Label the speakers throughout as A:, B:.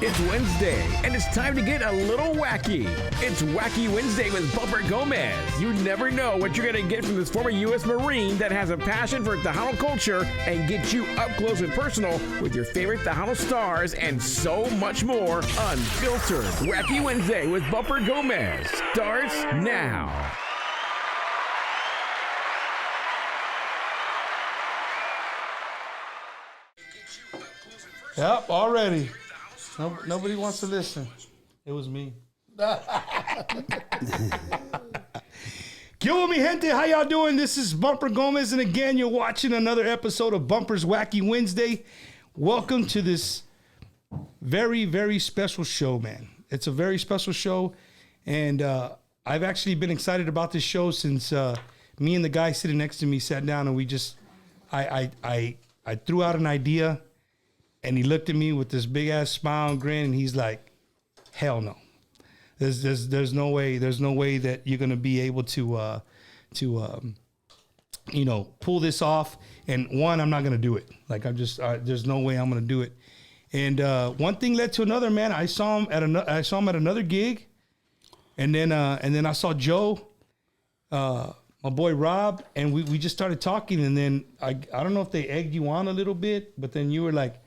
A: It's Wednesday, and it's time to get a little wacky. It's Wacky Wednesday with Bumper Gomez. You never know what you're going to get from this former U.S. Marine that has a passion for Tejano culture and gets you up close and personal with your favorite Tejano stars and so much more. Unfiltered Wacky Wednesday with Bumper Gomez starts now.
B: Yep, already. Nobody wants to listen. It was me. Yo, mi gente, how y'all doing? This is Bumper Gomez, and again, you're watching another episode of Bumper's Wacky Wednesday. Welcome to this very, very special show, man. It's a very special show, and I've actually been excited about this show since me and the guy sitting next to me sat down, and we just, I threw out an idea. And he looked at me with this big ass smile and grin, and he's like, "Hell no, there's no way that you're gonna be able to pull this off." And one, I'm not gonna do it. Like there's no way I'm gonna do it. And one thing led to another, man. I saw him at another gig, and then I saw Joe, my boy Rob, and we just started talking. And then I don't know if they egged you on a little bit, but then you were like,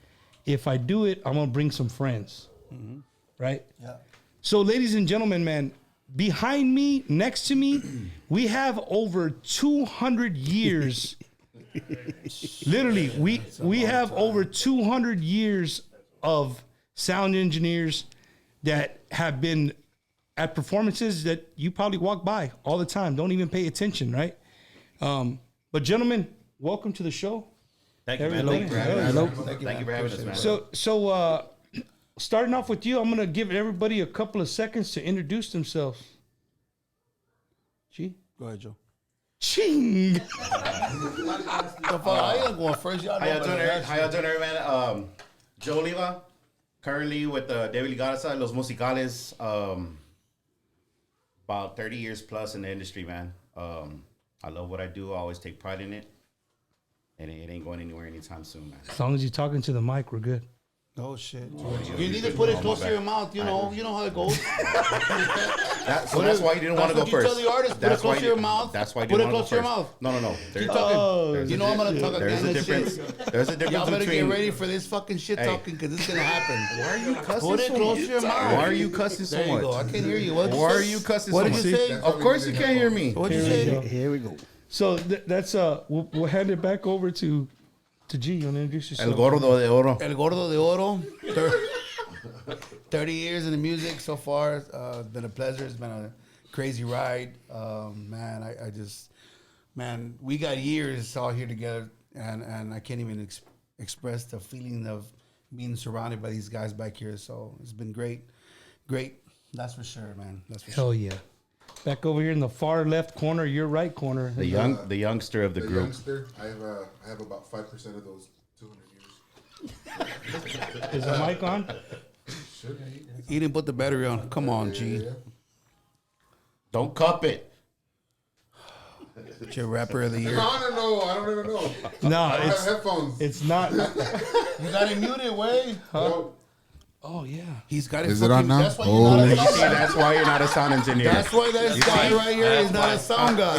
B: if I do it, I'm going to bring some friends. Mm-hmm. Right? Yeah. So, ladies and gentlemen, man, behind me, next to me, we have over 200 years. Literally, we have over 200 years of sound engineers that have been at performances that you probably walk by all the time. Don't even pay attention, right? But, gentlemen, welcome to the show.
C: Thank you, man. Thank you for having us, man.
B: So, starting off with you, I'm going to give everybody a couple of seconds to introduce themselves. G?
D: Go ahead, Joe.
B: Ching!
D: I ain't going first.
C: How y'all doing, man? Joe Oliva, currently with David Ligarza, Los Musicales. About 30 years plus in the industry, man. I love what I do. I always take pride in it. And it ain't going anywhere anytime soon, man.
B: As long as you're talking to the mic, we're good.
D: Oh, shit. You need to put it close to your mouth. You know how it goes.
C: That's why you didn't want to go first.
D: Tell the artist, put it close to your mouth.
C: That's why you
D: put
C: didn't
D: it
C: want to
D: close
C: go
D: to your
C: first.
D: mouth.
C: No.
D: Keep talking. You know I'm going to talk
C: There's
D: again.
C: a difference. There's a difference
D: Y'all better
C: between...
D: get ready for this fucking shit talking, because it's going to happen.
C: Why are you cussing
D: Put it close to your mouth.
C: Why are you cussing so much?
D: There you go. I can't hear you. Why
C: are you cussing so much?
D: What did you say?
C: Of course you can't hear me.
D: What did you say?
B: Here we go. So that's we'll hand it back over to G. You want to introduce yourself?
C: El Gordo de Oro.
D: El Gordo de Oro. 30 years in the music so far. It's been a pleasure. It's been a crazy ride. Man, we got years all here together, and I can't even express the feeling of being surrounded by these guys back here. So it's been great. That's for sure, man. That's for
B: Hell yeah. Back over here in the far left corner, your right corner.
C: The youngster of the group.
E: Youngster, I have about 5% of those 200 years.
B: Is the mic on?
E: Should be.
D: He didn't put the battery on. Come on, G.
E: Yeah.
C: Don't cup it.
D: It's your rapper of the year.
E: I don't even know.
B: No,
E: I have headphones.
B: It's not.
D: You got it muted, way.
E: No.
B: Oh yeah.
D: He's got it.
E: Is it on now?
D: That's why you're not a sound guy.
C: That's why you're not a sound engineer.
D: That's why this guy right here is not a sound guy.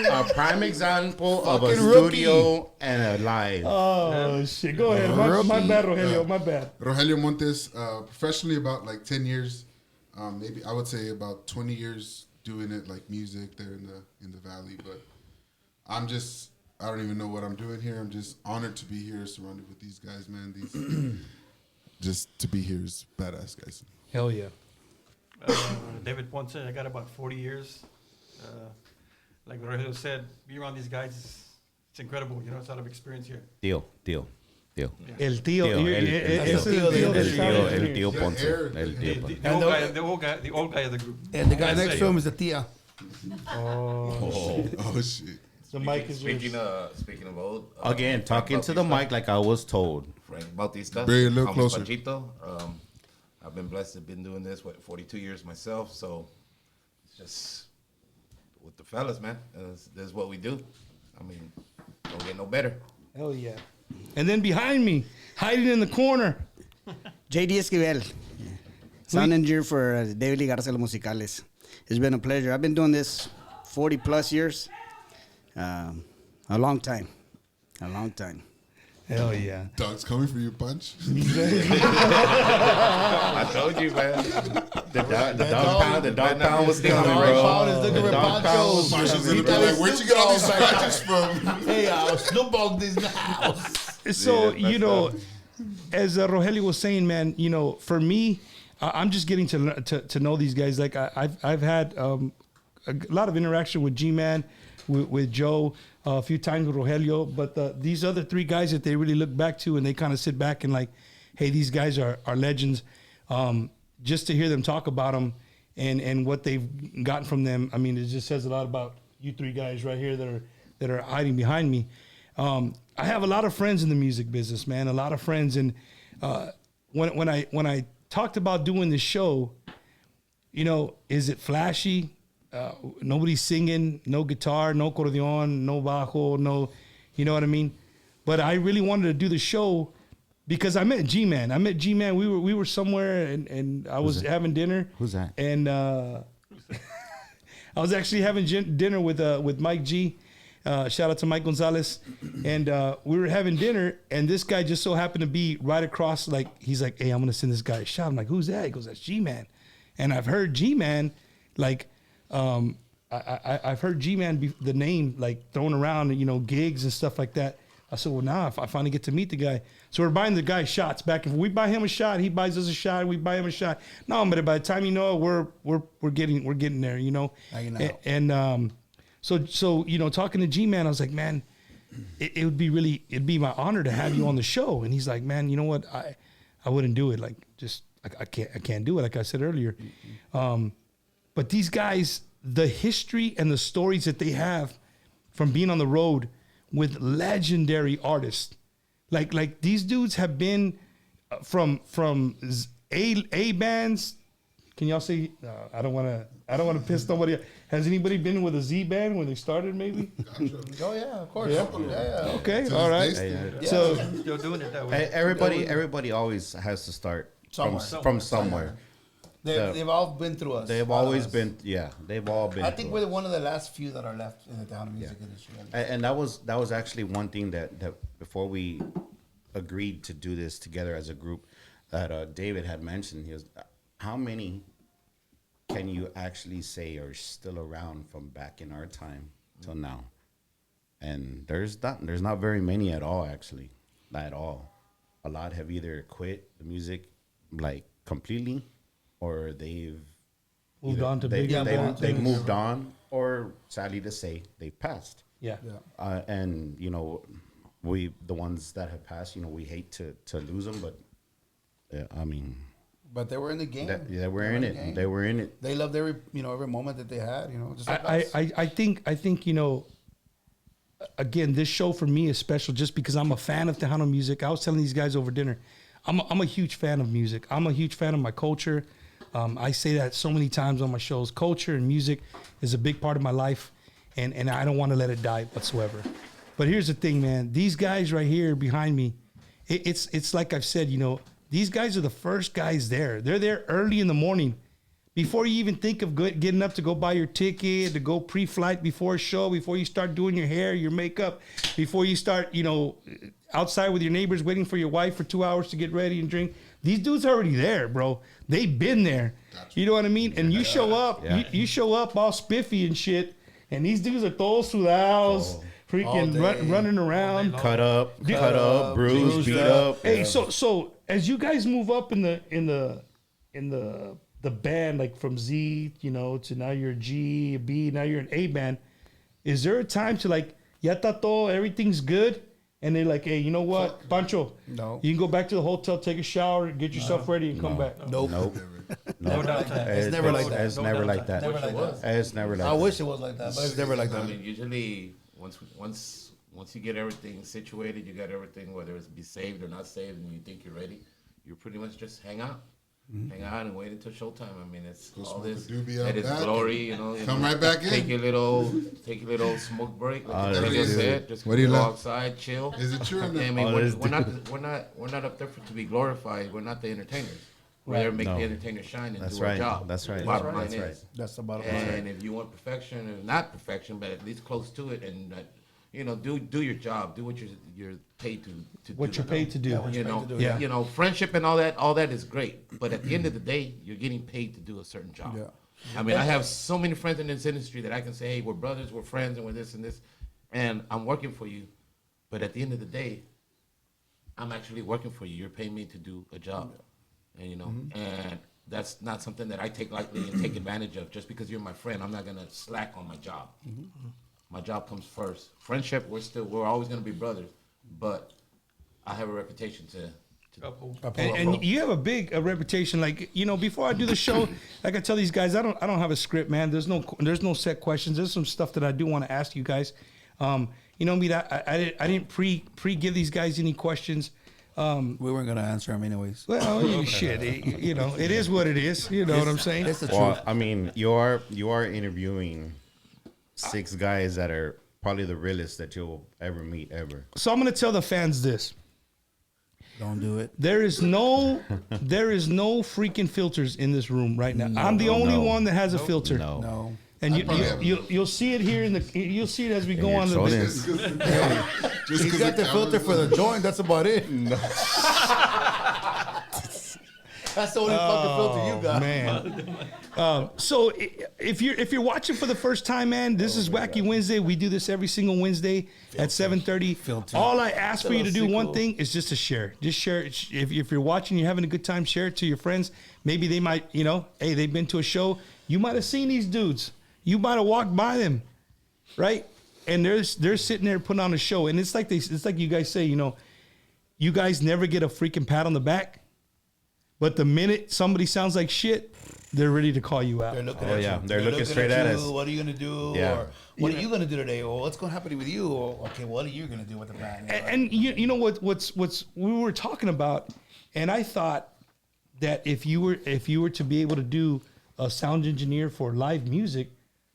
C: A prime example of a
D: Fucking
C: studio and a live.
B: Oh shit. Go ahead. My bad, Rogelio. My bad.
E: Rogelio Montes, professionally about like 10 years. Maybe I would say about 20 years doing it like music there in the valley. But I don't even know what I'm doing here. I'm just honored to be here surrounded with these guys, man. Just to be here is badass, guys.
B: Hell yeah.
F: David Ponce, I got about 40 years. Like Rogelio said, be around these guys, it's incredible. It's out of experience here.
C: Deal.
B: El tío.
C: El tío Ponce.
F: The old guy of the group.
D: And the guy next to him is the tia.
E: Oh shit.
B: The mic is
G: Speaking of old.
C: Again, talking to the mic like I was told.
G: Frank Bautista.
E: Bring it a little closer.
G: Panchito. I've been blessed to have been doing this, 42 years myself. So it's just with the fellas, man. This is what we do. I mean, don't get no better.
B: Hell yeah. And then behind me, hiding in the corner,
H: JD Esquivel, sound engineer for David Lee Garza Los Musicales. It's been a pleasure. I've been doing this 40 plus years. A long time. A long time.
B: hell yeah.
E: Dog's coming for you, punch.
G: I told you, man. The dog pound was coming, bro.
D: Pound is looking for Pancho.
E: Punch's gonna be like, where'd you get all these punches from?
D: Hey, Snoop Dogg is in the house.
B: So,
G: Yeah,
B: you know, as Rogelio was saying, man, you know, for me, I'm just getting to know these guys. Like I've had a lot of interaction with G-Man, with Joe, a few times with Rogelio, but these other three guys that they really look back to and they kind of sit back and like, hey, these guys are legends. Just to hear them talk about them and what they've gotten from them, I mean, it just says a lot about you three guys right here that are hiding behind me. I have a lot of friends in the music business, man. A lot of friends, and when I talked about doing this show, you know, is it flashy? Nobody's singing, no guitar, no acordeon, no bajo, no, you know what I mean? But I really wanted to do the show because I met G-Man. We were somewhere and I was having dinner.
C: Who's that?
B: And I was actually having dinner with Mike G. Shout out to Mike Gonzalez. And we were having dinner, and this guy just so happened to be right across. Like, he's like, hey, I'm going to send this guy a shot. I'm like, who's that? He goes, that's G-Man. And I've heard G-Man, like, I've heard G-Man, the name, like, thrown around, you know, gigs and stuff like that. I said, well, now I finally get to meet the guy. So we're buying the guy shots back and forth. We buy him a shot, he buys us a shot, we buy him a shot. No, but by the time you know it, we're getting there, you know. And so you know, talking to G-Man, I was like, man, it'd be my honor to have you on the show. And he's like, man, you know what, I wouldn't do it. Like, just I can't do it. Like I said earlier. But these guys, the history and the stories that they have from being on the road with legendary artists, like these dudes have been from A bands. Can y'all say? I don't want to piss nobody. Has anybody been with a Z band when they started? Maybe.
D: Oh yeah, of course.
B: Yeah.
D: Yeah.
B: Okay. All right. So
F: Still doing it that way.
C: Everybody always has to start from somewhere.
D: They've all been through us.
C: They've always been, yeah. They've all been.
D: I think we're one of the last few that are left in the Tejano music industry.
C: And that was actually one thing that before we agreed to do this together as a group, that David had mentioned. He was, how many can you actually say are still around from back in our time till now? And there's not very many at all, actually, not at all. A lot have either quit the music like completely, or they've
B: moved on to bigger bands.
C: They've moved on, or sadly to say, they've passed.
B: Yeah.
C: And you know, the ones that have passed, you know, we hate to lose them, but I mean,
D: but they were in the game.
C: They were in it. They were in it.
D: They loved every moment that they had. You know, just like us.
B: I think you know. Again, this show for me is special just because I'm a fan of Tejano music. I was telling these guys over dinner, I'm a huge fan of music. I'm a huge fan of my culture. I say that so many times on my shows. Culture and music is a big part of my life, and I don't want to let it die whatsoever. But here's the thing, man. These guys right here behind me, it's like I've said, you know, these guys are the first guys there. They're there early in the morning. Before you even think of getting up to go buy your ticket, to go pre-flight before a show, before you start doing your hair, your makeup, before you start, you know, outside with your neighbors waiting for your wife for 2 hours to get ready and drink. These dudes are already there, bro. They've been there. You know what I mean? And you show up, you show up all spiffy and shit, and these dudes are todos sudados, freaking running around.
C: Cut up, bruised, beat up.
B: Hey, so as you guys move up in the band, like from Z, you know, to now you're a G, a B, now you're an A band, is there a time to like, ya está todo, everything's good? And they're like, hey, you know what, Pancho?
D: No.
B: You can go back to the hotel, take a shower, get yourself ready, and come back.
D: Nope.
F: No downtime.
D: It's never like that.
C: It's never like that.
D: Never like that.
C: It's never like
D: I
C: that.
D: wish it was like that, but it's never like
G: I
D: that.
G: mean, usually once you get everything situated, you got everything, whether it's be saved or not saved, and you think you're ready, you pretty much just hang out. hang out and wait until showtime. I mean, it's
E: Go
G: all
E: smoke a
G: this.
E: doobie out
G: That is
E: back
G: glory,
E: come right back in.
G: Take your little smoke break. Like
C: there
G: Emilio
C: it is.
G: said, just
E: What do you
G: go
E: like?
G: outside, chill.
E: Is it true or
G: I
E: not?
G: mean,
C: Oh,
G: we're not up there to be glorified. We're not the entertainers. We're there to make
C: No.
G: the entertainers shine and
C: That's
G: do
C: right.
G: our job.
C: That's right.
G: Bottom
C: That's
G: line
C: right.
G: is.
D: That's the bottom line.
G: And if you want perfection, or not perfection, but at least close to it, and do your job, do what you're paid to
B: What
G: do.
B: you're paid to do.
D: Yeah, what
G: You
D: you're
G: know,
D: paid to do,
B: yeah.
G: friendship and all that is great. But at the end of the day, you're getting paid to do a certain job.
D: Yeah.
G: I mean, I have so many friends in this industry that I can say, hey, we're brothers, we're friends, and we're this and this, and I'm working for you. But at the end of the day, I'm actually working for you. You're paying me to do a job, and and that's not something that I take lightly and take advantage of. Just because you're my friend, I'm not gonna slack on my job. My job comes first. Friendship, we're always gonna be brothers, but I have a reputation to
F: Couple.
B: And you have a reputation. Like, before I do the show, like I tell these guys, I don't have a script, man. There's no set questions. There's some stuff that I do want to ask you guys. I didn't pre give these guys any questions.
D: We weren't gonna answer them anyways.
B: Well, shit, it is what it is. You know what I'm saying?
D: It's the
C: Well,
D: truth.
C: I mean, you are interviewing 6 guys that are probably the realest that you'll ever meet ever.
B: So I'm gonna tell the fans this.
D: Don't do it.
B: There is no freaking filters in this room right now. I'm the only one that has a filter.
C: No.
D: No.
B: And
E: probably have a
B: you'll see it here you'll see it as we go on the
C: Jordan.
B: business.
E: Just
D: He's
E: 'cause
D: got the filter for the joint. That's about it. That's the only fucking filter you got.
B: Man. So if you're watching for the first time, man, this is Wacky Wednesday. We do this every single Wednesday at 7:30.
D: Filter.
B: All I ask for you to do one
D: Sickle.
B: thing is just to share. Just share it. If you're watching, you're having a good time, share it to your friends. Maybe they might, hey, they've been to a show. You might have seen these dudes. You might have walked by them, right? And they're sitting there putting on a show. And it's like you guys say, you guys never get a freaking pat on the back. But the minute somebody sounds like shit, they're ready to call you out.
D: They're looking
C: Oh,
D: at
C: yeah.
D: you.
C: They're looking straight at
D: you.
C: us.
D: What are you gonna do?
C: Yeah.
D: Or what are you gonna do today? Or what's gonna happen with you? Or okay, what are you gonna do with the band?
B: And you know what's we were talking about, and I thought that if you were to be able to do a sound engineer for live music,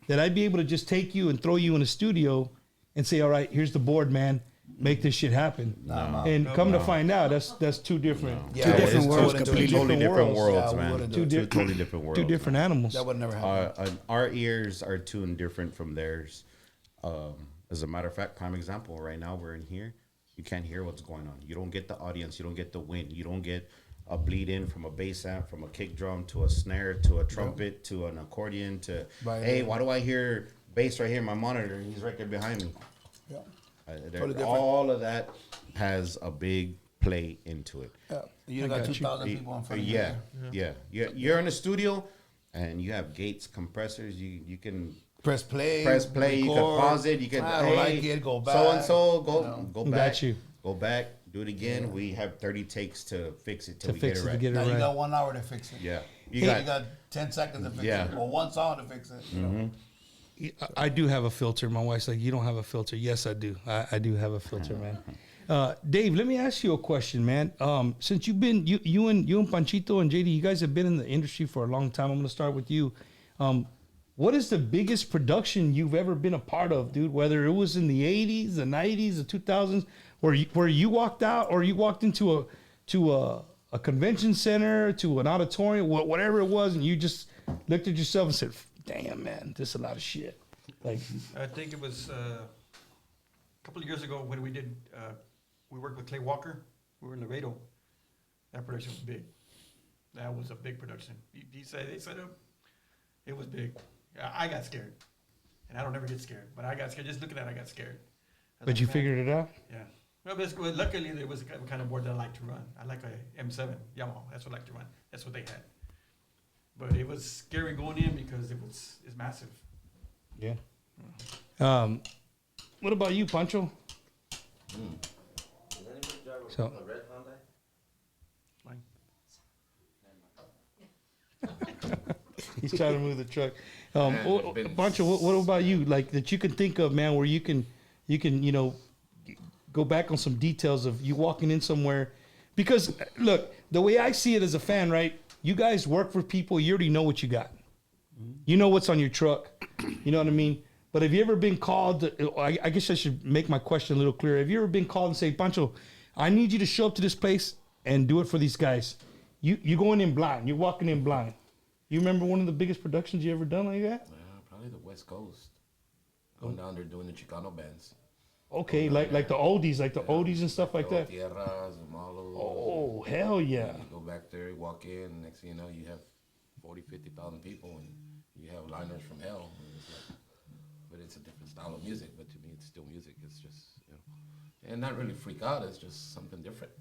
B: that I'd be able to just take you and throw you in a studio and say, all right, here's the board, man. Make this shit happen. And come to find out, that's two different,
D: Yeah,
H: Two different
C: It's
H: worlds,
C: totally
H: completely
C: different worlds,
D: Yeah, we
C: man.
D: wouldn't
C: Two
D: do it.
C: totally different worlds.
B: two different animals.
D: That would never happen.
C: Our ears are tuned different from theirs. As a matter of fact, prime example, right now we're in here. You can't hear what's going on. You don't get the audience. You don't get the wind. You don't get a bleed in from a bass amp, from a kick drum to a snare to a trumpet to an accordion to,
D: Right.
C: hey, why do I hear bass right here in my monitor? And he's right there behind me.
D: Yeah.
C: They're-
D: different.
C: all of that has a big play into it.
D: Yeah. You got 2,000 people in front of you.
C: Yeah. You're in a studio and you have gates, compressors. You can
D: Press play.
C: you can
D: record.
C: pause it. You can
D: I don't like it. Go back.
C: So and so go
B: Got
C: back.
B: you.
C: Go back. Do it again. We have 30 takes to fix it till
B: To
C: we
B: fix
C: get it
B: it,
C: right.
B: to get it
D: Now you
B: right.
D: got 1 hour to fix it.
C: Yeah.
D: You got 10 seconds to fix
C: Yeah.
D: it, or 1 song to fix it. You know?
B: I do have a filter. My wife's like, you don't have a filter. Yes, I do. I do have a filter, man. Dave, let me ask you a question, man. Since you've been you and Panchito and JD, you guys have been in the industry for a long time. I'm gonna start with you. What is the biggest production you've ever been a part of, dude? Whether it was in the 80s, the 90s, the 2000s, where you walked out or you walked into a convention center, to an auditorium, whatever it was, and you just looked at yourself and said, damn, man, this is a lot of shit. Like,
F: I think it was a couple of years ago when we did, we worked with Clay Walker. We were in Laredo. That production was big. That was a big production. They set up. It was big. I got scared. And I don't ever get scared. But I got scared. Just looking at it, I got scared. I was
B: but
F: like,
B: you
F: man.
B: figured it out?
F: Yeah. Well, but luckily, there was a kind of board that I like to run. I like a M7 Yamaha. That's what I like to run. That's what they had. But it was scary going in because it's massive.
B: Yeah. What about you, Pancho? So, he's trying to move the truck. Pancho, what about you? Like that you can think of, man, where you can go back on some details of you walking in somewhere. Because look, the way I see it as a fan, right? you guys work for people. You already know what you got. You know what's on your truck. You know what I mean? But have you ever been called? I guess I should make my question a little clearer. Have you ever been called and say, Pancho, I need you to show up to this place and do it for these guys? You going in blind. You're walking in blind. You remember one of the biggest productions you ever done like that?
G: Probably the West Coast. Going down there doing the Chicano bands.
B: Okay, like the oldies, and stuff like that.
G: Tierras and Malos.
B: Oh, hell yeah.
G: You go back there, you walk in, and next thing you know, you have 40, 50,000 people, and you have liners from hell. And it's like, but it's a different style of music, but to me, it's still music. It's just, and not really freak out. It's just something different,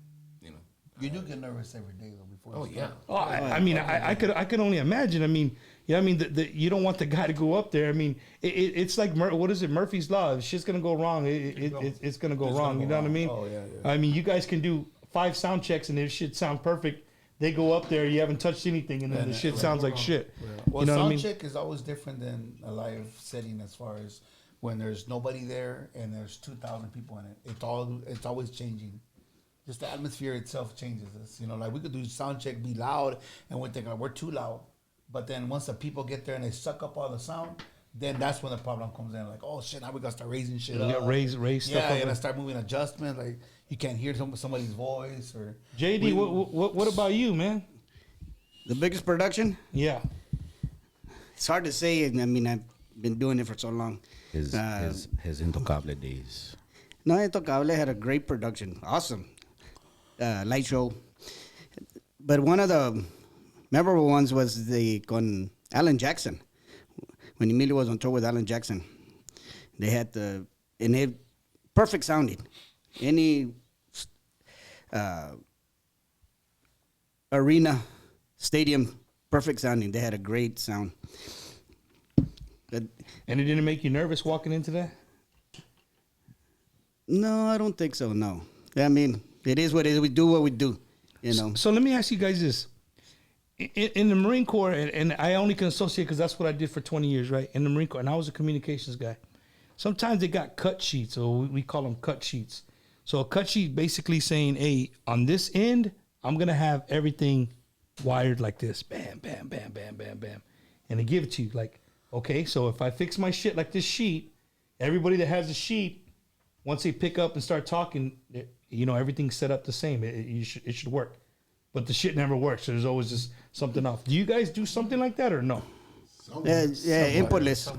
D: You do get nervous every day though before.
G: Oh,
D: you
G: yeah.
D: start.
B: I mean, I could only imagine. I mean, you don't want the guy to go up there. I mean, it's like what is it? Murphy's Law. If shit's gonna go wrong, it's gonna go wrong. You know what I mean?
D: Oh yeah.
B: I mean, you guys can do 5 sound checks and if shit sound perfect, they go up there. You haven't touched anything, and then the shit sounds like shit.
D: Well,
B: You know what I
D: sound
B: mean?
D: check is always different than a live setting as far as when there's nobody there and there's 2,000 people in it. It's always changing. Just the atmosphere itself changes us. Like we could do sound check, be loud, and we're thinking we're too loud. But then once the people get there and they suck up all the sound, then that's when the problem comes in. Like, oh shit, now we gotta start raising shit
B: You
D: up.
B: got raise stuff.
D: Yeah,
B: up
D: and
B: there.
D: I start moving adjustments. Like you can't hear somebody's voice or.
B: JD, what about you, man?
H: The biggest production?
B: Yeah.
H: It's hard to say. I mean, I've been doing it for so long.
C: His Intocable days.
H: No, Intocable had a great production. Awesome. Light show. But one of the memorable ones was con Alan Jackson. When Emilio was on tour with Alan Jackson. They had perfect sounding. Any arena, stadium, perfect sounding. They had a great sound.
B: And it didn't make you nervous walking into that?
H: No, I don't think so, no. I mean, it is what it is. We do what we do,
B: So let me ask you guys this. In the Marine Corps, and I only can associate because that's what I did for 20 years, right? In the Marine Corps, and I was a communications guy. Sometimes they got cut sheets, or we call them cut sheets. So a cut sheet basically saying, hey, on this end, I'm going to have everything wired like this. Bam, bam, bam, bam, bam, bam. And they give it to you like, okay, so if I fix my shit like this sheet, everybody that has a sheet, once they pick up and start talking, everything's set up the same. It should work. But the shit never works. So there's always just something off. Do you guys do something like that or no?
H: Inputless.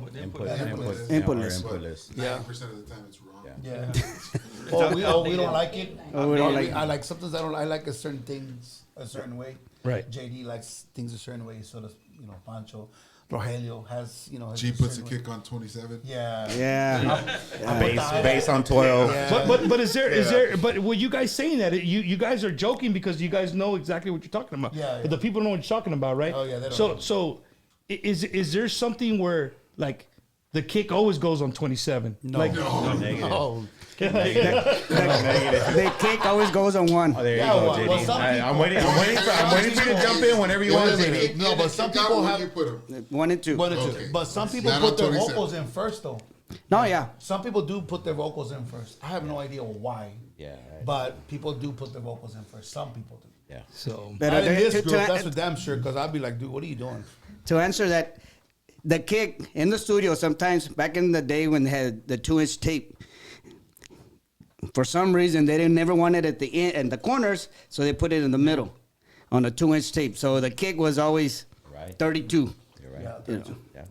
E: Inputless.
D: Yeah.
E: 90% of the time it's wrong.
D: Yeah. we don't like it.
H: We don't like it.
D: I like sometimes I like a certain things a certain way.
B: Right.
D: JD likes things a certain way. So does Pancho. Rogelio has his
E: G puts a
D: certain way.
E: kick on 27.
D: Yeah.
H: Yeah.
C: Bass on 12.
D: Yeah.
B: But is there but were you guys saying that you guys are joking because you guys know exactly what you're talking about.
D: Yeah.
B: But the people know what you're talking about, right?
D: Oh, yeah, they don't know.
B: So is there something where like the kick always goes on 27?
D: No.
B: Like,
D: No.
H: The cake always goes on 1.
C: Oh, there
D: Yeah,
C: you go,
D: well,
C: JD.
D: some
C: I'm waiting for you to jump in whenever you want, JD.
D: No, but some
E: Kick out
D: people
E: when
D: have
E: you put 'em.
H: 1 and 2.
D: one or two.
E: Okay.
D: But some people
E: Not
D: put
E: on
D: their
E: 27.
D: vocals in first though.
H: No, yeah.
D: Some people do put their vocals in first. I have no idea why.
C: Yeah, right.
D: But people do put their vocals in first. Some people do.
C: Yeah.
B: so
H: But
D: Not in this
H: to-
D: group,
H: to-
D: that's for damn sure. Because I'd be like, dude, what are you doing?
H: To answer that, the kick in the studio, sometimes back in the day when they had the 2-inch tape, for some reason they didn't never want it at the end and the corners, so they put it in the middle on a 2-inch tape. So the kick was always
C: Right.
H: 32.
C: You're right.
D: Yeah,
H: You know.
C: Yeah.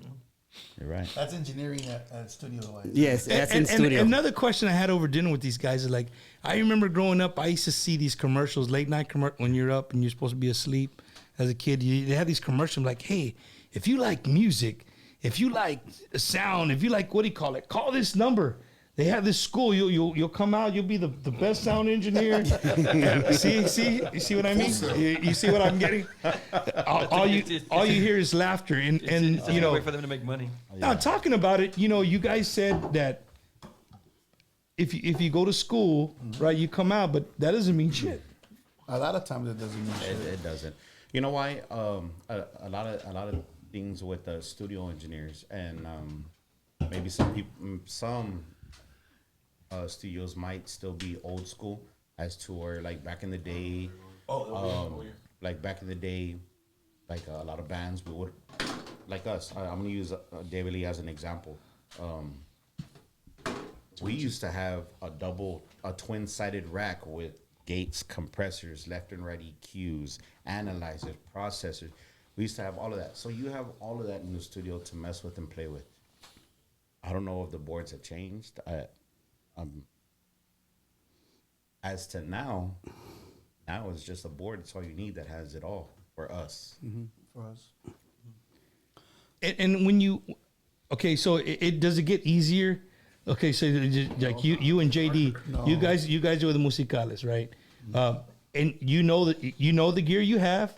C: You're right.
D: that's engineering at studio wise.
H: Yes, that's in
B: and
H: studio.
B: another question I had over dinner with these guys is like, I remember growing up, I used to see these commercials, late night when you're up and you're supposed to be asleep as a kid. They have these commercials like, hey, if you like music, if you like sound, if you like, what do you call it? Call this number. They have this school. You'll come out. You'll be the best sound engineer. You see what I mean? You see what I'm getting? All you hear is laughter and
F: It's a way for them to make money.
B: Now, talking about it, you guys said that if you go to school, right, you come out, but that doesn't mean shit.
D: A lot of times it doesn't mean shit.
C: It doesn't. You know why? A lot of things with the studio engineers and maybe some people, some studios might still be old school as to where like back in the day, like back in the day, like a lot of bands, we would, like us. I'm gonna use David Lee as an example. We used to have a twin-sided rack with gates, compressors, left and right EQs, analyzers, processors. We used to have all of that. So you have all of that in the studio to mess with and play with. I don't know if the boards have changed. As to now it's just a board. It's all you need that has it all for us.
D: Mm-hmm. For us.
B: And when you, okay, so it does it get easier? Okay, so like you and JD,
D: No.
B: you guys are the musicales, right? And you know the gear you have.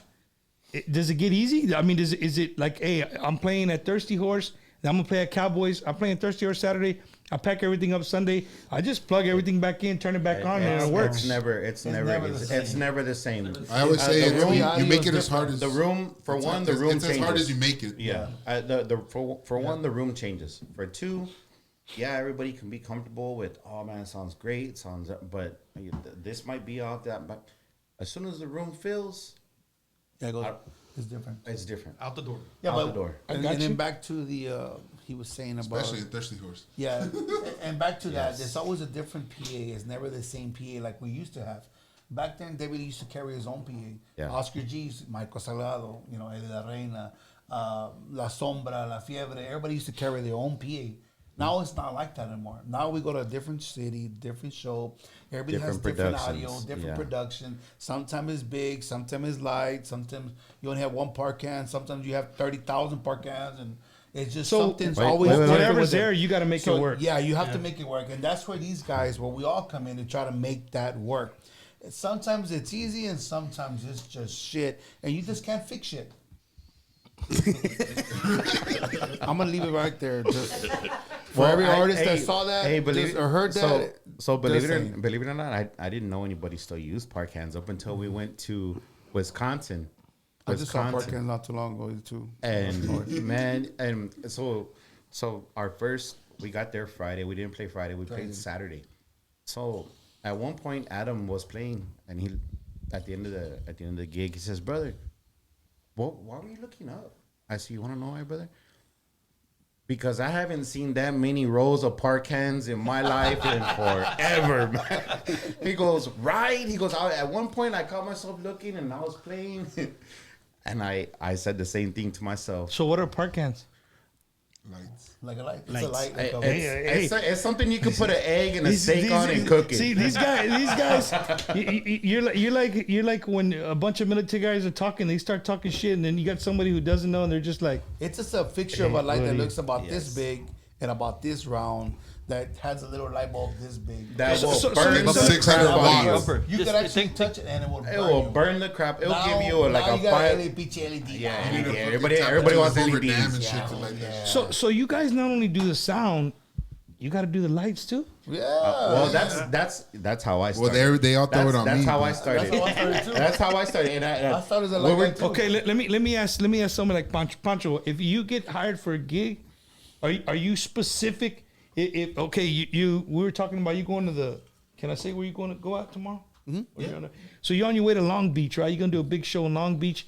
B: Does it get easy? I mean, is it like, hey, I'm playing at Thirsty Horse, then I'm gonna play at Cowboys. I'm playing Thirsty Horse Saturday. I pack everything up Sunday. I just plug everything back in, turn it back on, and it works.
C: It's never the same.
E: I always say
C: the room,
E: you make it as hard as
C: the room. For one, the room
E: it's
C: changes.
E: as hard as you make it.
C: Yeah. For one, the room changes. For two, yeah, everybody can be comfortable with. Oh man, it sounds great. But this might be off that. But as soon as the room fills,
D: It's different.
C: it's different.
F: Out the door.
D: Yeah,
C: Out the door.
D: And then back to the he was saying about
E: Especially in Thirsty Horse.
D: yeah, and back to that.
C: Yes.
D: There's always a different PA. It's never the same PA like we used to have. Back then, David used to carry his own PA.
C: Yeah.
D: Oscar G's, Michael Salgado, Eddie La Reina, La Sombra, La Fiebre. Everybody used to carry their own PA. Now it's not like that anymore. Now we go to a different city, different show. Everybody has
C: Different
D: different audio,
C: productions,
D: different
C: yeah.
D: production. Sometimes it's big, sometimes it's light. Sometimes you only have one part can. Sometimes you have 30,000 part cans, and it's just something's always different
B: whatever's
D: with it.
B: there, you got to make it work.
D: Yeah, you have to make it work, and that's where these guys, where we all come in and try to make that work. Sometimes it's easy, and sometimes it's just shit, and you just can't fix shit. I'm gonna leave it right there. Just for every artist that saw that or heard that.
C: So believe it or not, I didn't know anybody still used park cans up until we went to Wisconsin.
D: I just saw park cans not too long ago too.
C: And man, and so our first, we got there Friday. We didn't play Friday. We played Saturday. So at one point, Adam was playing, and he at the end of the gig, he says, "Brother, why were you looking up?" I said, "You want to know why, brother? Because I haven't seen that many rows of park cans in my life in forever, man." He goes, "Right?" He goes, "At one point, I caught myself looking, and I was playing." And I said the same thing to myself.
B: So what are park cans?
E: Lights.
D: Like a light. It's
B: Lights.
D: a light. Like
C: It's something you can put an egg and a steak on and cook it.
B: See, these guys, you're like when a bunch of military guys are talking, they start talking shit, and then you got somebody who doesn't know, and they're just like,
D: it's just a fixture of a light that
B: buddy.
D: looks about this big and about this round that has a little light bulb this big.
C: That will
B: so-
C: burn
B: so-
C: the
E: 600
C: crap out of you.
E: watts.
D: You could actually touch it and it will burn.
C: It will
D: you.
C: burn the crap. It'll
D: Now-
C: give you like
D: now
C: a
D: you got
C: fire.
D: LED.
C: Yeah,
E: You need to
C: yeah,
E: fucking tap
C: everybody
E: into
C: wants
E: the Hoover Dam
C: LEDs.
E: and shit to light that shit.
B: so you guys not only do the sound, you got to do the lights too.
D: Yeah.
C: Well, that's how I started.
E: Well, they all throw it on
C: That's
E: me.
C: how
E: but-
C: I started.
D: That's how I started too.
C: That's how I started. And
D: I started as a
C: when
D: light guy too.
B: Okay, let me ask somebody like Pancho. If you get hired for a gig, are you specific? If okay, you we were talking about you going to the. Can I say where you going to go out tomorrow? Mm-hmm. So you're on your way to Long Beach, right? You're gonna do a big show in Long Beach.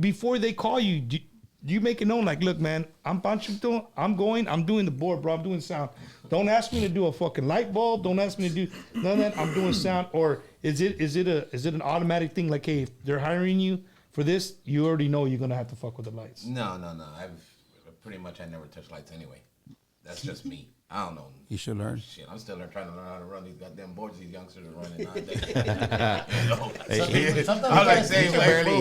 B: Before they call you, do you make it known like, look, man, I'm Pancho. I'm doing the board, bro. I'm doing sound. Don't ask me to do a fucking light bulb. Don't ask me to do none of that. I'm doing sound. Or is it an automatic thing? Like, hey, if they're hiring you for this, you already know you're gonna have to fuck with the lights.
G: No. I never touch lights anyway. That's just me. I don't know.
D: You should learn.
G: Shit, I'm still trying to learn how to run these goddamn boards these youngsters are running nowadays.
D: Sometimes
C: I was like
D: you
C: saying,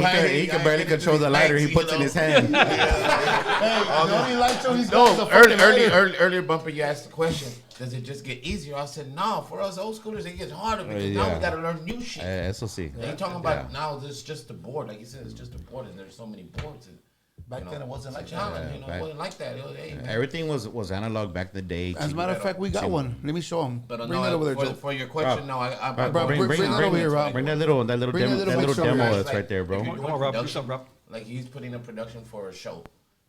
D: guys-
C: he can barely control the lighter he puts in his hand.
D: Hey, the only light show he's got is a
G: No,
D: fucking lighter.
G: earlier, Bumper, you asked the question, does it just get easier? I said, no, for us old schoolers, it gets harder because now
C: Yeah.
G: we got to learn new shit.
C: Eso sí.
G: They talking about now this just the board. Like you said, it's just a board and there's so many boards. And,
D: Back then it wasn't like
G: Tejano,
D: that.
G: it wasn't like that. It was, hey, man.
C: Everything was analog back in the day.
D: As a matter of fact, we got one. Let me show him.
G: But
D: Bring that over there, Joe.
G: for your question, no, I
D: Bro, bring that over here, Rob.
C: Bring that little
D: Bring that
C: demo,
D: little
C: that little
D: mixer over
C: demo
D: here.
C: that's right there, bro.
G: If you're
F: Come
G: doing
F: on, Rob. Do
G: production,
F: something, Rob.
G: like he's putting a production for a show.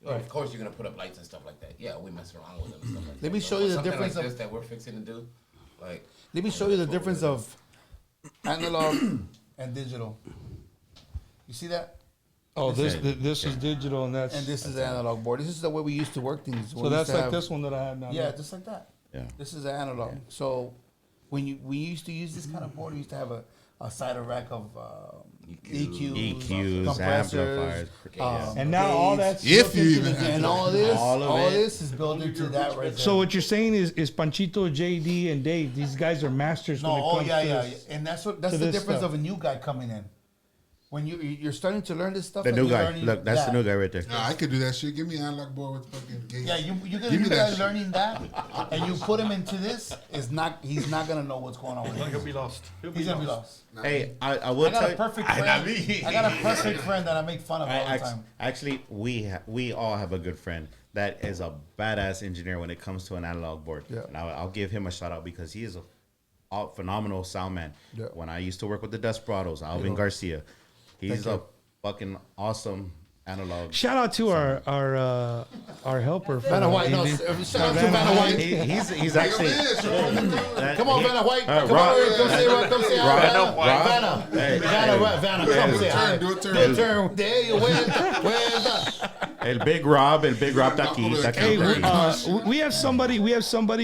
G: Of course, you're gonna put up lights and stuff like that. Yeah, we mess around with them and stuff like that.
D: Let me
G: But
D: show
G: for
D: you the
G: something
D: difference
G: like
D: of-
G: this that we're fixing to do. Like,
D: Let me show you the difference of analog and digital. You see that?
B: Oh, this is digital, and that's
D: And this is the analog board. This is the way we used to work things.
B: so that's like this one that I have now.
D: Yeah, just like that.
C: Yeah.
D: This is the analog. So when we used to use this kind of board, we used to have a side rack of EQs, compressors,
C: amplifiers.
B: And now all that's
E: If you
D: built into
E: even
D: the-
E: have
D: and
E: that.
D: all this is built into that right there.
B: So what you're saying is Panchito, JD, and Dave. These guys are masters.
D: No,
B: when it
D: oh
B: comes
D: yeah,
B: to
D: yeah,
B: this.
D: and that's the
B: this
D: difference
B: stuff.
D: of a new guy coming in. When you're starting to learn this stuff.
C: The
D: and
C: new
D: you're
C: guy.
D: learning
C: Look, that's the
D: that.
C: new guy right there.
E: Nah, I could do that shit. Give me an analog board with fucking gates.
D: Yeah, you
E: Give
D: get
E: me
D: a new
E: that
D: guy
E: shit.
D: learning that, and you put him into this. He's not gonna know what's going on with
F: He'll
D: him.
F: be lost.
D: He's gonna be lost.
C: Hey, I
D: I
C: will
D: got
C: tell
D: a
C: you.
D: perfect friend. I got a perfect friend that I make fun of all the time.
C: Actually, we all have a good friend that is a badass engineer when it comes to an analog board.
D: Yeah.
C: And I'll give him a shout out because he is a phenomenal sound man.
D: Yeah.
C: When I used to work with the Desperados, Alvin Garcia, he's a fucking awesome analog.
B: Shout out to our helper.
D: Vanna White, no, shout out to Vanna White.
C: He's actually.
D: Come on, Vanna White. Come
C: Rob-
D: on, come say hi.
C: Rob-
D: Vanna,
C: Hey,
D: Vanna, come say hi.
E: Do a turn.
D: Turn. There you went.
C: El Big Rob Taki.
B: Hey, we have somebody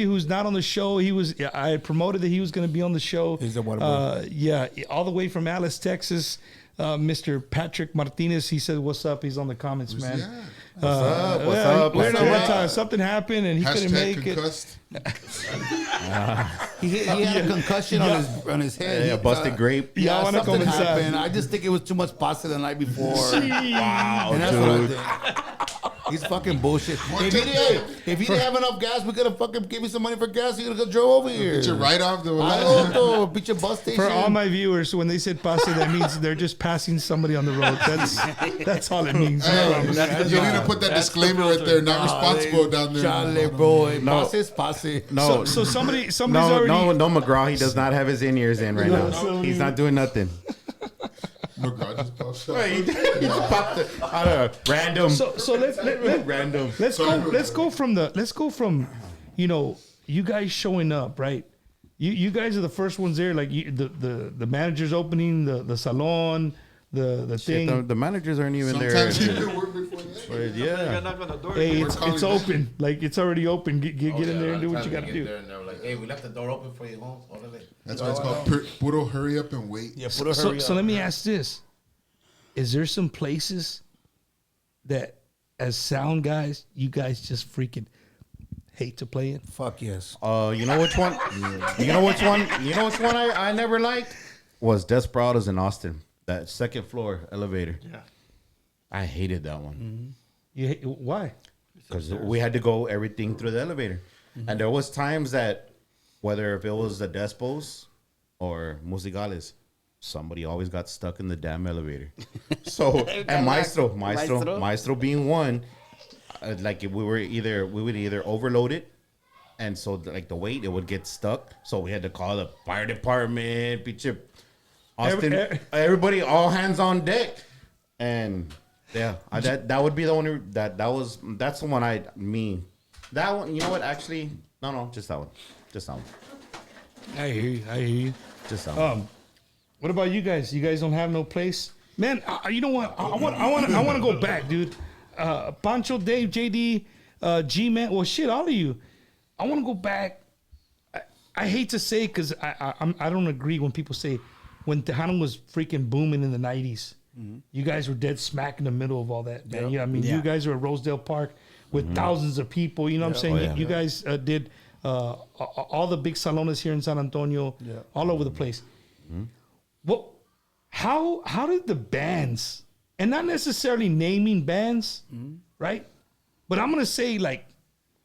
B: who's not on the show. I had promoted that he was going to be on the show.
D: He's a water boy.
B: Yeah, all the way from Alice, Texas. Mr. Patrick Martinez, he said, "What's up?" He's on the comments, man.
E: Yeah.
C: What's up?
B: We don't know what
E: Hashtag-
B: time something happened and he couldn't
E: Hashtag
B: make
E: concussed.
D: He had a concussion on his head.
C: Yeah,
D: He-
C: busted grape.
B: Yeah, I wanna
D: something
B: come inside.
D: happened. I just think it was too much pasta the night before.
C: Wow,
D: And that's what I
C: dude.
D: think. He's fucking bullshit. If he didn't have enough gas, we could have fucking give me some money for gas. You could have drove over here.
E: Get you right off the
D: I don't know, bitch, bus station.
B: For all my viewers, when they said pasta, that means they're just passing somebody on the road. That's all it means.
E: Hey, you need to put that disclaimer right there. Not responsible down there.
D: Charlie, bro.
C: No.
D: Pase is pase.
C: No,
B: So somebody's
C: no,
B: already.
C: no, McGraw. He does not have his in-ears in right now. He's not doing nothing.
E: McGraw just popped up.
C: He just popped it out of random.
B: So
C: Random.
B: let's go from you guys showing up, right? You guys are the first ones there, like the manager's opening the salon, the
C: Shit,
B: thing.
C: the managers aren't even
E: Sometimes
C: there.
E: you can work before that.
C: But
F: You gotta
C: yeah.
F: knock on the door.
B: Hey,
E: We're
B: it's
E: calling
B: open. Like it's already open. Get in there and do what you gotta do.
G: And they were like, hey, we left the door open for you, home.
E: That's why it's called puro hurry up and wait.
D: Yeah, put a
B: So,
D: hurry
B: so
D: up.
B: let me ask this: is there some places that, as sound guys, you guys just freaking hate to play in?
D: Fuck yes.
C: You know which one? You know which one? You know which one I never liked was Desperados in Austin. That second floor elevator.
F: Yeah.
C: I hated that one
B: Why?
C: because we had to go everything through the elevator, and there was times that whether if it was the Despos or Musicales, somebody always got stuck in the damn elevator. So and Maestro being one, like we would either overload it, and so like the weight it would get stuck. So we had to call the fire department, picture Austin, everybody, all hands on deck, and yeah, that would be the only that's the one that one. You know what? Actually, no, just that one.
B: I hear you.
C: Just that one.
B: What about you guys? You guys don't have no place, man. You know what? I want to go back, dude. Pancho, Dave, JD, G-Man. Well, shit, all of you. I want to go back. I hate to say because I don't agree when people say when Tejano was freaking booming in the 90s. You guys were dead smack in the middle of all that, man. Yeah, I mean, you guys were at Rosedale Park with thousands of people. You know what I'm saying?
C: Oh, yeah.
B: You guys did all the big salones here in San Antonio, all over the place. Well, how did the bands, and not necessarily naming bands, right? But I'm gonna say like,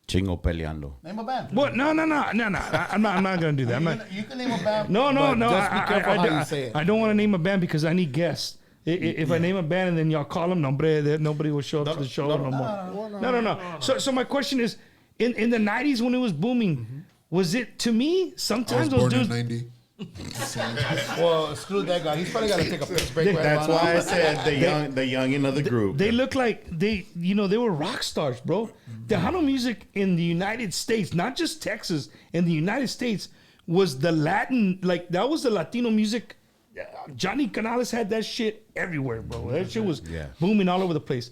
C: Chingo peleando.
D: Name a band.
B: what? No. I'm not gonna do that. I'm not.
D: You can name a band.
B: No.
D: but Just be careful how you say it.
B: I don't want to name a band because I need guests. If I name a band and then y'all call them, nobody will show up to the show no more. No. So my question is, in the 90s when it was booming, was it, to me,
E: I was
B: sometimes those
E: born in
B: dudes,
E: 90.
D: Well, screw that guy. He's probably got to take a piss break right
C: That's
D: now.
C: why I said the youngin of the group.
B: they look like they were rock stars, bro. Tejano music in the United States, not just Texas, in the United States, was the Latin, like that was the Latino music Johnny Canales had that shit everywhere, bro. That shit was
C: Yeah.
B: booming all over the place.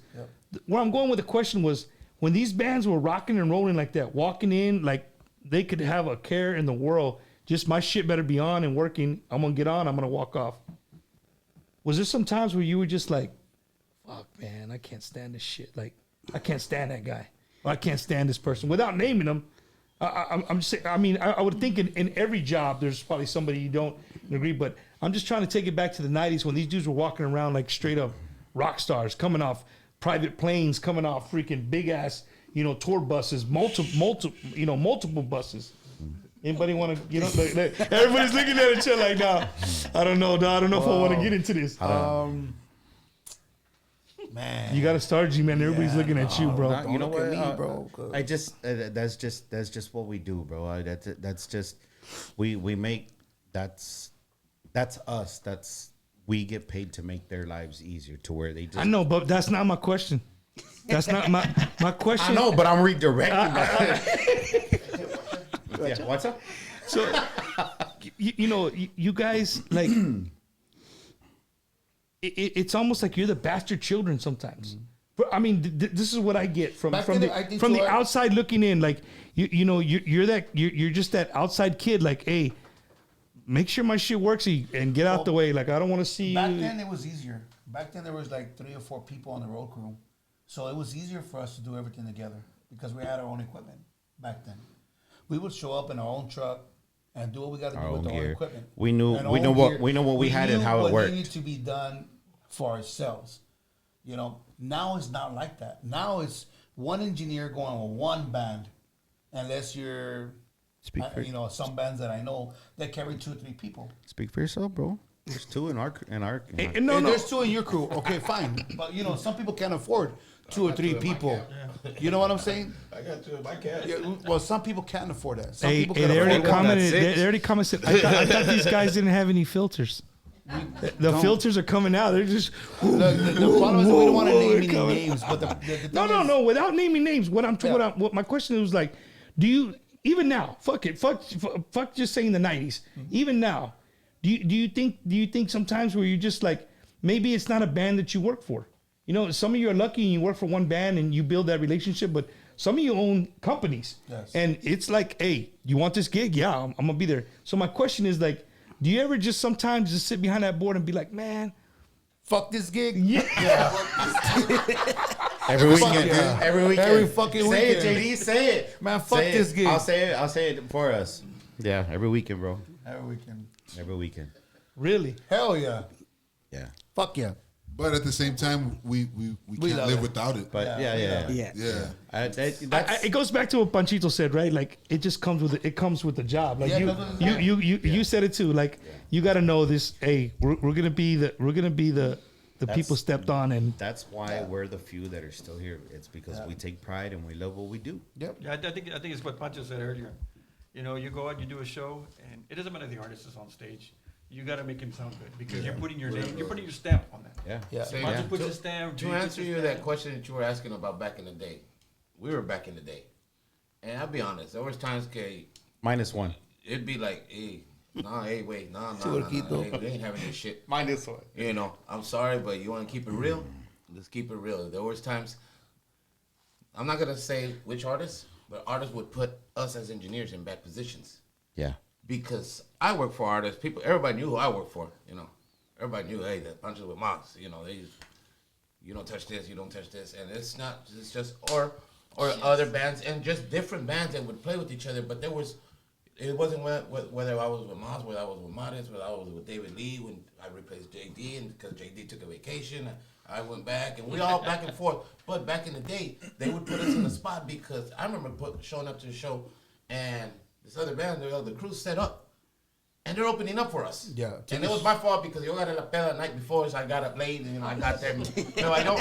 B: Where I'm going with the question was, when these bands were rocking and rolling like that, walking in like they could have a care in the world, just my shit better be on and working. I'm gonna get on. I'm gonna walk off. Was there some times where you were just like, fuck, man, I can't stand this shit. Like, I can't stand that guy. Or I can't stand this person. Without naming them, I'm just saying, I mean, I would think in every job, there's probably somebody you don't agree, but I'm just trying to take it back to the 90s when these dudes were walking around like straight up rock stars, coming off private planes, coming off freaking big ass, tour buses, multiple buses. Anybody want to, everybody's looking at each other like, nah, I don't know, dog. I don't know if I want to get into this.
D: Man,
B: You got to start, G-Man. Everybody's looking at you, bro.
C: You know
D: look at
C: what,
D: me, bro.
C: I just that's just what we do, bro. That's just we make that's us. We get paid to make their lives easier to where they just.
B: I know, but that's not my question. That's not my question.
C: I know, but I'm redirecting. Yeah, what's up?
B: So, you guys, like, it's almost like you're the bastard children sometimes. But, I mean, this is what I get from the outside looking in. Like, you're just that outside kid. Like, hey, make sure my shit works and get out the way. Like, I don't want to see
D: back
B: you.
D: then it was easier. Back then there was like 3 or 4 people on the road crew, so it was easier for us to do everything together because we had our own equipment back then. We would show up in our own truck and do what we got to do with our own equipment.
C: We knew what we had and how it worked.
D: What needed to be done for ourselves. Now it's not like that. Now it's one engineer going with one band, unless you're, some bands that I know that carry 2 or 3 people.
C: Speak for yourself, bro. There's 2 in our.
B: No.
D: There's 2 in your crew. Okay, fine. But some people can't afford 2 or 3 people. You know what I'm saying?
I: I got 2 in my cat.
D: Yeah, well, some people can't afford that. Some
B: Hey,
D: people
B: they
D: can
B: already
D: afford one.
B: commented. They already commented. I thought these guys didn't have any filters. The filters are coming out. They're just.
D: The problem is we don't want to name any names, but the thing
B: No. Without naming names, what my question was like, do you even now? Fuck it. Fuck just saying the 90s. Even now, do you think sometimes where you just like maybe it's not a band that you work for? Some of you are lucky and you work for one band and you build that relationship, but some of you own companies.
D: Yes.
B: And it's like, hey, you want this gig? Yeah, I'm gonna be there. So my question is like, do you ever just sometimes just sit behind that board and be like, man,
D: fuck this gig?
B: Yeah.
C: Every weekend,
D: yeah.
C: Every weekend.
D: Every fucking
C: say
D: weekend.
C: Say it, JD. Say it.
D: Man, fuck
C: Say
D: this
C: it.
D: gig.
C: I'll say it for us. Yeah, every weekend, bro.
D: Every weekend.
C: Every weekend.
B: really?
D: Hell yeah.
C: Yeah.
D: Fuck yeah.
E: But at the same time, we can't
D: love
E: live
D: it.
E: without it.
C: But yeah.
E: Yeah.
B: It goes back to what Panchito said, right? Like it just comes with it comes with the job. Like
D: Yeah,
B: you said it too. Like you got to know this. Hey, we're gonna be the people stepped on, and
C: That's why we're the few that are still here. It's because we take pride and we love what we do.
D: Yep.
F: Yeah, I think it's what Pancho said earlier. You go out, you do a show, and it doesn't matter if the artist is on stage. You got to make him sound good because you're putting your name, you're putting your stamp on that.
C: Yeah.
D: Yeah.
G: Say
F: Pancho
G: that.
F: puts his stamp.
G: To
F: Jay puts
G: answer
F: his
G: you
F: stamp.
G: that question that you were asking about back in the day, we were back in the day, and I'll be honest, there was times,
C: -1.
G: it'd be like, hey, wait, nah,
D: Turquito.
G: hey, we ain't having this shit.
C: -1.
G: I'm sorry, but you want to keep it real? Let's keep it real. There was times, I'm not gonna say which artists, but artists would put us as engineers in bad positions.
C: Yeah.
G: Because I work for artists, everybody knew who I work for, Everybody knew, hey, that Pancho's with Mox, you don't touch this, you don't touch this, and it's just, or other bands, and just different bands that would play with each other, but it wasn't whether I was with Mox, whether I was with Martinez, whether I was with David Lee, when I replaced JD, and because JD took a vacation, I went back, and we all back and forth, but back in the day, they would put us in the spot, because I remember showing up to the show, and this other band, the crew set up, and they're opening up for us.
D: Yeah.
G: And it was my fault because yo got a la peda the night before, so I got up late, and I got there. Me valió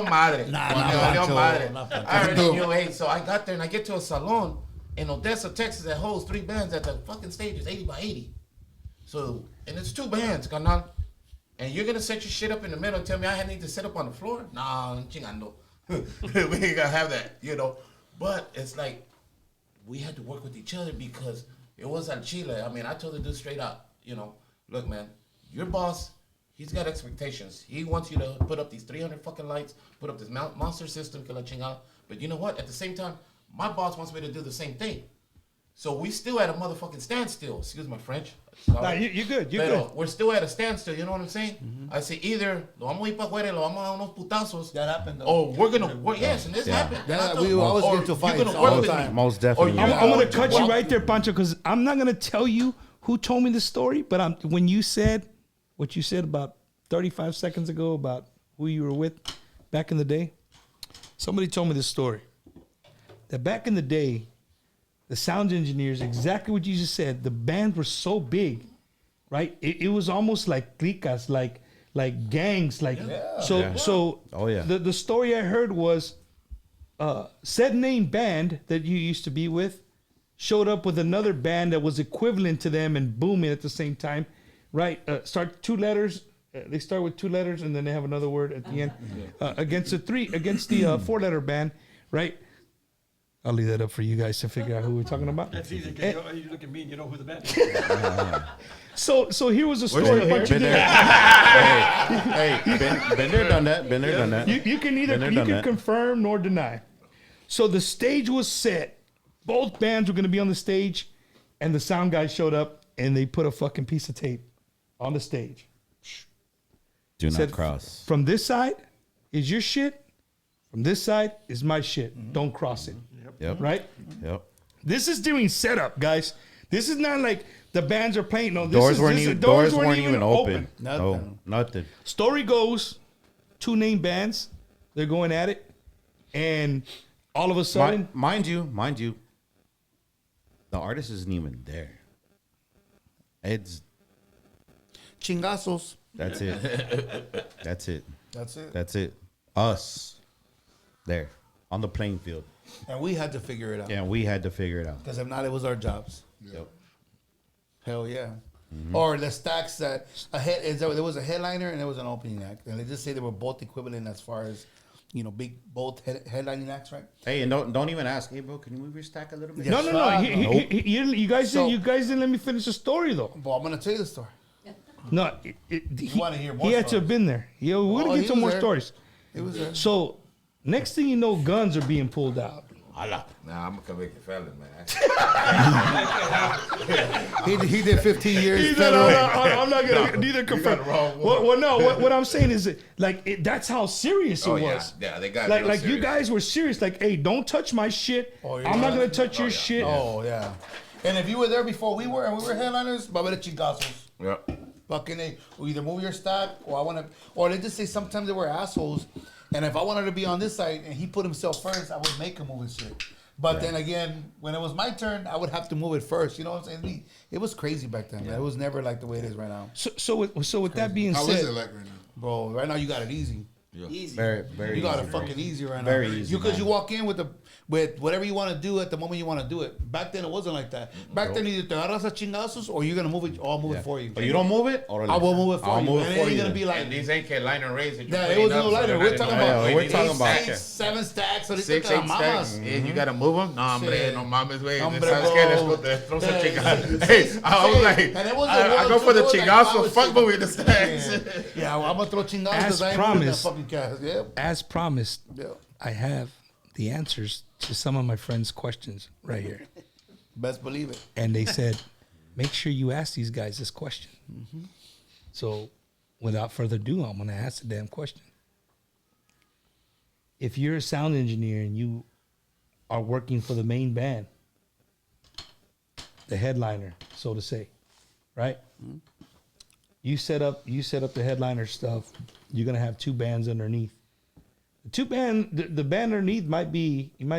G: madre. Me valió madre. I already knew, hey, so I got there, and I get to a salon in Odessa, Texas, that holds 3 bands at the fucking stage is 80 by 80. So, and it's 2 bands, carnal. And you're gonna set your shit up in the middle and tell me I need to sit up on the floor? Nah, chingando. We ain't gonna have that, But it's like, we had to work with each other because it was on Chile. I mean, I told the dude straight out, look, man, Your boss, he's got expectations. He wants you to put up these 300 fucking lights, put up this monster system, que la chingada. But you know what? At the same time, my boss wants me to do the same thing. So we still at a motherfucking standstill. Excuse my French.
B: Nah, you're good. You're
G: Pero
B: good.
G: we're still at a standstill. You know what I'm saying? I say either lo vamos a ir para afuera y lo vamos a dar unos putazos.
D: That happened, though.
G: Or we're gonna work. Yes, and this happened.
D: Yeah, we always get into fights
G: You're gonna
D: all
G: work
D: the
G: with
D: time.
G: me.
C: Most definitely.
G: Or
B: I'm going to cut you
G: walk-
B: right there, Pancho, because I'm not going to tell you who told me the story, but when you said what you said about 35 seconds ago about who you were with back in the day, somebody told me this story. That back in the day, the sound engineers, exactly what you just said, the bands were so big, right? It was almost like clicas, like gangs, like so.
C: Oh, yeah.
B: The story I heard was said name band that you used to be with showed up with another band that was equivalent to them and booming at the same time, right? Start 2 letters. They start with 2 letters and then they have another word at the end against the 4-letter band, right? I'll leave that up for you guys to figure out who we're talking about.
F: That's easy because you look at me and you know who the band is.
B: So here was a story.
C: Been there. Hey, been there, done that. Been there, done that.
B: You can
C: Been there, done that.
B: confirm nor deny. So the stage was set. Both bands were going to be on the stage, and the sound guy showed up, and they put a fucking piece of tape on the stage.
C: Do not
B: Said,
C: cross.
B: From this side is your shit. From this side is my shit. Don't cross it.
C: Yep.
B: Right?
C: Yep.
B: This is doing setup, guys. This is not like the bands are playing. No,
C: Doors weren't even open.
D: Nothing.
C: No, nothing.
B: Story goes, 2 name bands, they're going at it, and all of a sudden,
C: Mind you, the artist isn't even there. It's
D: Chingazos.
C: that's it. That's it.
D: That's it.
C: That's it. Us there on the playing field.
D: And we had to figure it out.
C: Yeah, we had to figure it out.
D: Because if not, it was our jobs.
C: Yep.
D: Hell yeah. Or the stacks that there was a headliner and there was an opening act, and they just say they were both equivalent as far as big both headlining acts, right?
C: Hey, and don't even ask. Hey, bro, can you move your stack a little bit?
B: no. You guys didn't let me finish the story though.
D: But I'm gonna tell you the story.
B: No, he
D: wanna hear more
B: He had to have been there. We're gonna get
D: he
B: some
D: was
B: more
D: there.
B: stories.
D: It was there.
B: So next thing you know, guns are being pulled out.
G: Nah, I'm a convicted felon, man.
D: He did 15 years.
B: He said, I'm not gonna neither confirm. What I'm saying is that's how serious it was.
G: Yeah, they got
B: Like you guys were serious. Like, hey, don't touch my shit. I'm not gonna touch your shit.
D: Oh yeah. And if you were there before we were, and we were headliners, babere chingazos.
G: Yeah.
D: Fucking they either move your stack, or they just say sometimes they were assholes. And if I wanted to be on this side and he put himself first, I would make him move his shit. But then again, when it was my turn, I would have to move it first. You know what I'm saying? It was crazy back then. Man. It was never like the way it is right now.
B: So with that being
E: How
B: said,
E: is it like right now?
D: Bro, right now you got it easy.
H: Easy.
C: Very, very.
D: You got
C: easy,
D: it fucking easy right now.
C: Very easy,
D: Because
C: man.
D: you walk in with whatever you want to do at the moment you want to do it. Back then it wasn't like that. Back then either te agarras a chingazos or you're gonna move it. Or I'll move it for you.
C: But you don't move it?
D: I will move it for
C: I'll
D: you.
C: move
D: and
C: it
D: it
C: for
D: ain't
C: you.
D: gonna be like.
G: And these ain't Carolina Rays that you're
D: Yeah, it
G: playing
D: was
G: up,
D: no
G: so
D: lighter.
G: they're
D: We're
G: not
D: talking
G: gonna-
D: about.
C: Yeah, we're talking about-
D: 7 stacks. Ahorita
G: 6,
D: te la
G: 8
D: mamas.
G: stacks. And you gotta move them? No, hombre,
D: Shit.
G: no mames, güey.
D: Hombre,
G: ¿Sabes qué?
D: bro.
G: Let's throw some
D: Yeah.
G: chingazos. Hey, I was like,
D: And it was
G: I go for the chingazo. Fuck moving the stacks.
D: Yeah, well, I'm gonna throw chingazos
B: As
D: because I ain't moving that
B: promised.
D: fucking cast. Yeah.
B: as promised,
D: Yeah.
B: I have the answers to some of my friends' questions right here.
D: Best believe it.
B: And they said, make sure you ask these guys this question. So without further ado, I'm going to ask the damn question. If you're a sound engineer and you are working for the main band, the headliner, so to say, right? You set up the headliner stuff. You're going to have 2 bands underneath. The band underneath might be an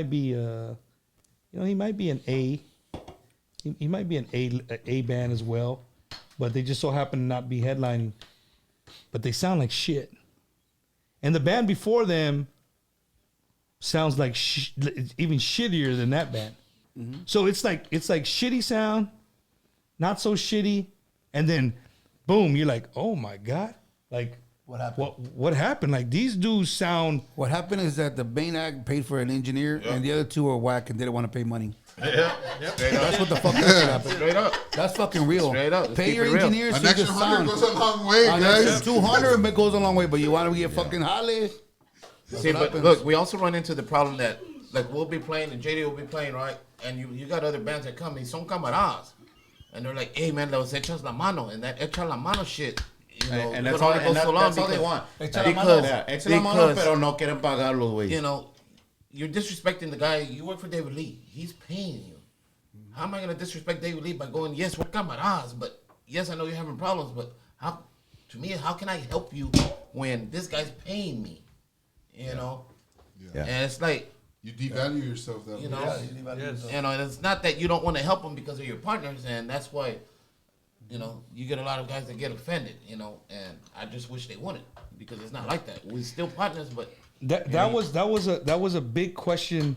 B: A. He might be an A band as well, but they just so happen to not be headlining. But they sound like shit, and the band before them sounds like even shittier than that band. So it's like shitty sound, not so shitty, and then boom, you're like, oh my god, like
D: What happened?
B: what happened? Like these dudes sound.
D: What happened is that the main act paid for an engineer, and the other 2 were whack and didn't want to pay money.
G: Yeah.
D: That's what the fuck is gonna happen.
G: Straight up.
D: That's fucking real.
G: Straight up. Let's
D: Pay
G: keep
D: your
G: it real.
D: engineers
E: An
D: so you
E: extra
D: can
E: 100
D: sound.
E: goes a long way,
D: An
E: guys.
D: extra 200 goes a long way, but you want to get fucking Holly.
G: See, but look, we also run into the problem that, like, we'll be playing and JD will be playing, right? And you got other bands that come, y son camaradas. And they're like, hey, man, los echas la mano. And that echa la mano shit, you know,
C: And that's
G: could
C: all,
G: only go
C: and that,
G: so long
C: that's all they
G: because-
C: want.
G: Because,
C: Yeah, echa la mano,
G: because,
C: pero no quieren pagar los güeyes.
G: you know, you're disrespecting the guy. You work for David Lee. He's paying you. How am I going to disrespect David Lee by going, yes, we're camaradas, but yes, I know you're having problems, but how, to me, how can I help you when this guy's paying me? You know?
C: Yeah.
G: And it's like,
E: You devalue yourself that
G: you
E: way.
G: know,
F: Yes.
G: you know, and it's not that you don't want to help them because of your partners, and that's why, you know, you get a lot of guys that get offended, you know, and I just wish they wouldn't because it's not like that. We're still partners, but
B: That was a big question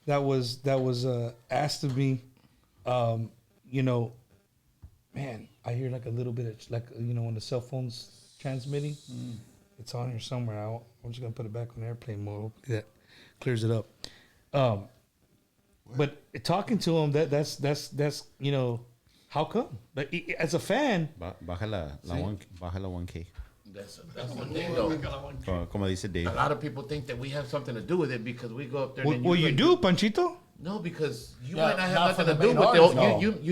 B: that was asked of me. You know, man, I hear like a little bit of like, you know, when the cell phone's transmitting, it's on here somewhere. I'm just gonna put it back on airplane mode. Hopefully that clears it up. But talking to him, that's you know, how come? Like, as a fan,
C: Baja la 1K.
G: that's one thing though.
C: Como dice Dave.
G: A lot of people think that we have something to do with it because we go up there.
B: well,
G: and
B: well, you
G: like-
B: do, Panchito.
G: No, because you
D: Yeah,
G: might not have
D: not for
G: nothing to
D: the
G: do
D: main
G: with the
D: artists,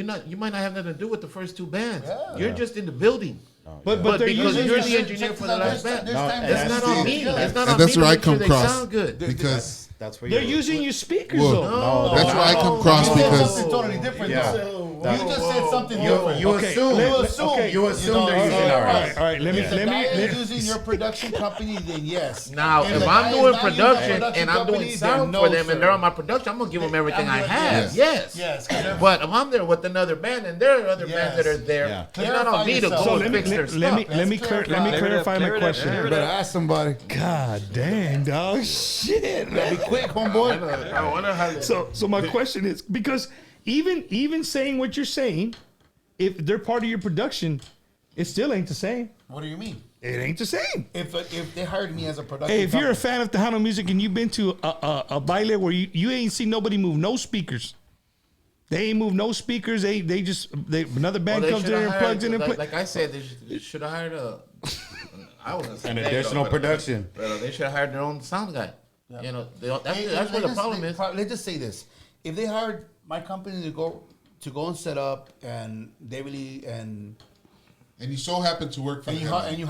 D: no.
G: you might not have nothing to do with the first two bands.
D: Yeah.
G: You're just in the building.
B: But
G: But
B: they're
G: because
B: using
G: you're
D: There's-
G: the engineer for the last band.
D: there's
C: No,
D: times
C: and
G: It's
D: that-
G: not on me. It's not
E: And
G: on
E: that's
G: me
E: where
G: to
E: I
G: make sure
E: come
G: they
E: across.
G: sound good.
E: Because
C: That's where
B: They're
C: you're
B: using your speakers
E: Well,
B: though.
E: that's where I come across
D: You said
E: because
D: something totally different.
C: Yeah.
D: though. You just said something
C: You
D: different.
C: assume.
D: You assume.
B: okay.
C: You assume they're
D: know,
C: using
D: all
C: ours.
D: right.
B: All right, let me
D: If the
B: let
D: guy
B: me.
D: is using your production company, then yes.
G: Now,
D: If
G: if
D: the
G: I'm
D: guy is
G: doing
D: not using
G: production
D: production
G: and I'm doing
D: company,
G: sound
D: then
G: for
D: no,
G: them
D: sir.
G: and they're on my production, I'm gonna give them everything I
D: I'm
G: have.
D: doing-
G: Yes.
D: Yes. 'cause they're-
G: But if I'm there with another band and there are other bands that are there,
C: Yeah.
G: it's not on me to
D: Clarify
G: go
B: So
G: and fix their
B: let me
G: stuff.
B: let me clarify my question.
D: You better ask somebody.
B: God dang, dog, shit.
D: Be quick, homeboy.
G: I wonder how they-
B: So my question is, because even saying what you're saying, if they're part of your production, it still ain't the same.
D: What do you mean?
B: It ain't the same.
D: If they hired me as a production,
B: Hey, if you're a
D: company-
B: fan of Tejano music and you've been to a baile where you ain't seen nobody move no speakers, they ain't move no speakers. They just another band
G: Well, they
B: comes in
G: shoulda
B: and
G: hired-
B: plugs in and
G: like,
B: plays.
G: like I said, they should have hired a. I was gonna say
C: An
G: that,
C: additional
G: but-
C: production.
G: but they should have hired their own sound guy. You know, that's
D: Hey,
G: where the problem is.
D: Let's just say this: if they hired my company to go and set up, and David Lee and
E: you so happen to work for
D: and
E: him.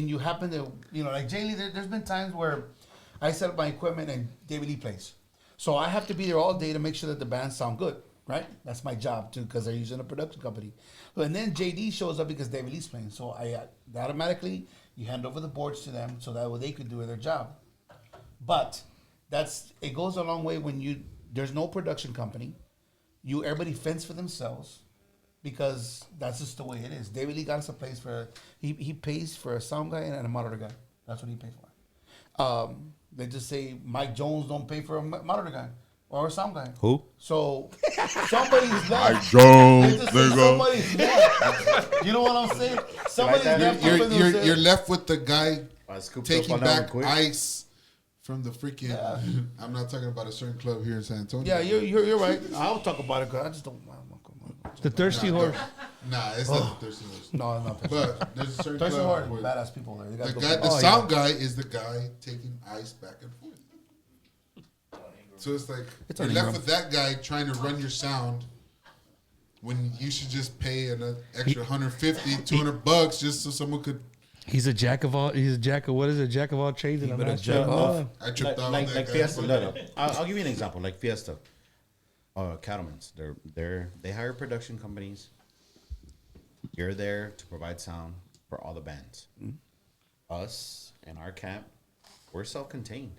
D: you happen to like Jay Lee, there's been times where I set up my equipment and David Lee plays, so I have to be there all day to make sure that the bands sound good. Right, that's my job too because they're using a production company. And then JD shows up because David Lee's playing, so I automatically you hand over the boards to them so that way they could do their job. But it goes a long way when there's no production company. Everybody fends for themselves because that's just the way it is. David Lee got us a place for he pays for a sound guy and a monitor guy. That's what he pays for. They just say Mike Jones don't pay for a monitor guy or a sound guy.
C: Who?
D: So somebody's left.
E: Jones,
D: They just say somebody's left. You know what I'm saying? Somebody's left.
E: You're left with the guy
C: Scooped
E: taking
C: up on that one
E: back
C: quick.
E: ice from the freaking. I'm not talking about a certain club here in San Antonio.
D: Yeah, you're right. I'll talk about it because I just don't.
B: The thirsty horse.
E: Nah, it's not the Thirsty Horse.
D: No, no.
E: But there's a certain
D: Thirsty
E: club
D: Horse,
E: where
D: badass people there. They
E: the
D: gotta
E: guy,
D: go.
E: the sound guy, is the guy taking ice back and forth. So it's like
D: It's
E: you're
D: on
E: left
D: Ingram.
E: with that guy trying to run your sound when you should just pay an extra 150, $200 just so someone could.
B: He's a jack of all. He's a jack of what is it? Jack of all trades. And I'm
D: better
B: not
D: jack
B: sure.
D: off.
E: I tripped out
C: Like
E: on that guy.
C: Fiesta. Look, I'll give you an example. Like Fiesta, Cattlemen's. They hire production companies. You're there to provide sound for all the bands. Us and our camp, we're self-contained.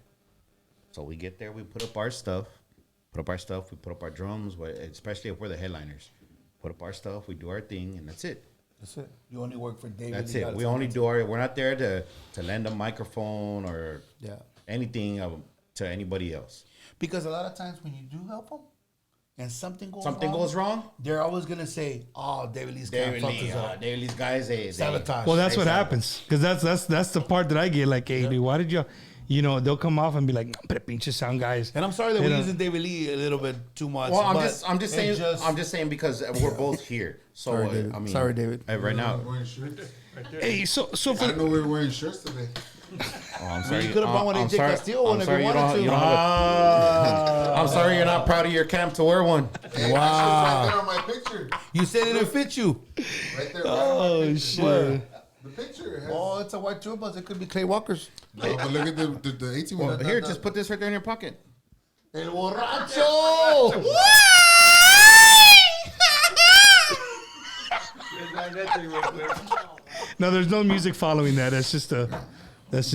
C: So we get there, we put up our stuff. We put up our drums, especially if we're the headliners. Put up our stuff, we do our thing, and that's it.
D: That's it. You only work for David.
C: That's
D: Lee
C: it.
D: Goddess.
C: We only do our. We're not there to lend a microphone or
D: Yeah.
C: anything to anybody else.
D: Because a lot of times when you do help them, and something
C: Goes wrong.
D: they're always gonna say, "Oh, David Lee's kind of fucked us up."
C: David Lee's guys, they
D: Sabotage.
B: Well, that's what
C: Exactly.
B: happens because that's the part that I get. Like, hey, dude, why did you know, they'll come off and be like, "No, but pinche sound guys."
D: And I'm sorry that
B: You
D: we're
B: know.
D: using David Lee a little bit too much.
C: Well,
D: but
C: I'm just saying.
D: it just-
C: I'm just saying because we're both here. So
D: Sorry, David.
C: I mean,
D: Sorry, David.
C: Right now.
E: We're wearing shirts.
B: Hey, so
E: I
B: for
E: didn't know we were wearing shirts today.
C: Oh, I'm sorry.
D: You could have brought one
C: I'm
D: AJ
C: sorry-
D: Castillo
C: I'm
D: one if
C: sorry
D: you
C: you
D: wanted
C: don't-
D: to.
C: you don't have I'm sorry you're not proud of your camp to wear one.
E: Hey, wow. Right there on my picture.
D: You said it didn't fit you.
E: Right there.
B: oh
E: right
B: shit.
E: The picture has.
D: Oh, it's a white Turbos. It could be Clay Walker's.
E: No, but look at the 18
C: Well,
E: one.
C: here, just put this right there in your pocket.
D: El borracho.
B: No, there's no music following that. That's just
C: It's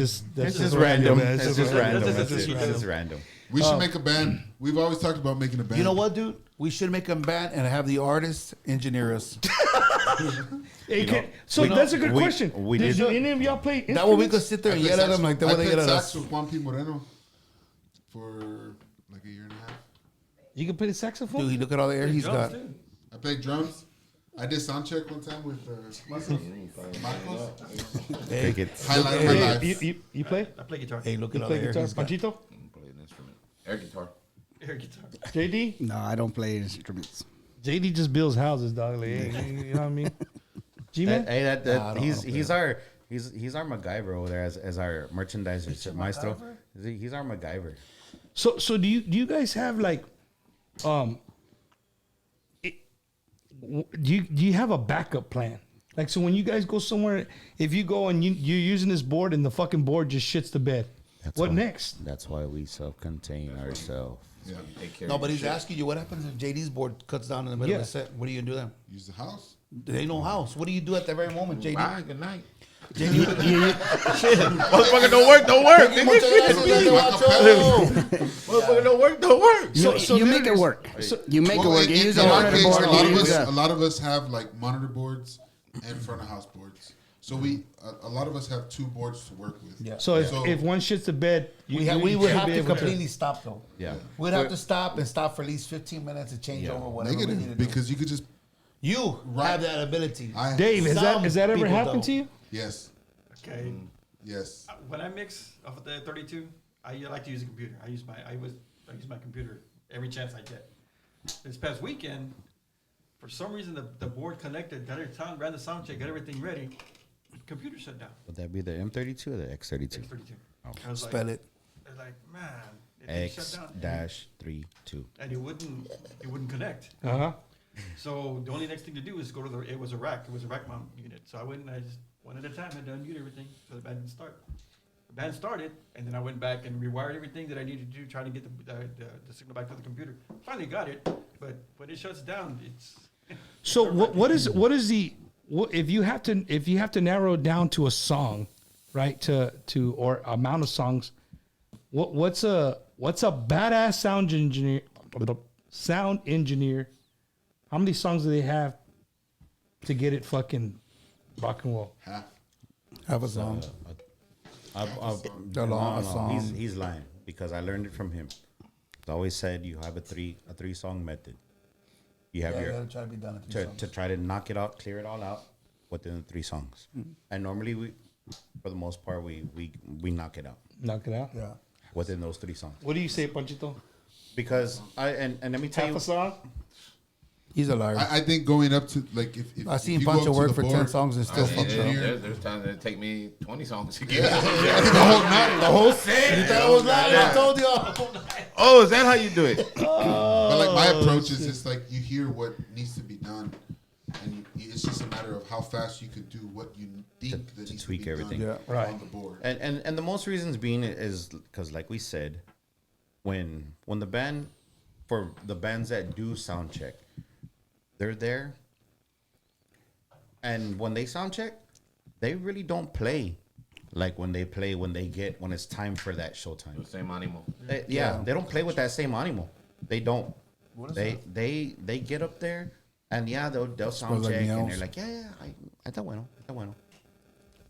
C: just random.
B: man.
C: It's just random.
F: That's
C: It's
F: just
C: just random.
E: We should make a band. We've always talked about making a band.
D: You know what, dude? We should make a band and have the artists engineer us.
B: Hey, so that's a good question.
C: we
B: do
C: did-
B: any of y'all play instruments?
D: That way we could sit there
E: I
D: and
E: played
D: yell at
E: sax-
D: them like the
E: I
D: way they
E: played
D: yell at
E: sax
D: us.
E: with Juan P. Moreno for like a year and a half.
B: You can play the saxophone?
D: Dude, look at all the air he's got.
E: I played drums. I did sound check one time with Marcos.
D: Hey,
E: Highlight of my life.
B: You play?
F: I play guitar.
D: hey, look
B: You
D: at all
B: play
D: the air
B: guitar?
D: he's got.
B: Panchito?
G: Play an instrument. Air guitar.
F: Air guitar.
B: JD?
H: No, I don't play instruments.
B: JD just builds houses, dog. Like, hey, you know what I mean? G-Man?
C: Hey, that
D: Nah, I don't
C: he's our MacGyver over there as our merchandiser maestro. He's our MacGyver.
B: So do you guys have like, do you have a backup plan? Like, so when you guys go somewhere, if you go and you're using this board and the fucking board just shits the bed, what next?
C: That's why we self-contain ourselves.
E: Yeah.
G: Take care
D: No,
G: of
D: but
G: your
D: he's
G: shit.
D: asking you what happens if JD's board cuts down in the middle of
B: Yeah.
D: the set. What are you gonna do then?
E: Use the house.
D: There ain't no house. What do you do at that very moment, JD?
G: Bye, good night.
C: Motherfucker, don't work.
G: Motherfucker, don't work, don't work.
B: So
H: you
B: there
H: make
B: it
H: it
B: is.
H: work.
B: So-
H: You make it work. You use a
E: in our
H: monitor
E: case,
H: board.
E: a lot
H: you
E: of
H: use
E: us,
H: a-
E: a lot of us have like monitor boards and front of house boards. So a lot of us have two boards to work with.
D: Yeah.
B: So if,
E: So-
B: if one shits the bed,
D: We would
B: should
D: have
B: be
D: to
B: able
D: completely stop though.
C: Yeah.
D: We'd have to stop for at least 15 minutes to change
C: Yeah.
D: over whatever we need to
E: Negative
D: do.
E: because you could just
D: You
E: Right.
D: have that ability.
B: Dave, has
D: Some
B: that ever
D: people
B: happened
D: don't.
B: to you?
E: yes,
F: Okay.
E: yes.
F: When I mix off of the 32, I like to use a computer. I use my computer every chance I get. This past weekend, for some reason, the board connected, got it ran the sound check, got everything ready. Computer shut down.
C: Would that be the M32 or the X32?
F: X32. I was
D: Spell it.
F: I was like, man, it shut down.
C: X-32.
F: And it wouldn't connect.
B: Uh huh.
F: So the only next thing to do is go to it was a rack mount unit. So I went and I just one at a time had to unmute everything so the band didn't start. The band started, and then I went back and rewired everything that I needed to do, trying to get the signal back to the computer. Finally got it, but when it shuts down, it's
B: So what is the if you have to narrow it down to a song, right? To or amount of songs, what's a badass sound engineer? How many songs do they have to get it fucking rock and roll?
E: Half.
D: Have a song.
E: song.
C: He's lying because I learned it from him. He always said you have a three song method. You have
D: Yeah, you
C: your
D: gotta try to be done at 3 songs.
C: to try to knock it out, clear it all out within the 3 songs. And normally we, for the most part, we knock it out
B: Knock it out.
D: Yeah.
C: within those 3 songs.
B: What do you say, Panchito?
C: Because and let me tell
B: Half
C: you,
B: a song?
D: He's a liar.
E: I think going up to like if
D: I seen
E: if you go
D: Pancho
E: up to
D: work
E: the
D: for 10
E: board,
D: songs and still
E: as
D: fucked up.
E: engineer,
G: There's times that it take me 20 songs to get
E: the whole night.
G: the whole set.
D: You thought I was lying? I told you.
G: Oh, is that how you do it?
E: But like my approach is just like you hear what needs to be done, and it's just a matter of how fast you could do what you think that needs
C: tweak
E: to be
C: everything.
E: done
B: Right.
E: on the board.
C: and the most reasons being is because, like we said, when the band, for the bands that do sound check, they're there, and when they sound check, they really don't play like when it's time for that showtime.
G: The same animal.
C: Yeah, they don't play with that same animal. They don't. They get up there and they'll sound
D: like
C: check and
D: meows.
C: they're like, I está bueno.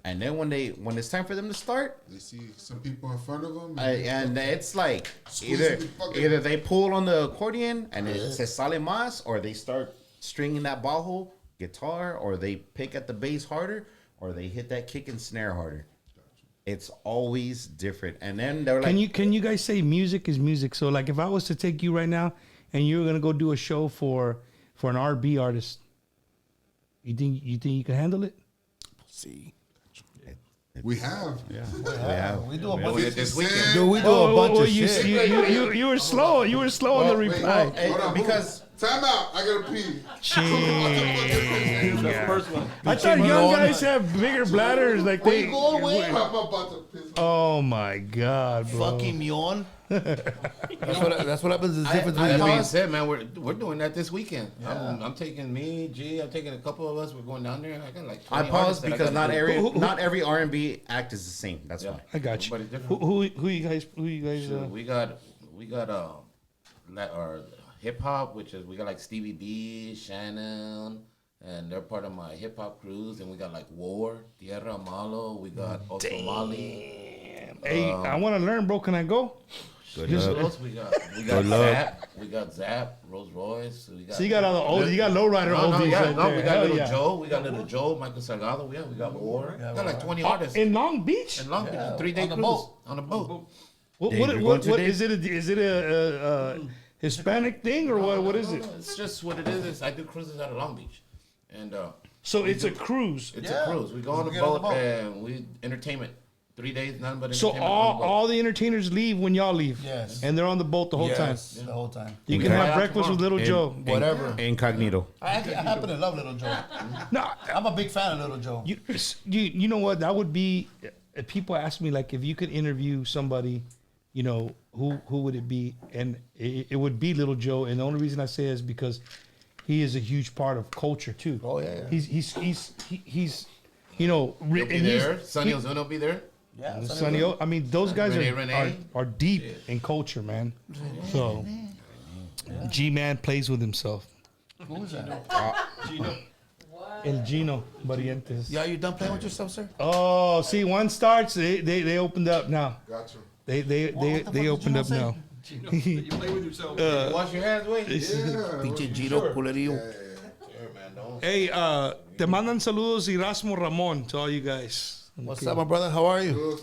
C: And then when it's time for them to start,
E: They see some people in front of them,
C: and it's like
E: Squeezing the fucking-
C: either they pull on the accordion and it se sale más, or they start stringing that bajo guitar, or they pick at the bass harder, or they hit that kick and snare harder. It's always different. And then they're like,
B: Can you guys say music is music? So like if I was to take you right now and you were gonna go do a show for an R&B artist, you think you can handle it?
D: See.
E: We have.
D: We do a bunch of
G: This weekend.
D: Dude, we do a bunch of
B: you,
D: shit.
B: you were slow. You were slow on the
E: Wait,
B: reply.
E: hold on,
C: because
E: time out. I gotta pee.
F: The first one.
B: I thought young guys have bigger bladders. Like
D: Where
B: they.
D: you going, Wayne?
E: I'm about to piss.
B: Oh my God, bro.
D: Fucking yawn. That's what happens. Is difference
G: That
D: between
G: being said, man, we're doing that this weekend. I'm taking me, G. I'm taking a couple of us. We're going down there. I got like.
C: I
G: 20
C: pause
G: artists that I
C: because
G: gotta do.
C: not every R&B act is the same. That's
G: Yeah.
C: why.
B: I got you.
G: Everybody's
B: Who
G: different.
B: you guys?
G: Shoot, we got our hip hop, which is we got like Stevie D, Shannon, and they're part of my hip hop crews. And we got like War, Tierra Malo. We got Osomali.
B: Hey, I want to learn, bro. Can I go?
C: Good
G: Who
C: luck.
G: else we got? We got Zap. We got Zap, Rolls Royce. We got.
B: So you got all the old. You got lowrider
G: No,
B: oldies
G: yeah,
B: right
G: no,
B: there.
G: we got
B: Hell
G: Little
B: yeah.
G: Joe. We got Little Joe, Michael Salgado. We got War. We got like 20 artists.
B: In Long Beach.
G: In Long Beach, 3-day
D: on the
G: cruise
D: boat.
G: on a boat.
B: What,
C: Dave,
B: what,
C: you're
B: what,
C: going
B: what
C: today?
B: is it a Hispanic thing or what is it?
G: It's just what it is. I do cruises out of Long Beach, and
B: So it's a cruise.
G: it's a cruise. We go on a
D: get on the
G: boat,
D: boat.
G: and we entertainment. 3 days, nothing but
B: So
G: entertainment. on the boat.
B: all the entertainers leave when y'all leave.
D: Yes.
B: And they're on the boat the whole time.
D: Yes, the whole time.
B: You can
C: Okay.
B: have
G: Right out
B: breakfast with
G: tomorrow.
B: Little Joe.
D: Whatever.
C: Incognito.
D: I happen to love Little Joe.
B: No,
D: I'm a big fan of Little Joe.
B: you know what? That would be. People ask me like if you could interview somebody, you know, who would it be? And it would be Little Joe. And the only reason I say is because he is a huge part of culture too.
D: Oh, yeah.
B: He's you know,
G: He'll be there. Sonny Ozuna will be there.
D: Yeah,
B: Sonny O. I mean, those guys
G: Renee.
B: are deep in culture, man. So, G-Man plays with himself.
D: Who was that?
B: El Gino Barrientos.
D: Yeah, you done playing with yourself, sir?
B: Oh, see, one starts. They opened up now.
E: Gotcha.
B: They opened up now.
F: You play with yourself.
G: Wash your hands, wait.
D: Pinche Giro culerillo.
G: Sure, man, don't.
B: Hey, te mandan saludos Erasmo Ramon to all you guys.
D: What's up, my brother? How are you?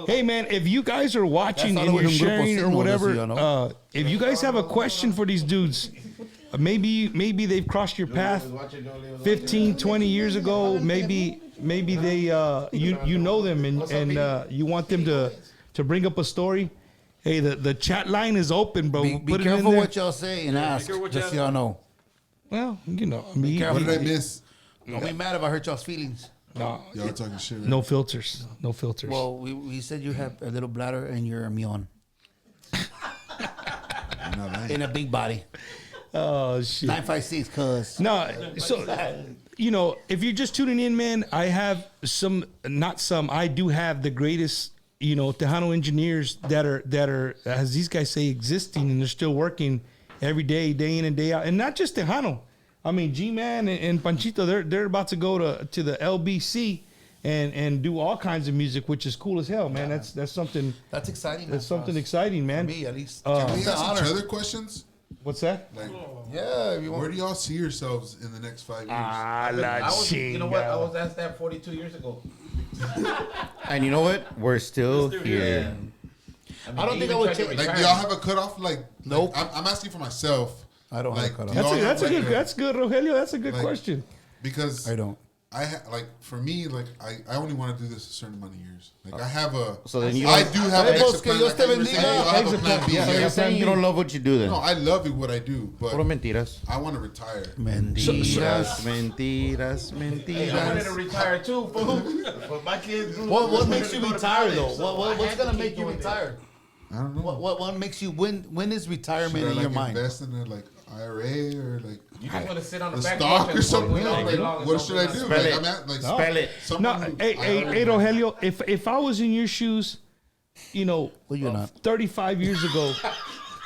B: Hey man, if you guys are watching
D: That's
B: and
D: all
B: you're
D: un grupo
B: sharing or
D: signo,
B: whatever,
D: eso ya no.
B: if you guys have a question for these dudes, maybe they've crossed your path 15, 20 years ago. Maybe they you know them and you want them to bring up a story. Hey, the chat line is open, bro.
D: Be
B: Put it in
D: careful
B: there.
D: what y'all say and ask.
F: careful what
D: Just
F: y'all-
D: so y'all know.
B: Well, you know, I mean,
D: careful.
E: What did I miss?
D: Don't be mad if I hurt y'all's feelings.
B: no,
E: Y'all talking shit. Right?
B: no filters, no filters.
D: Well, we said you have a little bladder and you're a mion.
E: I'm not lying.
D: In a big body.
B: Oh shit.
D: 956, cuz.
B: No, so you know, if you're just tuning in, man, I have I do have the greatest, you know, Tejano engineers that are, as these guys say, existing, and they're still working every day, day in and day out, and not just Tejano. I mean, G-Man and Panchito, they're about to go to the LBC and do all kinds of music, which is cool as hell, man. That's something.
D: That's exciting.
B: That's something exciting,
D: For
B: man.
D: me, at least.
E: Can we
D: It's an
E: ask
D: honor.
E: each other questions?
B: What's that?
E: Like,
D: Yeah, if you
E: where
D: want.
E: do y'all see yourselves in the next 5 years?
G: You know what? I was asked that 42 years ago.
C: And you know what? We're still here.
D: I don't think I would take.
E: Like, do y'all have a cutoff? Like,
D: Nope.
E: I'm asking for myself.
D: I don't have a
E: Like,
D: cutoff.
E: do y'all
B: That's
E: have,
B: a
E: like,
B: good. That's good, Rogelio. That's a good
E: like-
B: question.
E: Because
D: I don't.
E: like for me, like I only want to do this a certain amount of years. Like I have a.
C: So then you
E: I
C: don't-
E: do have an
D: Pues,
E: extra
D: que
E: plan.
D: Dios
E: Like
D: te
E: how you were
D: bendiga.
E: saying, you have a plan B.
C: So you're saying you don't love what you do then?
E: No, I love it what I do, but
C: Puro mentiras.
E: I want to retire.
C: Mentiras, mentiras,
G: I wanted to
C: mentiras.
G: retire too, fool. But my kids grew up.
D: What makes you
G: Go to
D: retire
G: college,
D: though?
G: so
D: What's
G: I had to
D: gonna
G: keep
D: make you
G: doing that.
D: retire?
E: I don't know.
D: What makes you when is retirement
E: Should I
D: in your
E: like
D: mind?
E: invest in a like IRA or like
G: You just want to sit on the
E: a
G: back
E: stock
G: porch
E: or
G: and
E: something?
G: smoke weed all day long
E: Like,
G: and
E: what
G: don't
E: should I
G: do
E: do?
G: nothing.
C: Spell
E: Like,
C: it.
E: I'm at like
C: Spell it.
B: No,
E: someone who-
B: hey, Rogelio, if I was in your shoes, you know,
D: Well, you're not.
B: 35 years ago,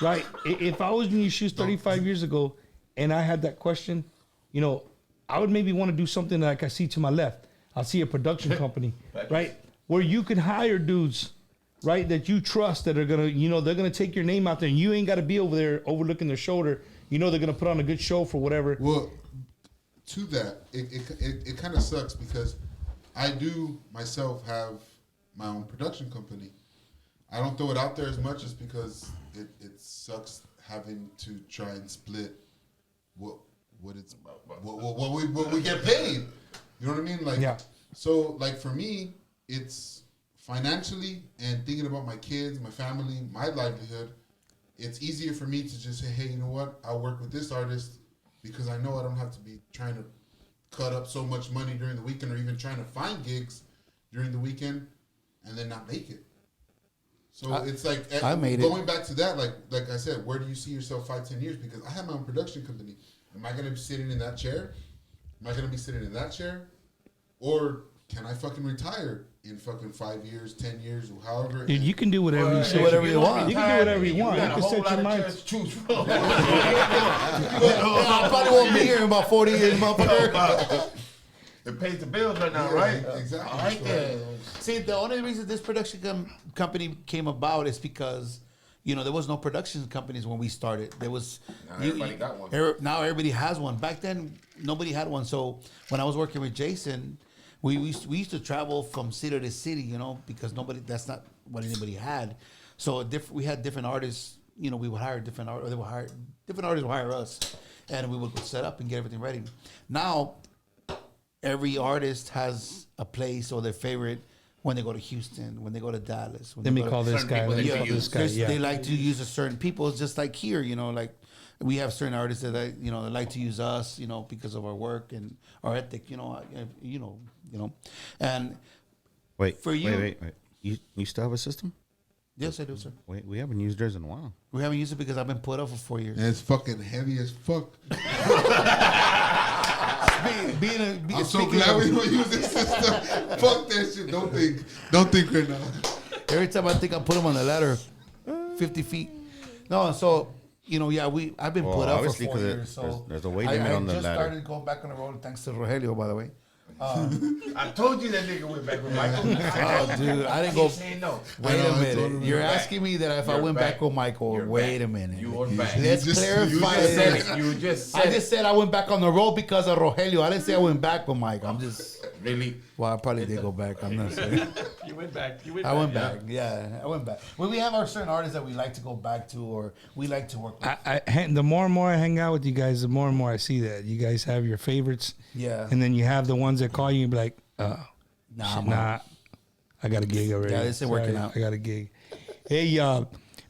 B: right? If I was in your shoes 35 years ago and I had that question, you know, I would maybe want to do something like I see to my left. I see a production company, right? Where you can hire dudes, right, that you trust that are going to, you know, they're going to take your name out there and you ain't got to be over there overlooking their shoulder. You know, they're going to put on a good show for whatever.
E: Well, to that, it kind of sucks because I do myself have my own production company. I don't throw it out there as much just because it sucks having to try and split what we get paid. You know what I mean? Like,
B: Yeah.
E: So like for me, it's financially and thinking about my kids, my family, my livelihood. It's easier for me to just say, hey, you know what? I'll work with this artist because I know I don't have to be trying to cut up so much money during the weekend or even trying to find gigs during the weekend and then not make it. So it's like
D: I made
E: going back to that, like I said, where do you see yourself 5-10 years? Because I have my own production company. Am I going to be sitting in that chair? Am I going to be sitting in that chair? Or can I fucking retire in fucking 5 years, 10 years, or however?
B: Dude, you can do whatever you say.
D: whatever you want.
B: You can do whatever you want. You
G: got a
B: can
G: whole
B: set
G: lot
B: your
G: of
B: mind.
G: chairs to choose from.
D: I probably won't be here in about 40 years, motherfucker.
G: It pays the bills right now, right?
E: Exactly.
G: I like that.
D: See, the only reason this production company came about is because, there was no production companies when we started. There was
G: Now everybody got one.
D: Now everybody has one. Back then, nobody had one. So when I was working with Jason, we used to travel from city to city, because that's not what anybody had. So we had different artists. We would hire different artists. Different artists would hire us, and we would set up and get everything ready. Now, every artist has a place or their favorite when they go to Houston, when they go to Dallas.
B: Let me call this
G: certain
B: guy.
G: people
B: Let me
G: that
B: call
G: you
B: this guy.
D: There's-
B: Yeah.
D: They like to use a certain people. It's just like here, like we have certain artists that they like to use us, because of our work and our ethic, and
C: Wait,
D: For you-
C: wait. You still have a system?
D: yes, I do, sir.
C: Wait, we haven't used theirs in a while.
D: We haven't used it because I've been put up for 4 years.
E: And it's fucking heavy as fuck. I'm so glad we don't use this system. Fuck that shit. Don't think right now.
D: Every time I think I put them on the ladder, 50 feet. No, so I've been
C: Well,
D: put up for
C: obviously,
D: 4
C: 'cause
D: years. So
C: there's a weight limit on the
D: I just
C: ladder.
D: started going back on the road thanks to Rogelio, by the way.
G: I told you that nigga went back with Michael.
D: Oh, dude, I didn't go.
G: Keep saying no.
D: Wait
E: I
D: a
E: know, I told
D: minute.
E: him
D: You're
G: back.
D: asking me that if I
G: You're
D: went back with Michael.
G: You're
D: Wait
G: back.
D: a minute.
G: You are back.
D: Let's
E: You
D: clarify
E: just said
D: this.
E: it.
G: You just
D: I
G: said
D: just said I went back on the road because of Rogelio. I didn't say I went back with Mike. I'm just.
G: really.
D: Well, I probably did go back. I'm not saying.
F: You went back.
D: I went back. Yeah, I went back. Well, we have our certain artists that we like to go back to or we like to work with.
B: The more and more I hang out with you guys, the more and more I see that you guys have your favorites.
D: Yeah.
B: And then you have the ones that call you and be like,
D: Nah,
B: nah, I got a gig already.
D: Yeah, this ain't working
B: Sorry,
D: out.
B: I got a gig. Hey,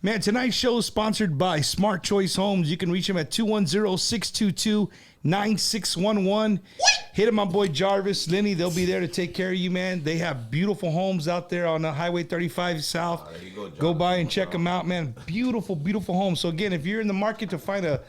B: man, tonight's show is sponsored by Smart Choice Homes. You can reach them at 210-622-9611. Hit my boy Jarvis, Lenny. They'll be there to take care of you, man. They have beautiful homes out there on the Highway 35 South.
G: There you go,
B: Go
G: Jarvis.
B: by and check them out, man. Beautiful, beautiful homes. So again, if you're in the market to find a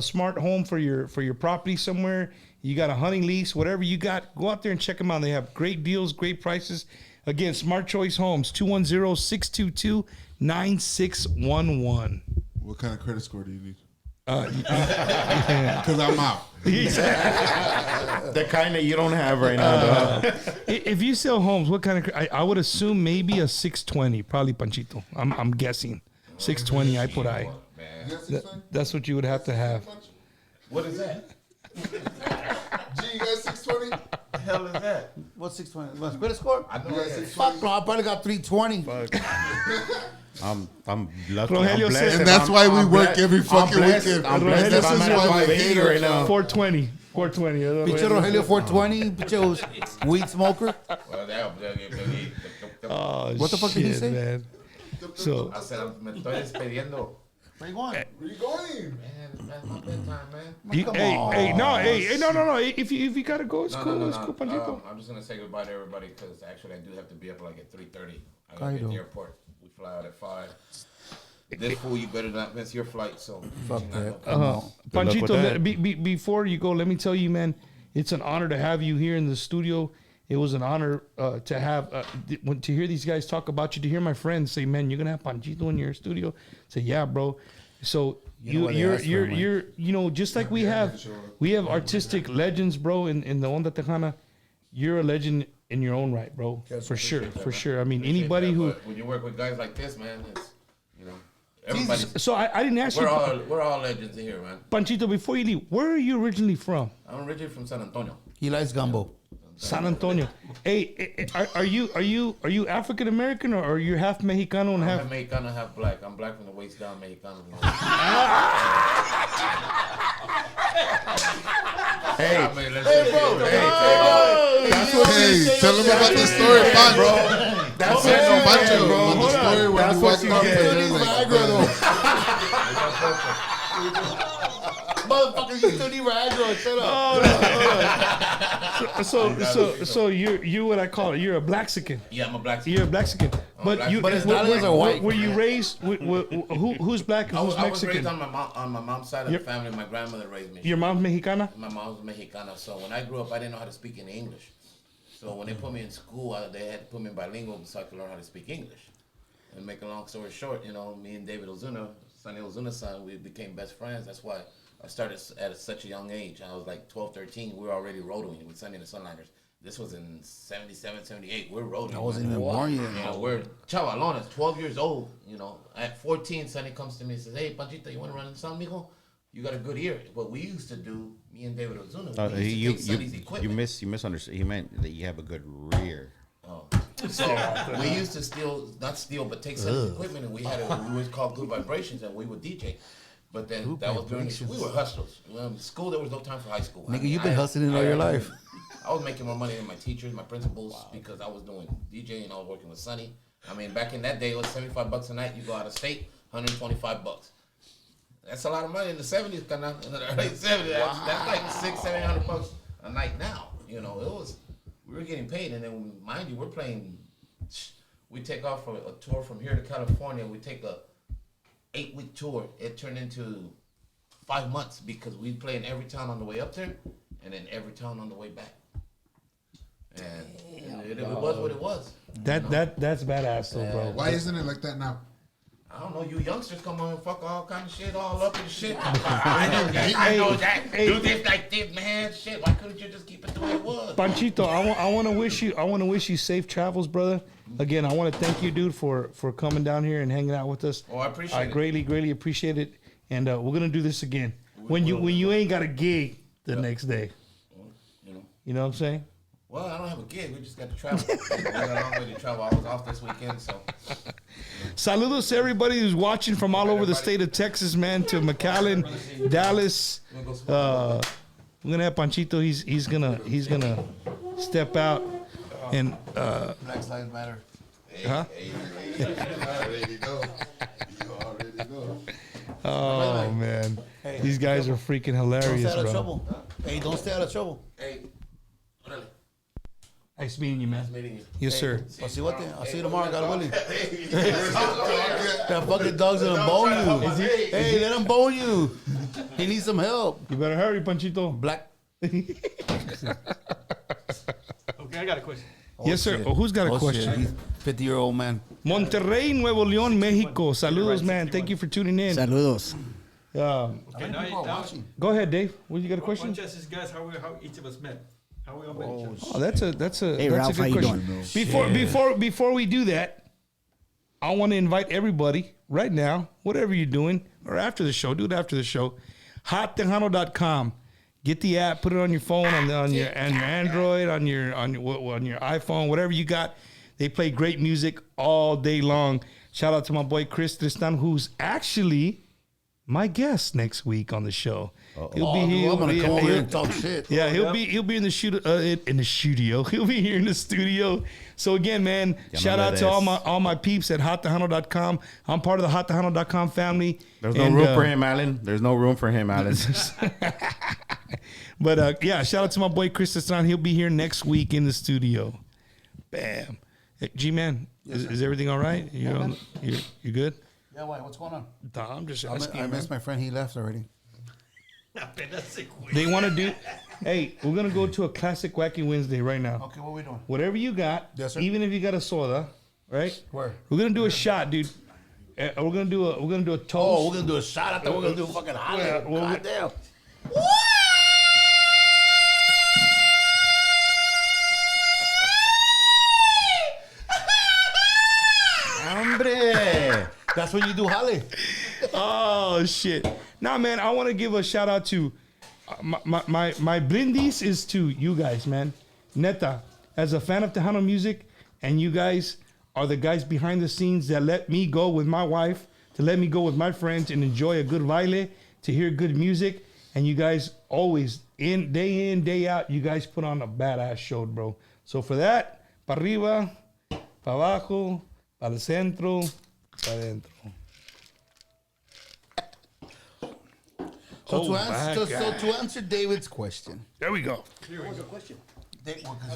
B: smart home for your property somewhere, you got a hunting lease, whatever you got, go out there and check them out. They have great deals, great prices. Again, Smart Choice Homes, 210-622-9611.
E: What kind of credit score do you need?
B: Yeah.
E: Because I'm out.
C: The kind that you don't have right now.
B: If you sell homes, what kind of? I would assume maybe a 620, probably Panchito. I'm guessing 620. I put I.
E: You got 620?
B: That's what you would have to have.
G: What is that?
E: G, you got 620?
G: The hell is that?
D: What's 620? What's credit score?
G: I know
E: You got
G: that.
E: 620?
D: Fuck, bro. I probably got 320.
C: I'm lucky.
B: Rogelio
C: I'm blessed.
B: said-
E: And that's why we work every fucking
C: blessed.
E: weekend.
C: I'm blessed
E: This
C: that
E: is
C: I'm at
E: why
C: a
E: they
C: 80
E: hate
C: right
E: us.
C: now.
B: 420. 420.
D: Pinche Rogelio 420. Pinche weed smoker.
G: Well,
B: Oh,
D: What the fuck did he
B: shit,
D: say?
B: man. So
G: I said, me estoy despediendo.
D: Where you going?
E: Where you going?
G: Man, that's my bedtime, man.
D: Come
B: hey,
D: on.
B: no. If you gotta go, it's cool. It's cool, Panchito.
G: I'm just gonna say goodbye to everybody because actually I do have to be up like at 3:30. I gotta
D: Kaido.
G: get to the airport. We fly out at 5. This fool, you better not miss your flight. So
D: Fuck
G: you're not
D: that.
G: gonna-
C: luck with
B: Panchito,
C: that.
B: before you go, let me tell you, man, it's an honor to have you here in the studio. It was an honor to have to hear these guys talk about you. To hear my friends say, "Man, you're gonna have Panchito in your studio." Say, "Yeah, bro." So
D: You know what they asked for,
B: you're just like we have artistic legends, bro. In the Onda Tejana, you're a legend in your own right, bro. For sure. I mean,
G: Appreciate
B: anybody
G: that,
B: who.
G: but when you work with guys like this, man, it's everybody's.
B: So I didn't ask you,
G: We're all legends here, man.
B: Panchito. Before you leave, where are you originally from?
G: I'm originally from San Antonio.
D: He likes gumbo.
B: San Antonio. Hey, are you African American or are you half Mexicano and
G: I'm
B: half?
G: half Mexicano, half black. I'm black from the waist down, Mexicano.
C: Hey,
G: I mean, let's hey, bro.
E: That's what tell him about the story, Pan, bro. That's it, no macho, bro. The story when you walked up
D: Motherfucker, you still need Viagra. Shut up.
B: So you're what I call it. You're a Blaxican.
G: Yeah, I'm a black.
B: You're a Blaxican. But
G: black.
B: you,
D: But his nalgas are white.
B: Were you raised? Who's black and
G: I
B: who's
G: was raised
B: Mexican?
G: on my mom's side of the family. My grandmother raised me.
B: Your mom's Mexicana.
G: My mom was Mexicana, so when I grew up, I didn't know how to speak any English. So when they put me in school, they had to put me bilingual so I could learn how to speak English. And make a long story short, me and David Ozuna, Sonny Ozuna's son, we became best friends. That's why I started at such a young age. I was like 12, 13. We were already roading with Sonny and the Sunliners. This was in 77, 78. We're roading.
D: I wasn't even born yet.
G: We're chavalones, 12 years old. At 14, Sonny comes to me and says, "Hey, Panchito, you want to run in sound, mijo? You got a good ear." What we used to do, me and David Ozuna, we used to take Sonny's equipment.
C: you misunderstood. He meant that you have a good rear.
G: Oh. So we used to not steal, but take Sonny's equipment, and we was called Good Vibrations, and we would DJ. But then that was during we were hustlers. In school, there was no time for high school.
D: Nigga, you've been hustling all your life.
G: I was making more money than my teachers, my principals, because I was doing DJing. I was working with Sonny. I mean, back in that day, it was $75 a night. You go out of state, $125. That's a lot of money in the 70s, kind of. In the early 70s, that's like $600-700 a night now. It was, we were getting paid, and then mind you, we're playing. We take off for a tour from here to California. We take a 8-week tour. It turned into 5 months because we play in every town on the way up there, and then every town on the way back. And it was what it was.
B: That's badass, though, bro.
E: Why isn't it like that now?
G: I don't know. You youngsters come on and fuck all kind of shit all up and shit. I know that. Do this like this, man. Shit. Why couldn't you just keep it the way it was?
B: Panchito, I want to wish you safe travels, brother. Again, I want to thank you, dude, for coming down here and hanging out with us.
G: Oh, I appreciate it.
B: I greatly appreciate it, and we're gonna do this again when you ain't got a gig the next day. You know what I'm saying?
G: Well, I don't have a gig. We just got to travel. We got a long way to travel. I was off this weekend, so.
B: Saludos to everybody who's watching from all over the state of Texas, man, to McAllen, Dallas. We're gonna have Panchito. He's gonna step out and.
D: Black Lives Matter.
B: Huh?
E: You already know.
B: Oh man, these guys are freaking
D: Don't
B: hilarious,
D: stay out of
B: bro.
D: trouble. Hey, don't stay out of trouble.
G: Hey.
B: Nice meeting you, man.
G: Nice meeting you.
B: Yes, sir.
D: I'll see you tomorrow, God willing. That fucking dog's gonna bone you. Hey, let him bone you. He needs some help.
B: You better hurry, Panchito.
D: Black.
F: Okay, I got a question.
B: Yes, sir. Oh, who's got a question?
D: He's 50-year-old man.
B: Monterrey, Nuevo León, Mexico. Saludos, man. Thank you for tuning in.
H: Saludos.
F: Okay, now,
B: Go ahead, Dave. What you got a
F: why
B: question?
F: don't you ask these guys how each of us met? How we all met each other?
B: Oh, that's a
H: Hey,
B: that's
H: Ralph,
B: a good
H: how you
B: question.
H: doing?
B: Before we do that, I want to invite everybody right now, whatever you're doing, or after the show, do it after the show. HotTejano.com. Get the app, put it on your phone, on your Android, on your iPhone, whatever you got. They play great music all day long. Shout out to my boy Chris Tristan, who's actually my guest next week on the show. He'll be here.
D: I'm gonna come over here and talk shit.
B: Yeah, he'll be in the studio. He'll be here in the studio. So again, man, shout out to all my peeps at HotTejano.com. I'm part of the HotTejano.com family.
C: There's no room for him, Alan. There's no room for him, Alan.
B: But yeah, shout out to my boy Chris Tristan. He'll be here next week in the studio. Bam. Hey, G-Man, is everything all right? You good?
D: Yeah, why? What's going on?
B: I'm just asking.
D: I missed my friend. He left already.
B: They want to do. Hey, we're gonna go to a classic Wacky Wednesday right now.
D: Okay, what are we doing?
B: Whatever you got,
D: Yes, sir.
B: even if you got a soda, right?
D: Where?
B: We're gonna do a shot, dude. We're gonna do a toast.
D: Oh, we're gonna do a shot. I thought we were gonna do a fucking holiday.
B: well,
D: God damn.
C: Hombre.
D: That's when you do Holly.
B: Oh shit! Now, man, I want to give a shout out to my brindis is to you guys, man. Neta, as a fan of Tejano music, and you guys are the guys behind the scenes that let me go with my wife, to let me go with my friends and enjoy a good baile, to hear good music, and you guys always, in, day out, you guys put on a badass show, bro. So for that, pa arriba, pa abajo, pa el centro, pa adentro.
D: So,
B: Oh,
D: to answer David's question,
B: There we go.
D: he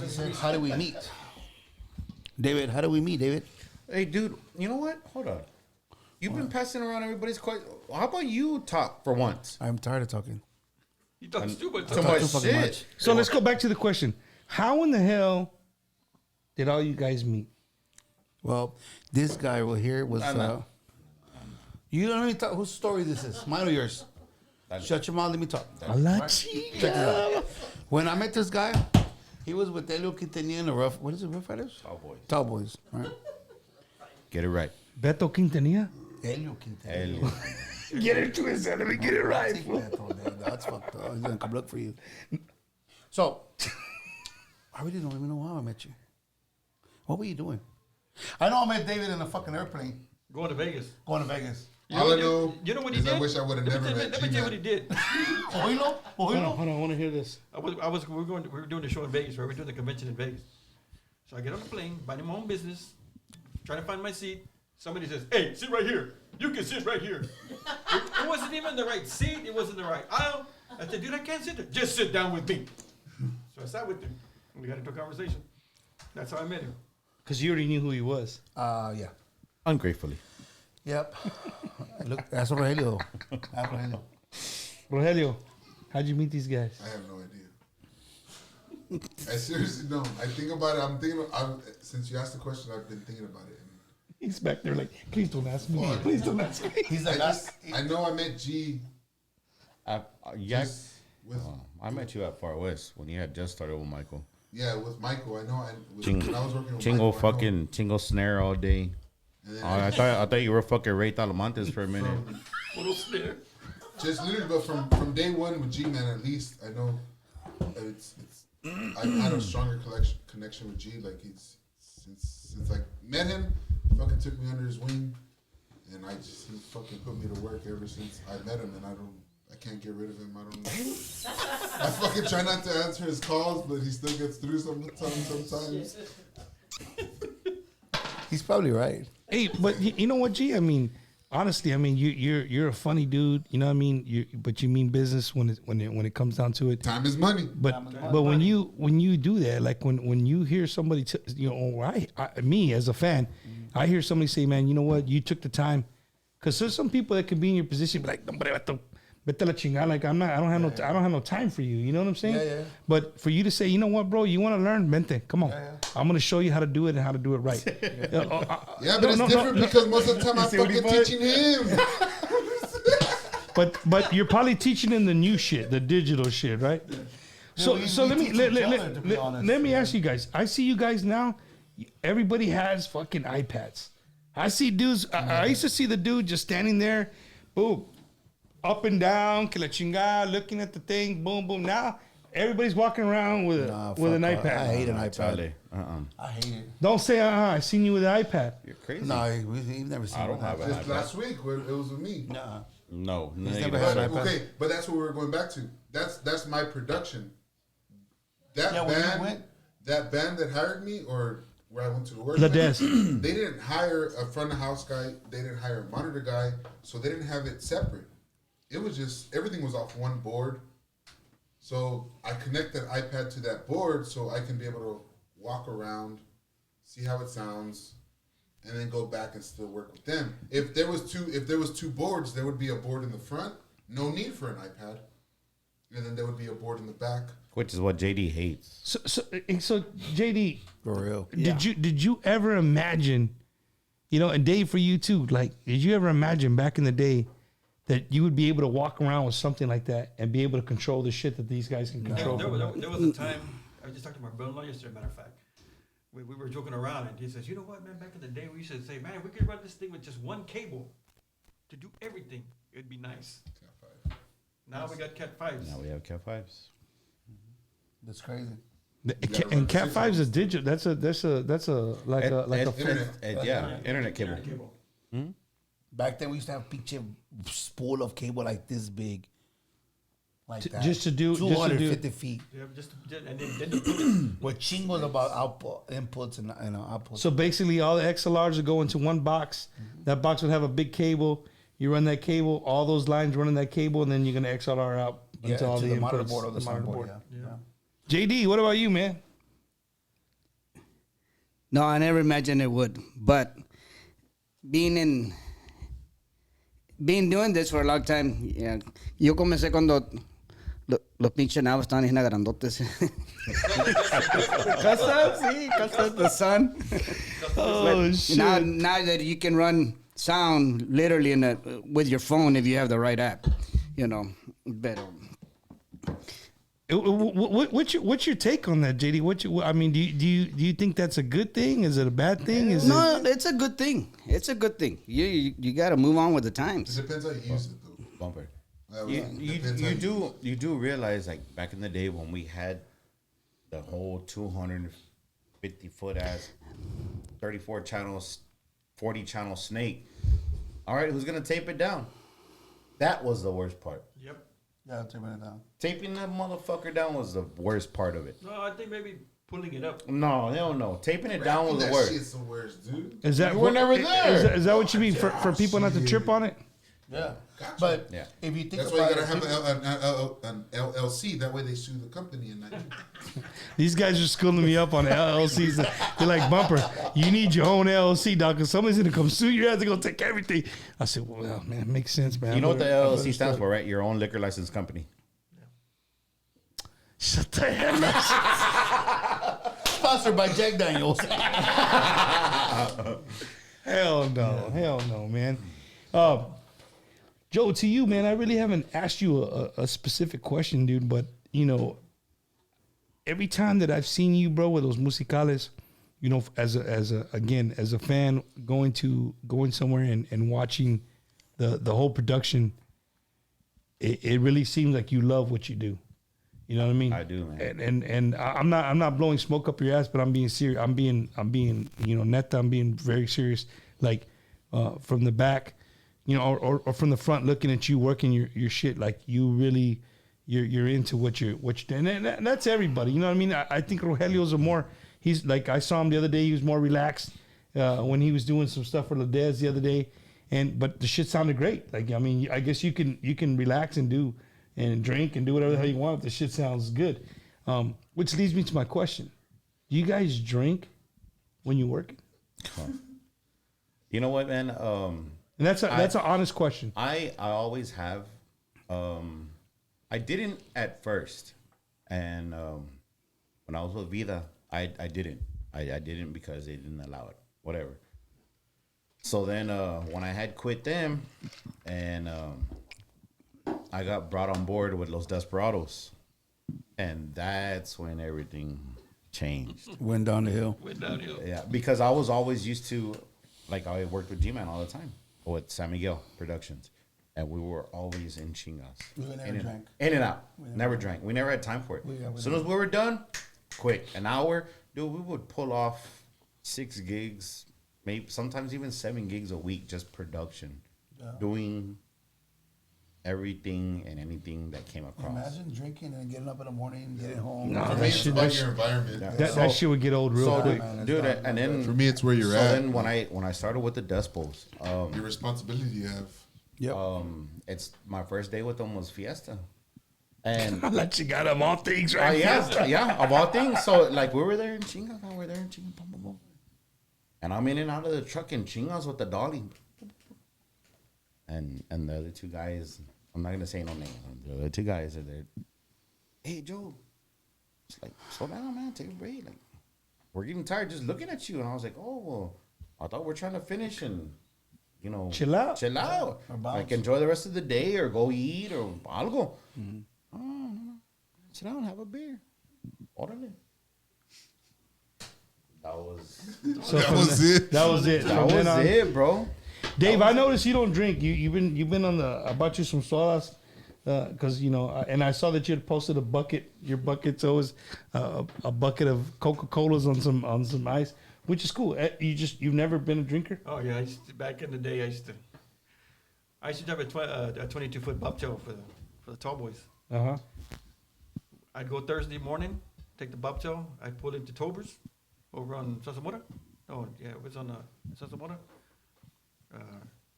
D: said, how do we meet? David, how do we meet, David?
C: Hey, dude, you know what? Hold on. You've been passing around everybody's question. How about you talk for once?
D: I'm tired of talking.
F: You talk too much.
C: Too much
D: too fucking
C: shit.
D: much.
B: So let's go back to the question. How in the hell did all you guys meet?
D: Well, this guy right here was. You don't even talk. Whose story this is? Mine or yours? Shut your mouth. Let me talk. Check this out. When I met this guy, he was with Elio Quintanilla in the Rough. What is it? Rough Riders? Tall Boys. Right?
C: Get it right.
B: Beto Quintanilla?
D: Elio Quintanilla.
B: Get it twisted. Let me get it right.
D: That's fucked up. He's gonna come look for you. So, I really don't even know how I met you. What were you doing? I know I met David in a fucking airplane
F: Going to Vegas.
D: going to Vegas.
E: All I know
F: You know what he
E: is
F: did?
E: I wish I would have never met
F: Let me tell you what he
E: G-Man.
F: did.
D: Oilo?
B: Hold on, I want to hear this.
F: we were doing the show in Vegas, right? We were doing the convention in Vegas. So I get on the plane, minding my own business, trying to find my seat. Somebody says, "Hey, sit right here. You can sit right here." It wasn't even the right seat. It wasn't the right aisle. I said, "Dude, I can't sit there. Just sit down with me." So I sat with him. And we got into a conversation. That's how I met him.
B: Because you already knew who he was.
D: Yeah.
C: Ungratefully.
D: Yep. Look, that's Rogelio. That's Rogelio.
B: Rogelio, how'd you meet these guys?
E: I have no idea. I seriously don't. I think about it. Since you asked the question, I've been thinking about it.
B: He's back there like, please don't ask me. Please don't ask me.
D: He's like,
E: I know I met G.
C: Yeah,
E: Just with
C: I met you at Far West when you had just started with Michael.
E: with Michael. I know.
C: Chingo,
E: when I was working with
C: Chingo
E: Michael, I know.
C: fucking Chingo snare all day.
E: And then
C: I thought you were fucking Ray Talamantes for a minute.
F: Little snare.
E: Just literally, but from day one with G-Man, at least I know I've had a stronger connection with G. Like he's since I met him, fucking took me under his wing, and he fucking put me to work ever since I met him, and I can't get rid of him. I don't know. I fucking try not to answer his calls, but he still gets through sometimes.
D: he's probably right.
B: Hey, but you know what, G? I mean, honestly, I mean, you're a funny dude. You know what I mean? But you mean business when it comes down to it.
E: Time is money.
B: But when you do that, like when you hear somebody, me as a fan, I hear somebody say, "Man, you know what? You took the time," because there's some people that can be in your position, be like, "Hombre, vete la chingada." Like I don't have no time for you. You know what I'm saying?
D: Yeah.
B: But for you to say, you know what, bro, you want to learn, vente, come on. I'm gonna show you how to do it and how to do it right.
E: Yeah, but it's different because most of the time I'm fucking teaching him.
B: But you're probably teaching him the new shit, the digital shit, right? So let me ask you guys. I see you guys now. Everybody has fucking iPads. I see dudes. I used to see the dude just standing there, boom, up and down, que la chingada, looking at the thing, boom, boom. Now everybody's walking around with an iPad.
D: I hate an iPad.
C: Charlie.
D: I hate it.
B: Don't say I seen you with an iPad.
C: You're crazy.
D: No, we've never seen
C: I don't
D: one.
C: have an
E: Just
C: iPad.
E: last week, it was with me.
D: Nuh-uh.
C: No,
D: never
C: negative.
D: had an iPad.
E: Okay, but that's what we were going back to. That's my production. That
D: Yeah, when you went-
E: band that hired me, or where I went to work,
B: La
E: with,
B: Des.
E: they didn't hire a front of house guy. They didn't hire a monitor guy, so they didn't have it separate. It was just everything was off one board. So I connect that iPad to that board, so I can be able to walk around, see how it sounds, and then go back and still work with them. If there was two boards, there would be a board in the front. No need for an iPad, and then there would be a board in the back.
C: Which is what JD hates.
B: So JD,
D: For real.
B: did you ever imagine, and Dave, for you too, like, did you ever imagine back in the day that you would be able to walk around with something like that and be able to control the shit that these guys can control?
F: There was a time, I was just talking to my brother-in-law yesterday, matter of fact. We were joking around, and he says, "You know what, man, back in the day, we used to say, man, we could run this thing with just one cable to do everything. It would be nice." Now we got Cat 5s.
C: Now we have Cat 5s.
D: That's crazy.
B: And Cat 5's a digital. That's a like a
C: Internet cable.
D: Back then we used to have picture spool of cable like this big. Like that.
B: Just to do
D: 250 feet.
F: Yeah, and then you put it.
D: With chingos about output, inputs and outputs.
B: So basically, all the XLRs would go into one box. That box would have a big cable. You run that cable, all those lines running that cable, and then you're gonna XLR out into all
D: to
B: the
D: the
B: inputs.
D: motherboard or the soundboard. Yeah.
B: JD, what about you, man?
H: No, I never imagined it would. But being doing this for a long time, yeah, yo comencé cuando los pinches navos estaban bien grandotes. Custom, sí, custom, the sun.
B: Oh shit!
H: Now that you can run sound literally with your phone if you have the right app, you know. But
B: What's your take on that, JD? I mean, do you think that's a good thing? Is it a bad thing?
H: No, it's a good thing. It's a good thing. You got to move on with the times.
E: It depends how you use it, though.
C: Bumper.
E: Depends how
C: You do realize, like, back in the day when we had the whole 250 foot ass 34 channels 40 channel snake. All right, who's gonna tape it down? That was the worst part.
F: Yep.
D: Yeah, taping it down.
C: Taping that motherfucker down was the worst part of it.
F: No, I think maybe pulling it up.
C: No, hell no. Taping it down was the
E: that
C: worst.
E: shit's the worst, dude.
B: Is that
C: You were never there.
B: Is that what you mean for people not to trip on it?
D: Yeah.
E: Gotcha.
D: But
C: Yeah.
D: if you think
E: That's why you
D: about
E: gotta
D: it,
E: have an LLC. That way they sue the company and not you.
B: These guys are schooling me up on LLCs. They're like, Bumper, you need your own LLC, dog, because somebody's going to come sue you. They're going to take everything. I said, well, man, it makes sense, man.
C: You know what the LLC stands for, right? Your own liquor license company.
B: Shut the hell up.
D: sponsored by Jack Daniels.
B: Hell no, man. Joe, to you, man, I really haven't asked you a specific question, dude, but, you know, every time that I've seen you, bro, with those musicales, you know, as a fan, going somewhere and watching the whole production, it really seems like you love what you do. You know what I mean?
C: I do, man.
B: And I'm not blowing smoke up your ass, but I'm being serious. I'm being you know, neta. I'm being very serious. Like from the back, you know, or from the front, looking at you working your shit. Like you really, you're into what you're doing. And that's everybody. You know what I mean? I think Rogelio's he's like, I saw him the other day. He was more relaxed when he was doing some stuff for Ladez the other day. But the shit sounded great. Like, I mean, I guess you can relax and do and drink and do whatever the hell you want if the shit sounds good. Which leads me to my question. Do you guys drink when you work?
C: You know what, man?
B: And that's an honest question.
C: I always have. I didn't at first. And when I was with Vida, I didn't. I didn't because they didn't allow it. Whatever. So then when I had quit them and I got brought on board with Los Desperados. And that's when everything changed.
D: Went down the hill.
C: Yeah, because I was always used to, like, I worked with G-Man all the time, with San Miguel Productions. And we were always in chingas.
D: We never drank.
C: In and out. Never drank. We never had time for it. As soon as we were done, quick. An hour, dude, we would pull off 6 gigs, maybe sometimes even 7 gigs a week, just production. Yeah. Doing everything and anything that came across.
D: Imagine drinking and getting up in the morning and getting home.
E: No, for me, it's about your environment.
C: Yeah.
B: That shit would get old real quick.
C: Dude, and then
E: for me, it's where you're at.
C: So then when I started with the Despos,
E: your responsibility you have.
D: Yep.
C: It's my first day with them was Fiesta. And
B: I'll let you got of all things, right?
C: Yeah, of all things. So like we were there in Chingas, boom, boom, boom. And I'm in and out of the truck in Chingas with the dolly. And the other 2 guys, I'm not gonna say no name. The other 2 guys are there. Hey Joe, it's like, slow down, man, take a break. Like, we're getting tired just looking at you. And I was like, oh well, I thought we're trying to finish and, you know,
B: chill out.
C: Like enjoy the rest of the day or go eat or algo. Mm-hmm. Oh, no. Sit down, have a beer. Orale. That was
E: it.
B: That was it.
C: That was it, bro.
B: Dave, I noticed you don't drink. You've been on the. I bought you some sodas. because and I saw that you had posted a bucket. Your bucket's always a bucket of Coca-Colas on some ice, which is cool. You've never been a drinker?
F: Oh yeah, back in the day, I used to drive a 22-foot bobtail for the tall boys.
B: Uh-huh.
F: I'd go Thursday morning, take the bobtail, I'd pull into Tober's over on Sasamora. Oh yeah, it was on Sasamora.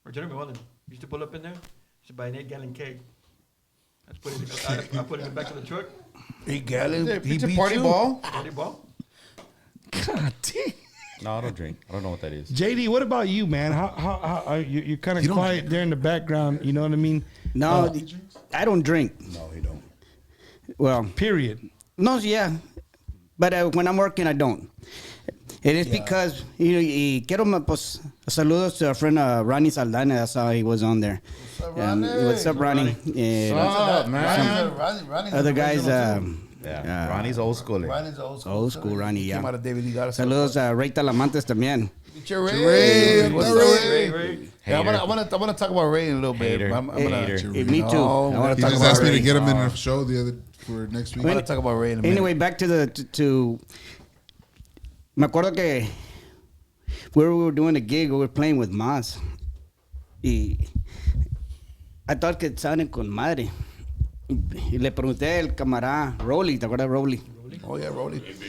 F: Or Jeremy Mullen used to pull up in there. Used to buy an 8-gallon keg. I put it in the back of the truck.
D: 8 gallons.
C: It's a party ball.
F: Party ball.
B: God damn.
C: No, I don't drink. I don't know what that is.
B: JD, what about you, man? How are you're kind of quiet there in the background. You know what I mean?
H: No, I don't drink.
C: No, he don't.
H: Well,
B: Period.
H: no, yeah, but when I'm working, I don't. It is because y quiero pues saludos to our friend Ronnie Saldana. That's how he was on there. What's up, Ronnie?
D: Ronnie's
H: Other guys.
C: Yeah, Ronnie's old school.
D: Ronnie's
H: Old school Ronnie, yeah.
D: Came out of David Lee Garza.
H: Saludos a Ray Talamantes también.
D: Ray. What's up, Ray?
F: Ray.
D: Yeah, I want to talk about Ray in a little bit.
C: Hater.
D: I'm gonna,
C: Hater.
H: Me too.
D: No,
H: I want
E: He
H: to talk
E: just
H: about
E: asked me to
H: Ray.
E: get him in a show for next week.
D: I want to talk about Ray in a minute.
H: Anyway, back to to me acuerdo que where we were doing a gig, we were playing with Maz. Y I thought que estaban con madre. Y le pregunté al camarada Rolly, ¿te acuerdas de Rolly?
D: Oh yeah, Rolly.
E: Picture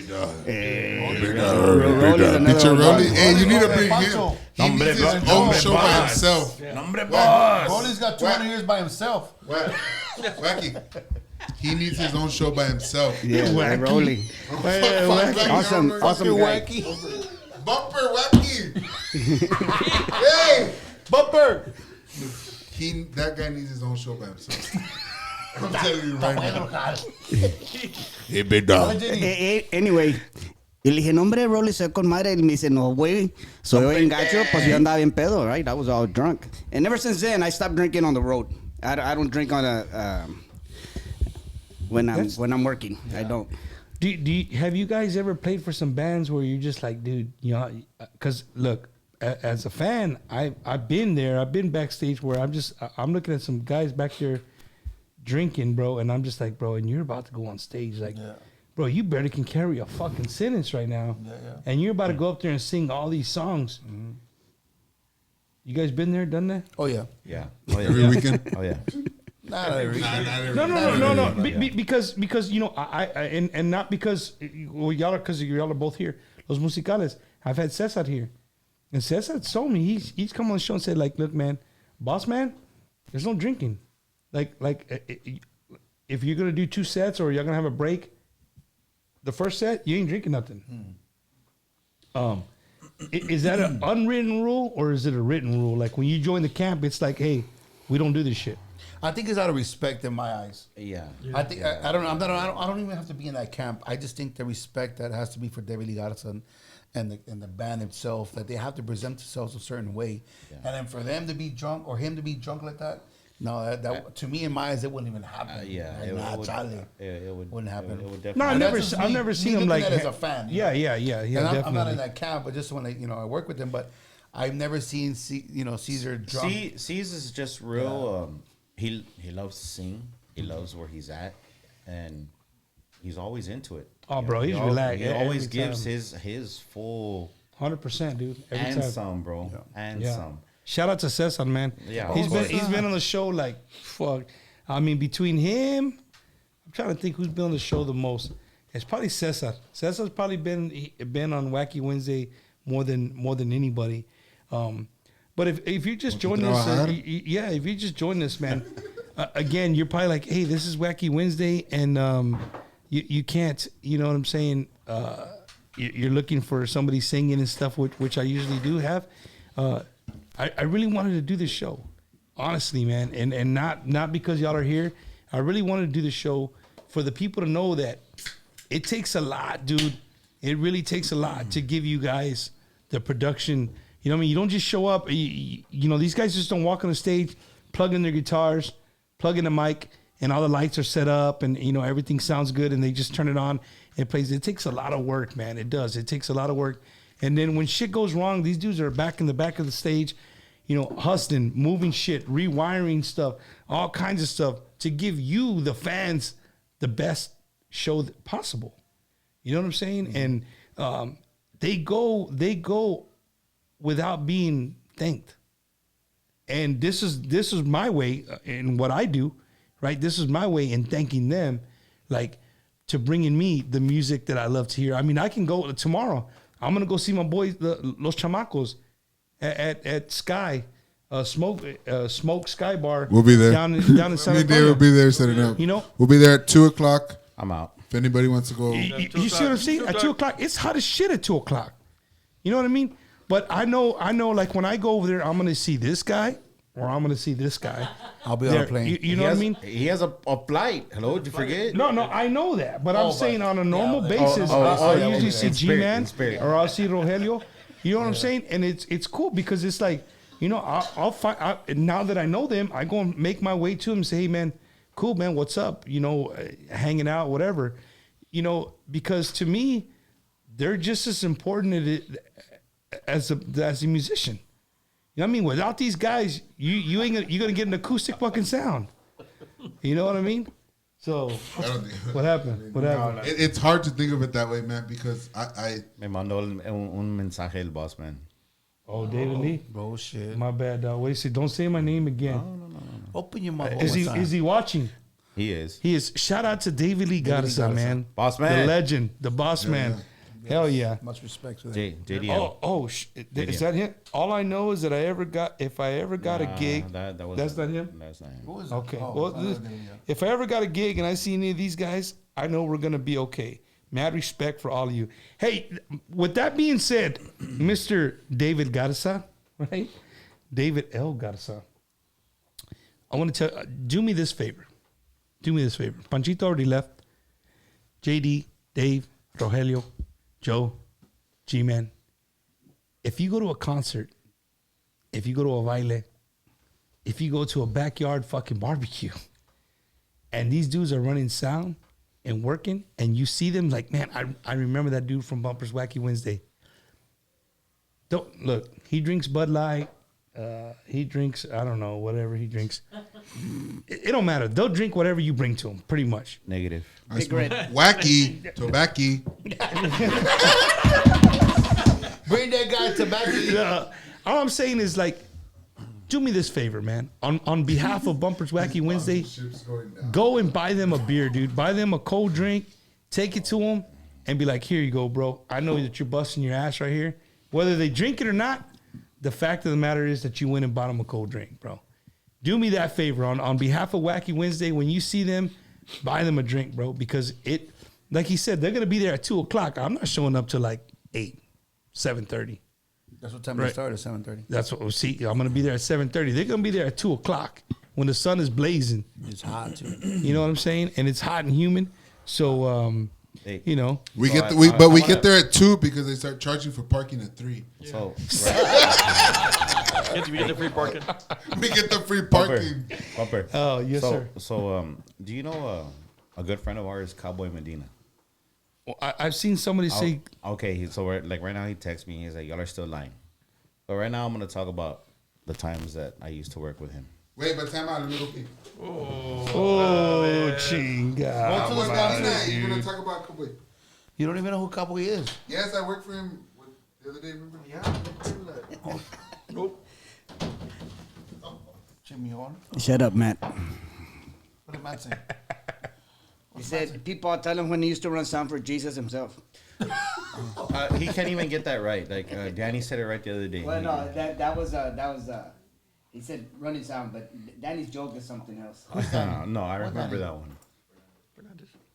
E: Rolly. Hey, you need to bring him. He needs his own show by himself.
D: Rolly's got 200 years by himself.
E: Wacky. He needs his own show by himself.
H: Yeah,
B: Wacky.
H: Rolly. Awesome guy.
E: Bumper Wacky. Hey,
D: Bumper.
E: that guy needs his own show by himself. I'm telling you right now. Hey, big dog.
H: Anyway, y le dije, no, hombre, Rolly, soy con madre. Y me dice, no, güey, soy bien gacho, pues yo andaba bien pedo, right? I was all drunk. And ever since then, I stopped drinking on the road. I don't drink on when I'm working. Yeah. I don't.
B: Have you guys ever played for some bands where you're just like, dude, because look, as a fan, I've been there. I've been backstage where I'm looking at some guys back there drinking, bro, and I'm just like, bro, and you're about to go on stage, like, bro, you barely can carry a fucking sentence right now, and you're about to go up there and sing all these songs. Mm-hmm. You guys been there, done that?
D: Oh yeah.
C: Yeah.
E: Every weekend.
C: Oh yeah.
D: Not every weekend.
B: No. Because I and not because y'all are both here. Los Musicales. I've had Cesar here, and Cesar told me he's come on the show and said, like, look, man, boss man, there's no drinking. Like if you're gonna do 2 sets or you're gonna have a break, the first set you ain't drinking nothing. Is that an unwritten rule or is it a written rule? Like when you join the camp, it's like, hey, we don't do this shit.
D: I think it's out of respect in my eyes.
C: Yeah.
D: I think I don't know. I don't even have to be in that camp. I just think the respect that has to be for David Lee Garza and the band itself, that they have to present themselves a certain way, and then for them to be drunk or him to be drunk like that. No, that to me in my eyes it wouldn't even happen.
C: It
D: wouldn't happen.
C: It would definitely.
B: No, I've never seen him like
D: that as a fan.
B: Yeah.
D: And
B: Definitely.
D: I'm not in that camp, but just when I work with him, but I've never seen Caesar drunk.
C: Caesar is just real. He loves to sing. He loves where he's at, and he's always into it.
B: Oh, bro, he's relaxed.
C: He always gives his full
B: 100%, dude. Every
C: and
B: time.
C: some, bro, and
B: Yeah.
C: some.
B: Shout out to Cesar, man.
C: Yeah,
B: he's been on the show like fuck. I mean, between him, I'm trying to think who's been on the show the most. It's probably Cesar. Cesar's probably been on Wacky Wednesday more than anybody. But if you just join us, if you just join us, man, again, you're probably like, hey, this is Wacky Wednesday, and you can't, you know what I'm saying? You're looking for somebody singing and stuff, which I usually do have. I really wanted to do this show, honestly, man, and not because y'all are here. I really wanted to do the show for the people to know that it takes a lot, dude. It really takes a lot to give you guys the production. You know what I mean? You don't just show up. You know, these guys just don't walk on the stage, plug in their guitars, plug in the mic, and all the lights are set up, and, you know, everything sounds good, and they just turn it on and it plays. It takes a lot of work, man. It does. It takes a lot of work. And then when shit goes wrong, these dudes are back in the back of the stage, you know, hustling, moving shit, rewiring stuff, all kinds of stuff. to give you, the fans, the best show possible. You know what I'm saying? And they go without being thanked. And this is my way in what I do, right? This is my way in thanking them, like, to bringing me the music that I love to hear. I mean, I can go tomorrow. I'm gonna go see my boys, Los Chamacos, at Sky, Smoke Sky Bar.
E: We'll be there.
B: down in San
E: Me and
B: Antonio.
E: Dave will be there setting up.
B: You know,
E: We'll be there at 2:00.
C: I'm out.
E: If anybody wants to go,
B: you see what I'm saying? At 2:00, it's hot as shit at 2:00. You know what I mean? But I know. Like when I go over there, I'm gonna see this guy or I'm gonna see this guy.
D: I'll be on a plane.
B: You know what I mean?
C: He has a flight. Hello, did you forget?
B: No, I know that, but I'm saying on a normal basis,
C: yeah,
B: I'll usually see
C: in spirit,
B: G-Man
C: in spirit.
B: or I'll see Rogelio. You know what I'm saying? And it's cool because it's like, you know, I'll find now that I know them, I go and make my way to them and say, hey man, cool man, what's up? You know, hanging out, whatever. You know, because to me, they're just as important as a musician. You know what I mean? Without these guys, you're gonna get an acoustic fucking sound. You know what I mean? So
E: I don't think,
B: what happened? What happened?
E: it's hard to think of it that way, man, because I
C: Me mandó un mensaje el boss man.
B: Oh, David Lee.
D: Bullshit.
B: My bad, dog. Wait, see, don't say my name again.
D: Open your mouth.
B: Is he watching?
C: He is.
B: He is. Shout out to David Lee Garza, man.
C: Boss man.
B: The legend, the boss man. Hell yeah.
D: Much respect to that.
C: JDL.
B: Is that him? All I know is that if I ever got a gig, that's not him?
C: That's not him.
D: Who is it?
B: Okay.
D: Oh,
B: Well,
D: there you go.
B: if I ever got a gig and I see any of these guys, I know we're going to be okay. Mad respect for all of you. Hey, with that being said, Mr. David Garza, right? David L. Garza. I want to tell do me this favor. Do me this favor. Panchito already left. JD, Dave, Rogelio, Joe, G-Man. If you go to a concert, if you go to a baile, if you go to a backyard fucking barbecue, and these dudes are running sound and working, and you see them like, man, I remember that dude from Bumpers Wacky Wednesday. Don't look, he drinks Bud Light. He drinks, I don't know, whatever he drinks. It don't matter. They'll drink whatever you bring to them, pretty much.
C: Negative.
E: I smoke Wacky, tobacco.
D: Bring that guy to back.
B: All I'm saying is, like, do me this favor, man. On behalf of Bumpers Wacky Wednesday,
E: Ship's going down.
B: go and buy them a beer, dude. Buy them a cold drink, take it to them, and be like, here you go, bro. I know that you're busting your ass right here. Whether they drink it or not, the fact of the matter is that you went and bought them a cold drink, bro. Do me that favor on behalf of Wacky Wednesday. When you see them, buy them a drink, bro, because it, like he said, they're going to be there at 2:00. I'm not showing up till like 8, 7:30.
D: That's what time
B: Right.
D: we start at 7:30.
B: That's what we'll see. I'm going to be there at 7:30. They're going to be there at 2:00 when the sun is blazing.
D: It's hot too.
B: You know what I'm saying? And it's hot and humid. So,
C: Hey.
B: you know,
E: We
C: So
E: get
C: I-
E: the, we,
C: I-
E: but
C: I
E: we
C: wanna-
E: get there at 2 because they start charging for parking at 3.
C: So,
F: Get to be in the free parking.
E: We get the free parking.
C: Bumper.
B: Oh, yes,
C: so,
B: sir.
C: So, do you know a good friend of ours, Cowboy Medina?
B: well, I've seen somebody say,
C: Okay, so right now he texts me. He's like, "Y'all are still lying." But right now I'm gonna talk about the times that I used to work with him.
E: Wait, but time out a little bit.
B: oh, chinga.
E: What's that? You're gonna talk about Cowboy?
D: You don't even know who Cowboy is.
E: Yes, I worked for him the other day. Remember? Yeah.
F: Nope.
D: Jimmy Horn.
H: Shut up, Matt.
D: What did Matt say?
H: He said people tell him when he used to run sound for Jesus himself.
C: He can't even get that right. Like Danny said it right the other day.
H: Well, no, that was he said running sound, but Danny's joke is something else.
C: No, I remember that one.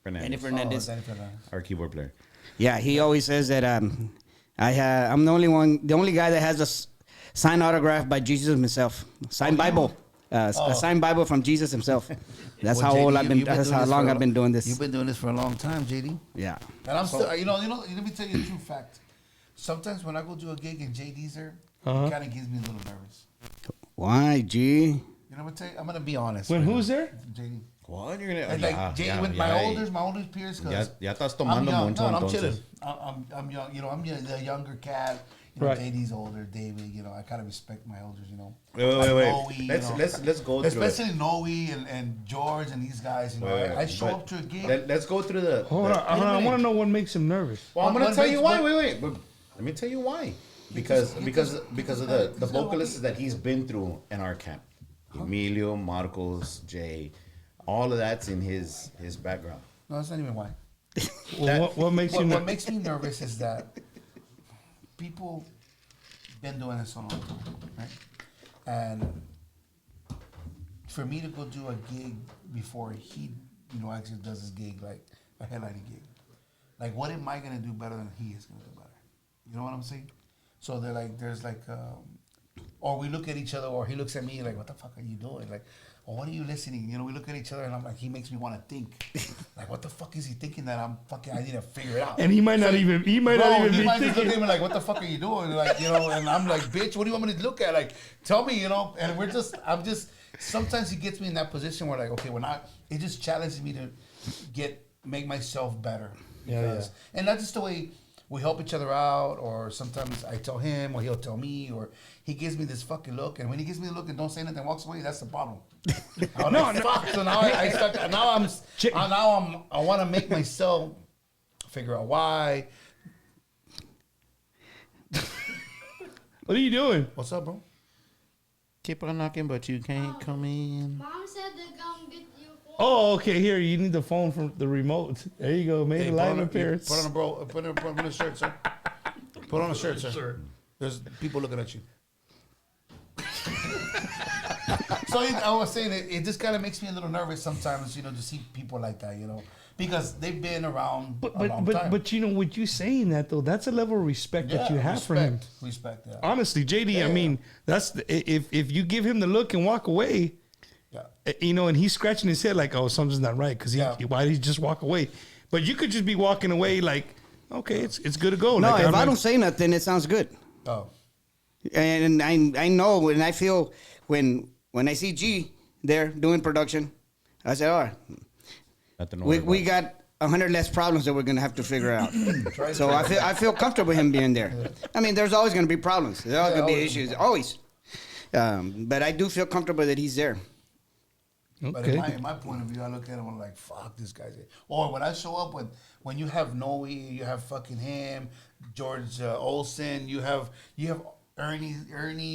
H: Danny
C: Fernandez,
H: Fernandez.
C: our keyboard player.
H: Yeah, he always says that I'm the only guy that has a signed autograph by Jesus himself, signed Bible, a signed Bible from Jesus himself. That's
D: Well,
H: how
D: JD,
H: old I've been.
D: you've been
H: That's
D: doing
H: how
D: this
H: long
D: for a
H: I've been doing this.
D: You've been doing this for a long time, JD.
H: Yeah.
D: And I'm still, you know, let me tell you a true fact. Sometimes when I go do a gig and JD's there, it kind of gives me a little nervous.
H: Why, G?
D: You know what I'm tell you? I'm gonna be honest.
B: when
D: right
B: who's
D: now.
B: there?
D: JD.
C: What? You're gonna
D: And like JD, with my oldest peers,
C: Ya
D: cause
C: estás
D: I'm
C: tomando
D: young.
C: mucho
D: No, I'm
C: entonces.
D: chilling. I'm young. You know, I'm the younger cat. You know,
B: Right.
D: JD's older, David. You know, I kind of respect my elders. You know,
C: Wait.
D: Noe, you know.
C: Let's go through it.
D: Especially Noe and George and these guys. You know, I show
C: But
D: up to a gig.
C: Let's go through the.
B: Hold on. I want to know what makes him nervous.
C: Well, I'm
D: What
C: gonna tell
D: makes-
C: you why.
D: what-
C: Wait. But let me tell you why. Because of the vocalists that he's been through in our camp. Emilio, Marcos, Jay, all of that's in his background.
D: No, that's not even why.
B: Well, what makes you
D: What
B: nervous?
D: makes me nervous is that people been doing this a long time, right? And for me to go do a gig before he, you know, actually does his gig, like a headlining gig, like what am I gonna do better than he is gonna do better? You know what I'm saying? So they're like, there's like, or we look at each other, or he looks at me like, what the fuck are you doing? Like, or what are you listening? You know, we look at each other, and I'm like, he makes me want to think, like, what the fuck is he thinking that I'm fucking? I need to figure it out.
B: And he might not even. He might
D: Bro,
B: not even
D: he
B: be
D: might just look
B: thinking.
D: at me like, what the fuck are you doing? Like, you know, and I'm like, bitch, what do you want me to look at? Like, tell me, you know, and sometimes he gets me in that position where like, okay, it just challenges me to make myself better. Because, and that's just the way we help each other out, or sometimes I tell him, or he'll tell me, or he gives me this fucking look, and when he gives me the look and don't say nothing, walks away, that's the problem. I'm like, fuck. So now I want to make myself figure out why.
B: What are you doing?
D: What's up, bro?
C: Keep on knocking, but you can't come in.
I: Mom said to come get you a phone.
B: Oh, okay. Here, you need the phone from the remote. There you go. Made a live appearance.
D: Put on a shirt, sir. Put on a shirt, sir.
F: Sir.
D: There's people looking at you. So I was saying it just kind of makes me a little nervous sometimes, you know, to see people like that, you know, because they've been around a long time.
B: But you know, with you saying that though, that's a level of respect that you have for him.
D: Respect, yeah.
B: Honestly, JD,
D: Yeah,
B: I mean, if you give him the look and walk away, you know, and he's scratching his head like, oh, something's not right, because why did he just walk away? But you could just be walking away like, okay, it's good to go.
H: No,
B: like,
H: if I don't say nothing, it sounds good.
D: Oh.
H: And I know, and I feel when I see G there doing production, I say, all right, we got 100 less problems that we're gonna have to figure out. So I feel comfortable him being there. I mean, there's always gonna be problems. There's always gonna be issues, always. But I do feel comfortable that he's there.
D: But in my point of view, I look at him and I'm like, fuck, this guy's here. Or when I show up when you have Noe, you have fucking him, George Olsen, you have Ernie,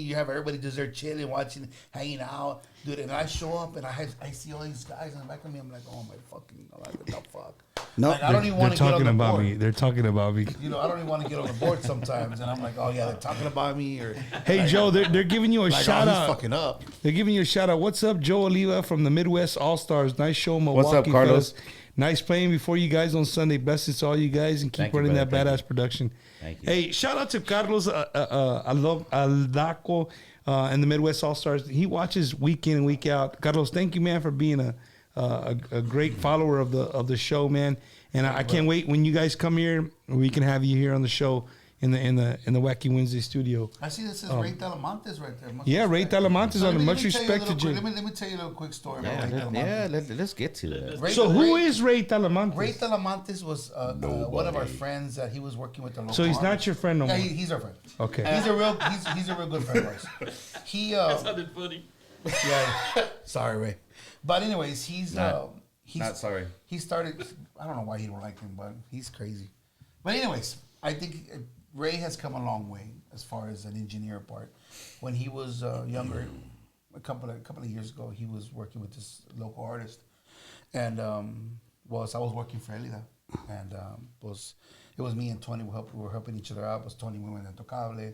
D: you have everybody just there chilling, watching, hanging out, dude. And I show up and I see all these guys in the back of me. I'm like, oh my fucking, like, what the fuck?
H: No,
D: like, I don't even want to get on the board.
B: me. They're talking about me.
D: You know, I don't even want to get on the board sometimes, and I'm like, oh yeah, they're talking about me. Or
B: Hey,
D: like,
B: Joe, they're giving you a
D: like,
B: shout
D: oh, he's
B: out.
D: fucking up.
B: They're giving you a shout out. What's up, Joe Oliva from the Midwest All Stars? Nice show, Milwaukee.
C: What's up, Carlos?
B: fellas. Nice playing before you guys on Sunday. Blessings to all you guys, and keep
C: Thank you,
B: running that
C: brother.
B: badass production.
C: Thank you.
B: Hey, shout out to Carlos Aldaco and the Midwest All Stars. He watches week in and week out. Carlos, thank you, man, for being a great follower of the show, man. And I can't wait when you guys come here. We can have you here on the show in the Wacky Wednesday studio.
D: I see this is Ray Talamantes right there. Much
B: Yeah, Ray
D: respect.
B: Talamantes
D: So
B: on the
D: let me
B: much
D: tell you a
B: respect to
D: little quick-
B: Jay.
D: Let me tell you a little quick story about Ray Talamantes.
C: Let's get to that.
D: Ray-
B: So who
D: Ray-
B: is Ray Talamantes?
D: Ray Talamantes was one of our friends that he was working with. The local
B: So he's not
D: artist.
B: your friend no
D: Yeah,
B: more.
D: he's our friend.
B: Okay.
D: And he's a real good friend of ours. He
F: That sounded funny.
D: yeah. Sorry, Ray. But anyways, he's
C: Not sorry.
D: He started. I don't know why he don't like him, but he's crazy. But anyways, I think Ray has come a long way as far as an engineer part. When he was younger, a couple of years ago, he was working with this local artist, and I was working for Elida, and it was me and Tony. We were helping each other out. It was Tony Women and Tocable.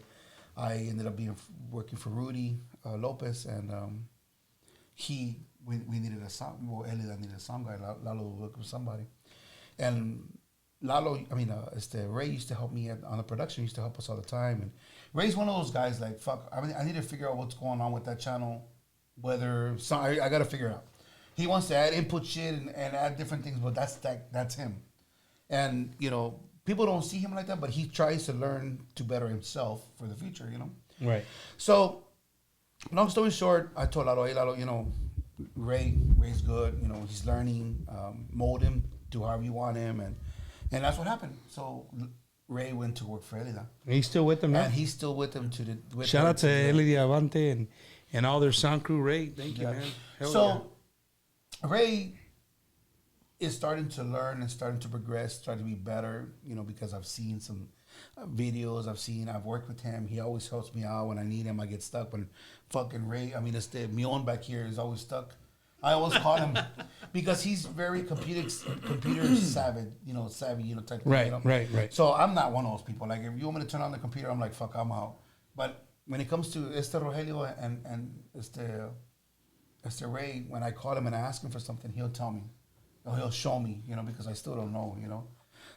D: I ended up working for Rudy Lopez, and we needed a song. Well, Elida needed a song guy. Lalo was looking for somebody, and Ray used to help me on the production. He used to help us all the time. And Ray's one of those guys like, fuck, I need to figure out what's going on with that channel. I got to figure it out. He wants to add input shit and add different things, but that's him. And, you know, people don't see him like that, but he tries to learn to better himself for the future, you know?
B: Right.
D: So, long story short, I told Lalo, hey, Lalo, you know, Ray's good. You know, he's learning. Mold him to however you want him. And that's what happened. So Ray went to work for Elida.
B: He's still with them now.
D: And he's still with them to the. With
B: Shout
D: her
B: out to
D: the-
B: Eli Diavante and all their sound crew. Ray, thank you,
D: Yeah.
B: man. Hell
D: So Ray is starting to learn and starting to progress, starting to be better, because I've seen some videos. I've worked with him. He always helps me out when I need him. I get stuck when fucking Ray, it's the Mion back here is always stuck. I always call him because he's very computer savvy, type of
B: Right,
D: thing,
B: right.
D: So I'm not one of those people. Like, if you want me to turn on the computer, I'm like, fuck, I'm out. But when it comes to Rogelio and Ray, when I call him and I ask him for something, he'll tell me. Or he'll show me, because I still don't know,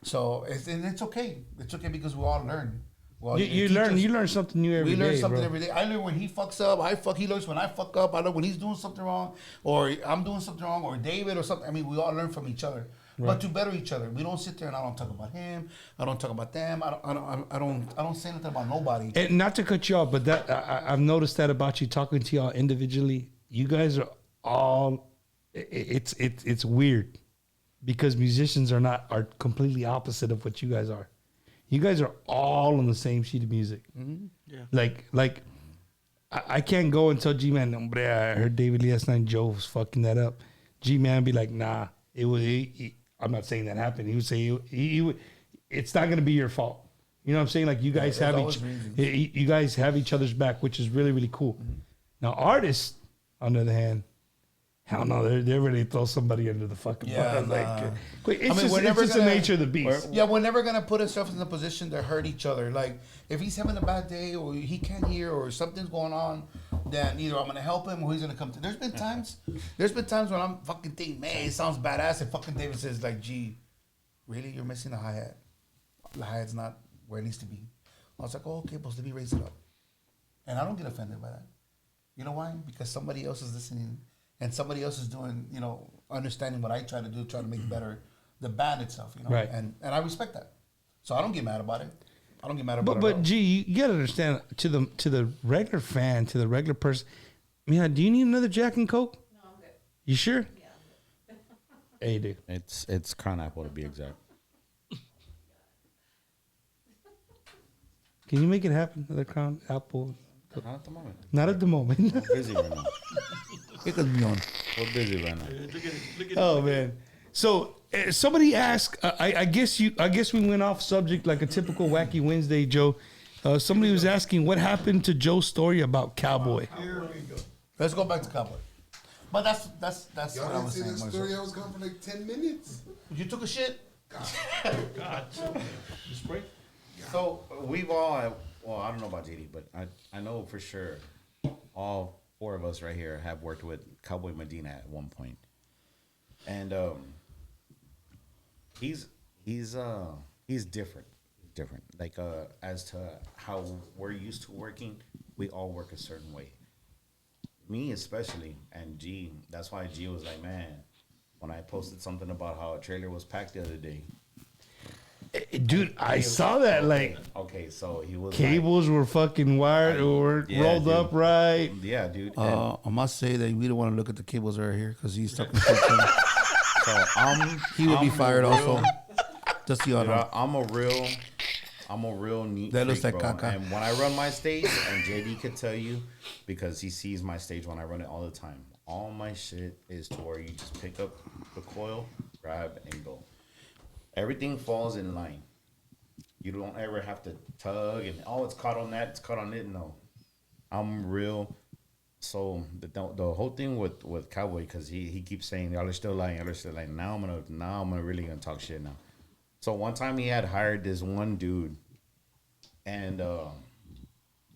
D: So it's okay. It's okay because we all learn. Well,
B: you learn something new every day.
D: We learn something
B: bro.
D: every day. I learn when he fucks up. He learns when I fuck up. I learn when he's doing something wrong, or I'm doing something wrong, or David or something. We all learn from each other, but to better each other. We don't sit there and I don't talk about him. I don't talk about them. I don't say nothing about nobody.
B: And not to cut you off, but that I've noticed that about you talking to y'all individually. You guys are all. It's weird because musicians are completely opposite of what you guys are. You guys are all on the same sheet of music.
D: Mm-hmm.
F: Yeah.
B: Like I can't go and tell G-Man, hombre, I heard David Lee last night, Joe was fucking that up. G-Man be like, nah, it was. I'm not saying that happened. He would say it's not gonna be your fault. You know what I'm saying? Like you guys have you guys have each other's back, which is really, really cool.
D: Mm-hmm.
B: Now artists, on the other hand, hell no, they're ready to throw somebody under the fucking bus. Like, it's just the nature of the beast.
D: Yeah, we're never gonna put ourselves in a position to hurt each other. Like, if he's having a bad day or he can't hear or something's going on, then either I'm gonna help him or he's gonna come to. There's been times when I'm fucking thinking, man, it sounds badass, and fucking David says like, gee, really, you're missing the hi-hat. The hi-hat's not where it needs to be. I was like, oh, okay, boss, let me raise it up. And I don't get offended by that. You know why? Because somebody else is listening. And somebody else is doing, understanding what I try to do, try to make better the band itself,
B: Right.
D: And I respect that. So I don't get mad about it. I don't get mad about it.
B: But G, you gotta understand to the regular fan, to the regular person. Man, do you need another Jack and Coke?
J: No, I'm good.
B: You sure?
J: Yeah.
B: Hey, you do.
C: It's Crown Apple to be exact.
B: Can you make it happen? Another Crown Apple?
C: Not at the moment.
B: Not at the moment.
C: We're busy right now. We're busy right now.
B: Oh man. So somebody asked. I guess we went off subject like a typical Wacky Wednesday, Joe. Somebody was asking what happened to Joe's story about Cowboy.
F: Here we go.
D: Let's go back to Cowboy. But that's
E: Y'all
D: what I
E: didn't
D: was
E: see
D: saying.
E: the story. I was gone for like 10 minutes.
D: You took a shit?
F: God. You spray?
C: So we've all, well, I don't know about JD, but I know for sure all four of us right here have worked with Cowboy Medina at one point. And he's different. Like as to how we're used to working, we all work a certain way. Me especially, and G, that's why G was like, man, when I posted something about how a trailer was packed the other day.
B: Dude, I saw that. Like,
C: okay, so he was
B: cables were fucking wired or rolled
C: dude.
B: up right.
C: Yeah, dude.
D: I must say that we don't want to look at the cables right here because he's talking shit.
C: So
D: He would be fired also. Just so y'all
C: Dude,
D: know.
C: I'm a real neat
D: That looks
C: freak,
D: like
C: bro.
D: caca.
C: And when I run my stage, and JD could tell you, because he sees my stage when I run it all the time. All my shit is to where you just pick up the coil, grab, and go. Everything falls in line. You don't ever have to tug and it's caught on that, it's caught on it. No, I'm real. So the whole thing with Cowboy, because he keeps saying y'all are still lying. Now I'm really gonna talk shit now. So one time he had hired this one dude, and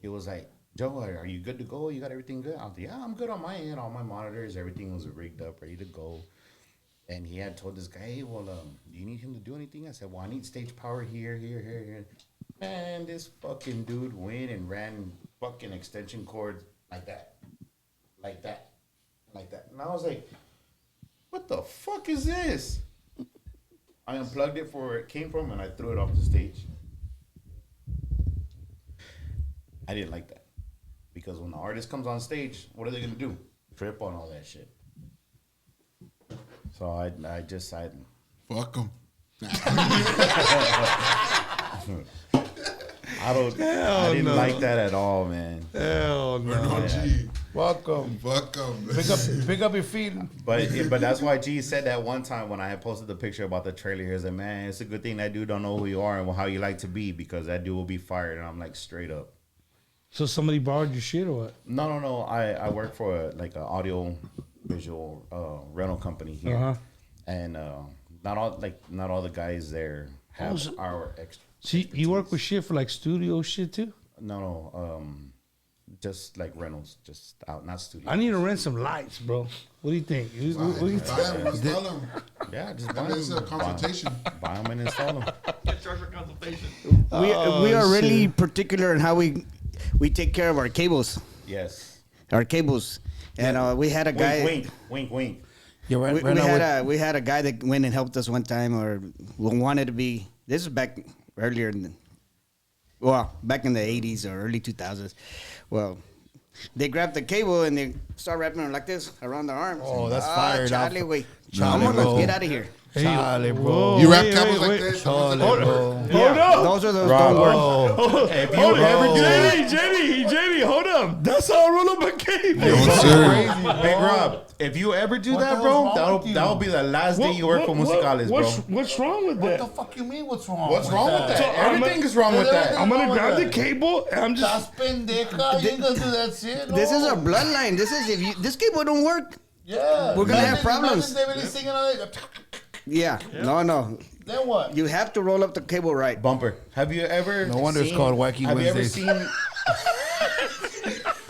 C: he was like, Joe, are you good to go? You got everything good? I was like, yeah, I'm good on my end. All my monitors, everything was rigged up, ready to go. And he had told this guy, hey, well, do you need him to do anything? I said, well, I need stage power here. Man, this fucking dude went and ran fucking extension cords like that. And I was like, what the fuck is this? I unplugged it for where it came from, and I threw it off the stage. I didn't like that. Because when the artist comes on stage, what are they going to do? Trip on all that shit. So I just
E: Fuck them.
C: I didn't like that at all, man.
B: Hell no.
E: No, G.
D: Welcome.
E: Welcome.
D: Pick up your feet.
C: But that's why G said that one time when I had posted the picture about the trailer. He was like, man, it's a good thing that dude don't know who you are and how you like to be because that dude will be fired. And I'm like, straight up.
B: So somebody borrowed your shit or what?
C: No. I work for an audio visual rental company here.
B: Uh-huh.
C: And not all the guys there have our extra.
B: So you work with shit for like studio shit too?
C: No, just like rentals, just out, not studio.
B: I need to rent some lights, bro. What do you think? What do you think?
E: Buy them, install them.
C: Yeah, just buy
E: That is a
C: them.
E: consultation.
C: Buy them and install them.
F: Get charged for consultation.
H: We are really
B: shit.
H: particular in how we take care of our cables.
C: Yes.
H: Our cables. And we had a guy.
C: Wink.
D: Yeah,
H: We had a guy that went and helped us one time, or wanted to be. This is back earlier back in the 80s or early 2000s. Well, they grabbed the cable and they start wrapping it like this around their arms.
D: Oh, that's fired up.
H: Charlie, wait.
D: Charlie,
H: Come on,
D: bro.
H: get out of here.
D: Charlie, bro.
B: Whoa,
E: You wrap
B: wait,
E: cables
B: wait,
E: like
B: wait.
E: that?
D: Charlie,
E: Hold
D: bro.
B: Hold up.
H: Those are those don't work.
D: Oh,
C: If you ever
B: JD, hold up. That's how I roll up a cable.
E: Yes, sir.
C: Big Rob, if you ever do
D: What
C: that,
D: the
C: bro,
D: hell's wrong with you?
C: that'll be the last day you work for Musicales, bro.
B: What's wrong with
D: what
B: that?
D: the fuck you mean? What's wrong?
C: What's wrong with that?
B: So
C: Everything is wrong with that.
B: I'm gonna
D: wrong with
B: grab the
D: that?
B: cable and I'm
D: That's
B: just.
D: pendeja. You ain't gonna do that shit. No.
H: This is our bloodline. This cable don't work.
D: Yeah.
H: We're gonna have problems.
D: Imagine they really singing on it.
H: Yeah. No.
D: Then what?
H: You have to roll up the cable right.
C: Bumper. Have you ever?
D: No wonder it's called Wacky
C: Have
D: Wednesdays.
C: you ever seen?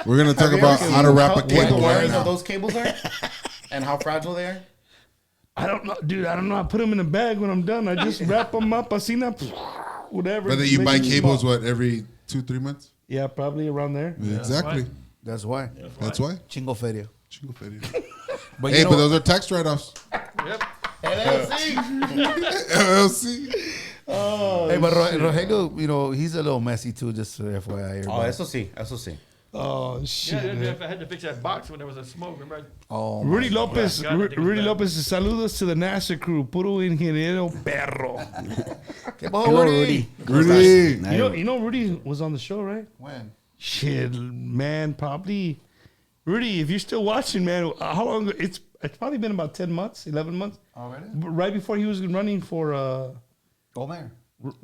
E: We're gonna talk
C: have you ever
E: about
C: seen
E: how to wrap a
C: what the
E: cable right
C: wiring of
E: now.
C: those cables are, and how fragile they are.
B: I don't know, dude. I don't know. I put them in a bag when I'm done. I just wrap them up. I see that, whatever.
E: But then you buy
B: Make it
E: cables,
B: small.
E: what, every 2-3 months?
B: Yeah, probably around there.
E: Exactly.
D: That's why.
E: That's why.
D: Chingo feria.
E: Chingo feria.
D: But
E: Hey,
D: you know
E: but those are tax write-offs.
F: Yep.
E: LLC.
D: Hey, but Rogelio, you know, he's a little messy too, just for FYI.
C: Oh, eso sí.
B: Oh
F: Yeah,
B: shit. man.
F: if I had to fix that box when there was a smoke, remember?
D: Oh,
B: Rudy Lopez,
F: God, I think
B: Rudy
F: it's bad.
B: Lopez, saludos to the NASA crew. Puro ingeniero perro.
H: Hello, Rudy.
E: Rudy.
B: You know Rudy was on the show, right?
D: When?
B: Shit, man, probably. Rudy, if you're still watching, man, how long? It's probably been about 10 months, 11 months.
D: Already?
B: Right before he was running for
D: Go there.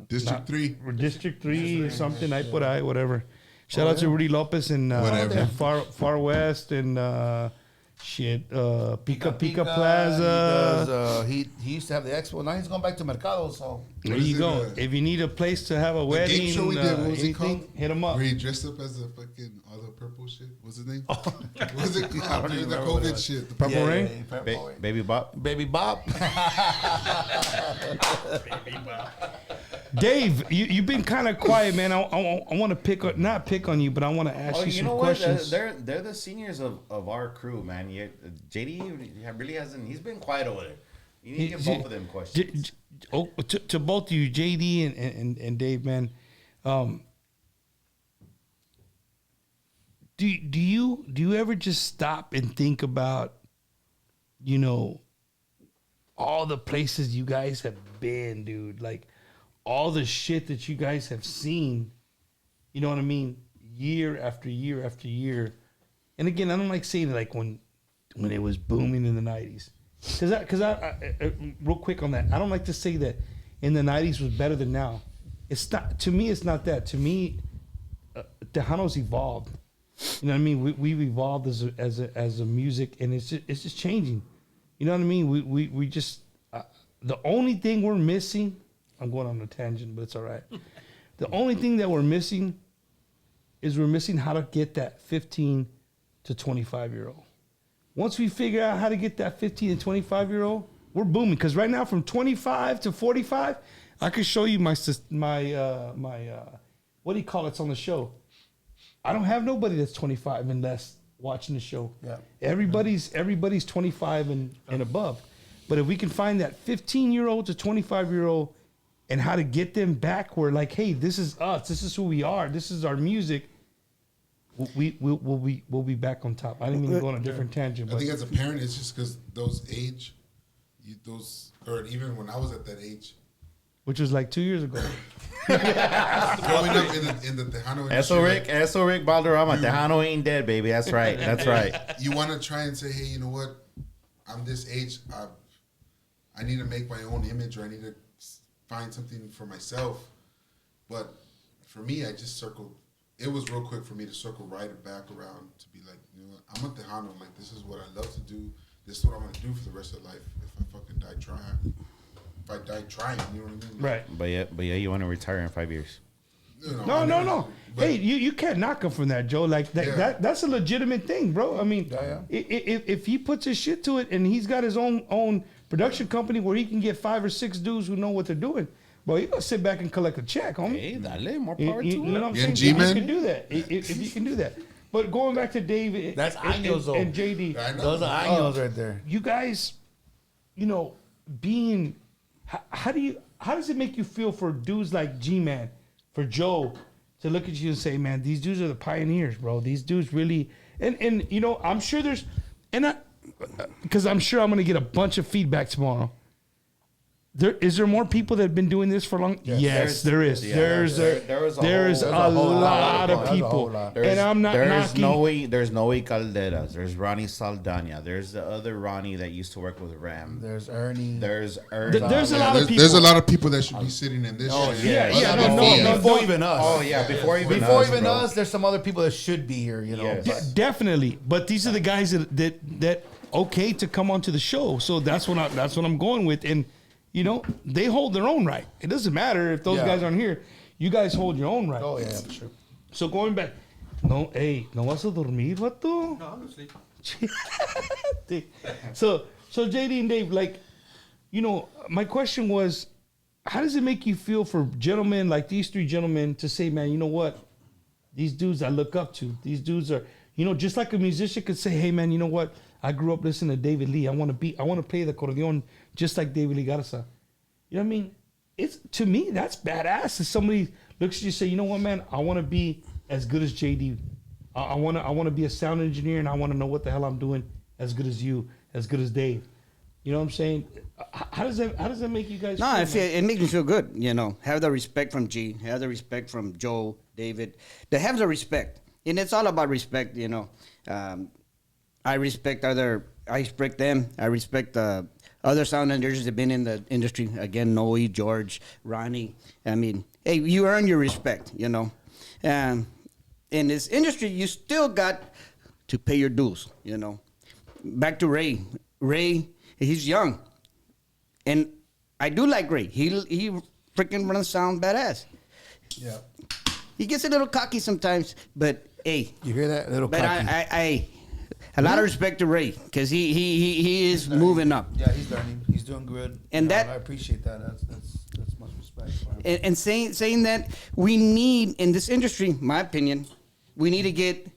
E: District 3.
B: District 3 or something. I put whatever. Shout out to Rudy Lopez and
E: Whatever.
B: Far West and Pica Plaza.
D: He used to have the expo. Now he's going back to Mercado, so.
B: There
E: What is
B: you
E: it,
B: go. If you need a place to have a
E: The
B: wedding,
E: game show we did, what was it
B: anything,
E: called?
B: hit him up.
E: Where he dressed up as a fucking all the purple shit. What's his name? What was it called? During the COVID shit. The
B: Purple Rain?
C: Baby Bop.
D: Baby Bob.
B: Dave, you've been kind of quiet, man. I want to not pick on you, but I want to ask
C: Oh,
B: you
C: you
B: some
C: know what?
B: questions.
C: They're the seniors of our crew, man. JD really hasn't. He's been quiet over there. You need to get both of them questions.
B: To both of you, JD and Dave, man. Do you ever just stop and think about, you know, all the places you guys have been, dude? Like all the shit that you guys have seen. You know what I mean? Year after year after year. And again, I don't like saying like when it was booming in the 90s. Because I real quick on that, I don't like to say that in the 90s was better than now. It's not, to me, it's not that. To me, Tejano's evolved. You know what I mean? We've evolved as a music, and it's just changing. You know what I mean? We just, the only thing we're missing, I'm going on a tangent, but it's all right. The only thing that we're missing is how to get that 15 to 25-year-old. Once we figure out how to get that 15 to 25-year-old, we're booming. Because right now, from 25 to 45, I can show you my what do you call it? It's on the show. I don't have nobody that's 25 and less watching the show.
D: Yeah.
B: Everybody's 25 and above. But if we can find that 15-year-old to 25-year-old and how to get them back where like, hey, this is us. This is who we are. This is our music. We'll be back on top. I didn't mean to go on a different tangent.
E: I
B: But
E: think as a parent, it's just because those age, or even when I was at that age,
B: which was like 2 years ago.
E: Growing up in the Tejano industry.
C: Eso Rick Balderrama. Tejano ain't dead, baby. That's right. That's right.
E: You want to try and say, hey, you know what? I'm this age. I need to make my own image, or I need to find something for myself. But for me, I just circled. It was real quick for me to circle right back around to be like, you know what? I'm a Tejano. Like, this is what I love to do. This is what I'm going to do for the rest of life. If I fucking die trying. If I die trying, you know what I mean?
B: Right.
C: But yeah, you want to retire in 5 years.
B: No.
E: But
B: Hey, you can't knock him from that, Joe. Like that's a legitimate thing, bro. I mean, if he puts his shit to it and he's got his own production company where he can get 5 or 6 dudes who know what they're doing, boy, you gotta sit back and collect a check, homie.
C: Hey, dale, more power to
B: You know what I'm saying?
E: G-Man?
B: You can do that if you can do that. But going back to Dave
D: That's años, though.
B: and JD,
E: I know.
D: Those are años right there.
B: you guys, you know, being how does it make you feel for dudes like G-Man, for Joe, to look at you and say, man, these dudes are the pioneers, bro. These dudes really, and you know, I'm sure there's, because I'm sure I'm gonna get a bunch of feedback tomorrow. Is there more people that have been doing this for long? Yes, there is.
C: Yeah,
B: There's a lot of people, and I'm not knocking.
C: There's Noe Calderas. There's Ronnie Saldana. There's the other Ronnie that used to work with Ram.
D: There's Ernie.
C: There's Ernie.
B: There's a lot of people.
E: There's a lot of people that should be sitting in this.
D: Before even us.
C: Oh yeah, before even bro.
D: us, there's some other people that should be here. You know.
C: Yes.
B: Definitely, but these are the guys that okay to come onto the show. So that's what I'm going with, and you know they hold their own right. It doesn't matter if those guys aren't here. You guys hold your own right.
D: Oh yeah, for sure.
B: So going back, no vas a dormir, vato?
F: No, I'm asleep.
B: So JD and Dave, like, you know, my question was, how does it make you feel for gentlemen like these 3 gentlemen to say, man, you know what? These dudes I look up to. These dudes are, you know, just like a musician could say, hey man, you know what? I grew up listening to David Lee. I want to play the accordion just like David Lee Garza. You know what I mean? It's, to me, that's badass. If somebody looks at you and say, you know what, man, I want to be as good as JD. I want to be a sound engineer, and I want to know what the hell I'm doing as good as you, as good as Dave. You know what I'm saying? How does that make you guys feel?
H: It makes me feel good, you know. Have the respect from G, have the respect from Joe, David. They have the respect. And it's all about respect, you know. I respect them. I respect other sound engineers that have been in the industry. Again, Noe, George, Ronnie. I mean, hey, you earn your respect, you know. In this industry, you still got to pay your dues, you know. Back to Ray. Ray, he's young. And I do like Ray. He freaking runs sound badass.
D: Yeah.
H: He gets a little cocky sometimes, but hey.
D: You hear that? A little
H: But
D: cocky.
H: I a lot of respect to Ray, because he is moving up.
D: Yeah, he's learning. He's doing good.
H: And
D: You know,
H: that-
D: I appreciate that. That's much respect for him.
H: And saying that we need, in this industry, my opinion, we need to get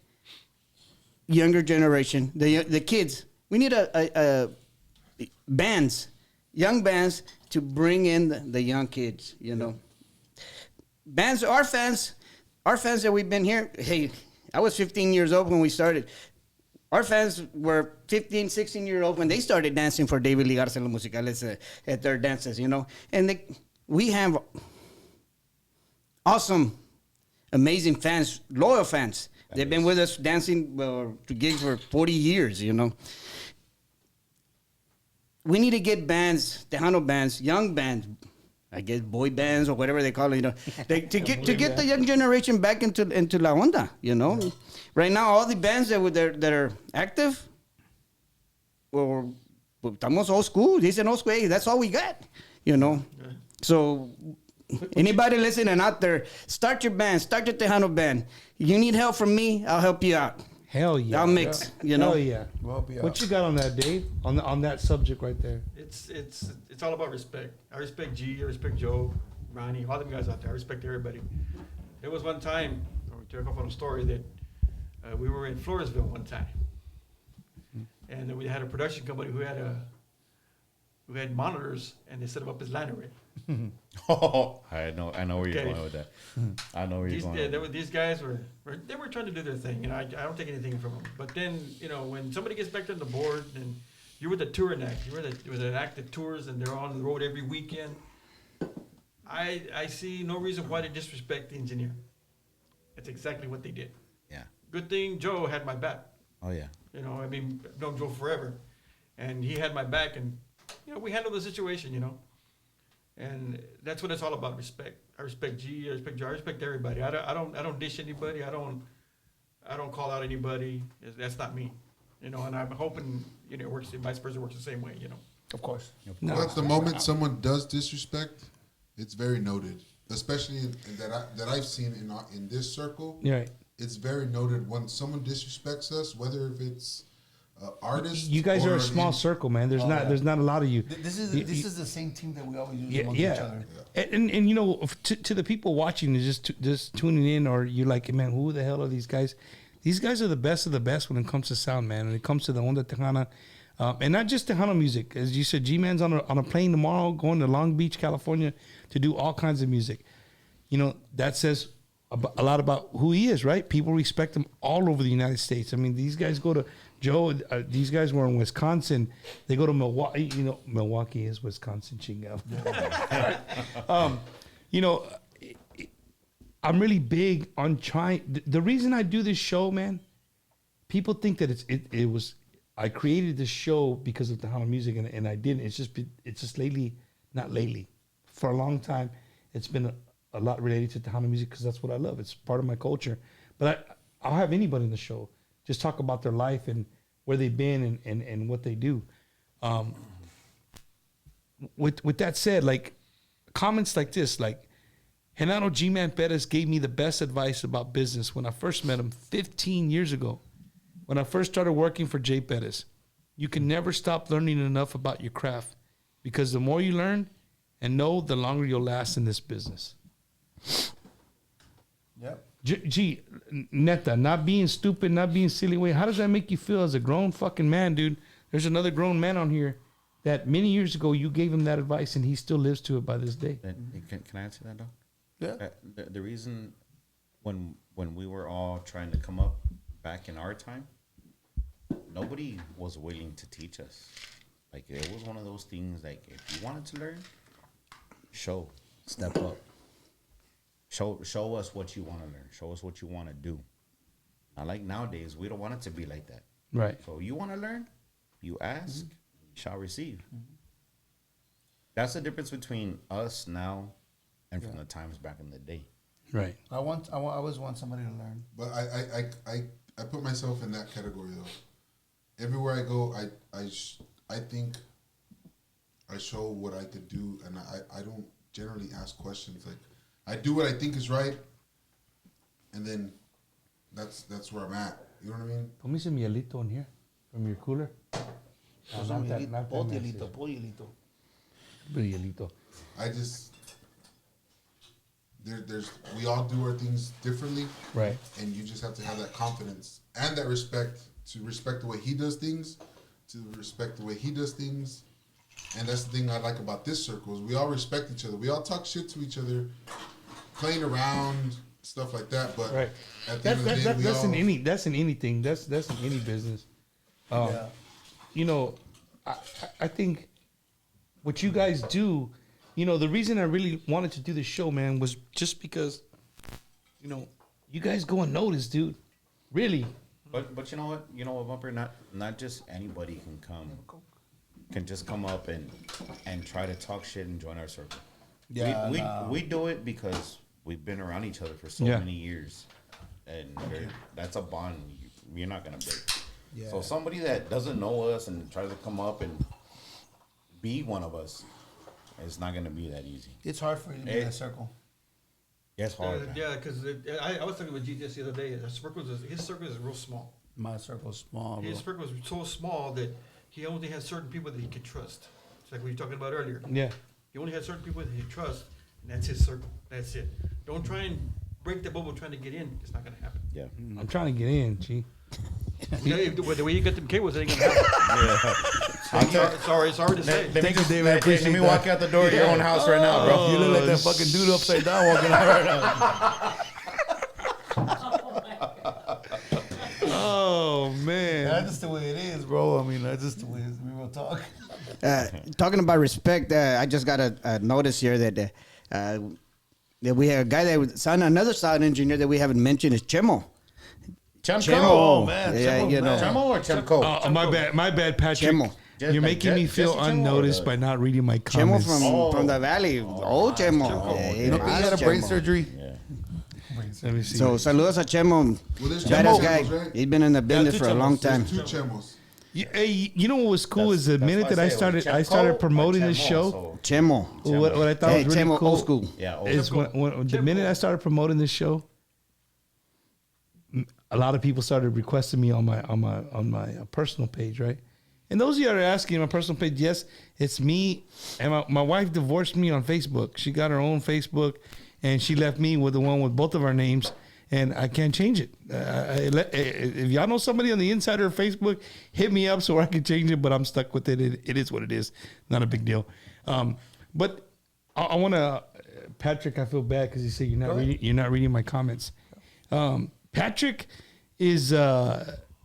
H: younger generation, the kids. We need a bands, young bands, to bring in the young kids, you know. Bands, our fans that we've been here, hey, I was 15 years old when we started. Our fans were 15, 16 years old when they started dancing for David Lee Garza Los Musicales at their dances, you know. And we have awesome, amazing fans, loyal fans. They've been with us dancing to gigs for 40 years, you know. We need to get bands, Tejano bands, young bands, I guess boy bands or whatever they call it, you know, to get the young generation back into la onda, you know. Yeah. Right now, all the bands that are active, well, estamos old school. Dicen old school, hey, that's all we got, you know. Yeah. So anybody listening out there, start your band, start your Tejano band. You need help from me, I'll help you out.
B: Hell yeah.
H: I'll mix, you know.
B: Hell yeah. What you got on that, Dave? On that subject right there?
F: It's all about respect. I respect G, I respect Joe, Ronnie, all them guys out there. I respect everybody. There was one time, to talk off on a story, that we were in Floresville one time, and we had a production company who had monitors, and they set them up as line array.
C: Oh, I know where you're going with that. I know where you're going.
F: These guys were trying to do their thing, and I don't take anything from them. But then, you know, when somebody gets back on the board, and you're with a touring act, you're with an act that tours, and they're on the road every weekend. I see no reason why to disrespect the engineer. That's exactly what they did.
C: Yeah.
F: Good thing Joe had my back.
C: Oh yeah.
F: You know, I mean, I've known Joe forever, and he had my back, and you know, we handled the situation. You know, and that's what it's all about: respect. I respect G. I respect Joe. I respect everybody. I don't dish anybody. I don't call out anybody. That's not me. You know, and I'm hoping it works. Vice versa works the same way. You know.
D: Of course.
E: Well, at the moment someone does disrespect, it's very noted, especially that I've seen in this circle.
B: Yeah.
E: It's very noted when someone disrespects us, whether if it's artists.
B: You guys are
E: or
B: a small circle, man. There's not a lot of you.
D: This is the same team that we always use
B: Yeah,
D: amongst each
B: yeah.
D: other.
B: And you know, to the people watching, just tuning in, or you're like, man, who the hell are these guys? These guys are the best of the best when it comes to sound, man. When it comes to the Onda Tejana, and not just Tejano music. As you said, G-Man's on a plane tomorrow going to Long Beach, California to do all kinds of music. You know, that says a lot about who he is, right? People respect him all over the United States. I mean, these guys go to Joe. These guys were in Wisconsin. They go to Milwaukee. You know, Milwaukee is Wisconsin, chingo. You know, I'm really big on trying. The reason I do this show, man, people think that it was. I created this show because of Tejano music, and I didn't. It's just lately, not lately, for a long time, it's been a lot related to Tejano music because that's what I love. It's part of my culture. But I'll have anybody in the show just talk about their life and where they've been and what they do. With that said, like comments like this, like Genaro G-Man Perez gave me the best advice about business when I first met him 15 years ago. When I first started working for Jay Perez, you can never stop learning enough about your craft because the more you learn and know, the longer you'll last in this business.
D: Yep.
B: Gee, neta, not being stupid, not being silly. Wait, how does that make you feel as a grown fucking man, dude? There's another grown man on here that many years ago you gave him that advice and he still lives to it by this day.
C: Can I answer that, though?
D: Yeah.
C: The reason when we were all trying to come up back in our time, nobody was willing to teach us. Like, it was one of those things, like, if you wanted to learn, step up. Show us what you want to learn. Show us what you want to do. Not like nowadays, we don't want it to be like that.
B: Right.
C: So you want to learn, you ask, you shall receive. That's the difference between us now and from the times back in the day.
B: Right.
D: I always want somebody to learn.
E: But I put myself in that category though. Everywhere I go, I think I show what I could do, and I don't generally ask questions. Like, I do what I think is right, and then that's where I'm at. You know what I mean?
B: Put me some hielito in here from your cooler. Not that message.
D: Pollito.
B: But hielito.
E: I just we all do our things differently,
B: Right.
E: and you just have to have that confidence and that respect to respect the way he does things, and that's the thing I like about this circle is we all respect each other. We all talk shit to each other, playing around, stuff like that. But
B: Right.
E: at the end of the day,
B: That's in anything. That's in any business.
D: Yeah.
B: You know, I think what you guys do, you know, the reason I really wanted to do this show, man, was just because, you know, you guys go unnoticed, dude. Really.
C: But you know what, Bumper? Not just anybody can just come up and try to talk shit and join our circle.
D: Yeah,
C: we do it because we've been around each other for so many years, and that's a bond you're not gonna break.
D: Yeah.
C: So somebody that doesn't know us and tries to come up and be one of us, it's not gonna be that easy.
D: It's hard for you to be in a circle.
C: It's hard.
F: Yeah, because I was talking with GTS the other day. His circle is real small.
D: My circle's small.
F: His
D: Bro.
F: circle is so small that he only has certain people that he can trust. It's like we were talking about earlier.
B: Yeah.
F: He only has certain people that he trusts, and that's his circle. That's it. Don't try and break the bubble trying to get in. It's not going to happen.
C: Yeah.
B: I'm trying to get in, G.
F: The way you got them cables, it ain't going to happen. Sorry to say.
B: Thank you, David. I appreciate
C: Let me
B: that.
C: walk out the door of your own house right now, bro.
B: You look like that fucking dude upside down walking out right now. Oh, man.
D: That's just the way it is, bro. I mean, that's just the way it is. We will talk.
H: Talking about respect, I just got a notice here that that we have a guy another sound engineer that we haven't mentioned is Chemo.
C: Chemco.
D: Oh, man.
H: Yeah,
D: Chemo,
H: you know.
D: man.
C: Chemo or Chemco?
B: My bad, Patrick.
H: Chemo.
B: You're making me feel
C: Jesse Chemo or
B: unnoticed
C: the-
B: by not reading my
H: Chemo
B: comments.
H: from the valley. Old Chemo. Yeah,
D: You know, he had a brain
H: Chemo.
D: surgery.
B: Let me see.
H: So saludos a Chemo.
E: Well, there's
H: Badass
E: Chemos,
H: guy.
E: right?
H: He's been in the business
G: two
H: for a long
G: Chemos.
H: time.
E: There's 2 Chemos.
B: Hey, you know what was cool is the
C: That's
B: minute
C: why
B: that
C: say
B: I
C: it was
B: started
C: Chemco or
B: promoting this
C: Chemo,
B: show.
C: so-
H: Chemo.
B: What I thought
H: Hey,
B: was really
H: Chemo,
B: cool
H: old school.
C: Yeah, old
B: is
C: school.
B: when the minute I started promoting this show, a lot of people started requesting me on my personal page, right? And those of you that are asking my personal page, yes, it's me. And my wife divorced me on Facebook. She got her own Facebook, and she left me with the one with both of our names, and I can't change it. If y'all know somebody on the insider of Facebook, hit me up so I can change it. But I'm stuck with it. It is what it is. Not a big deal. But I want to, Patrick. I feel bad because you say you're not reading my comments. Patrick is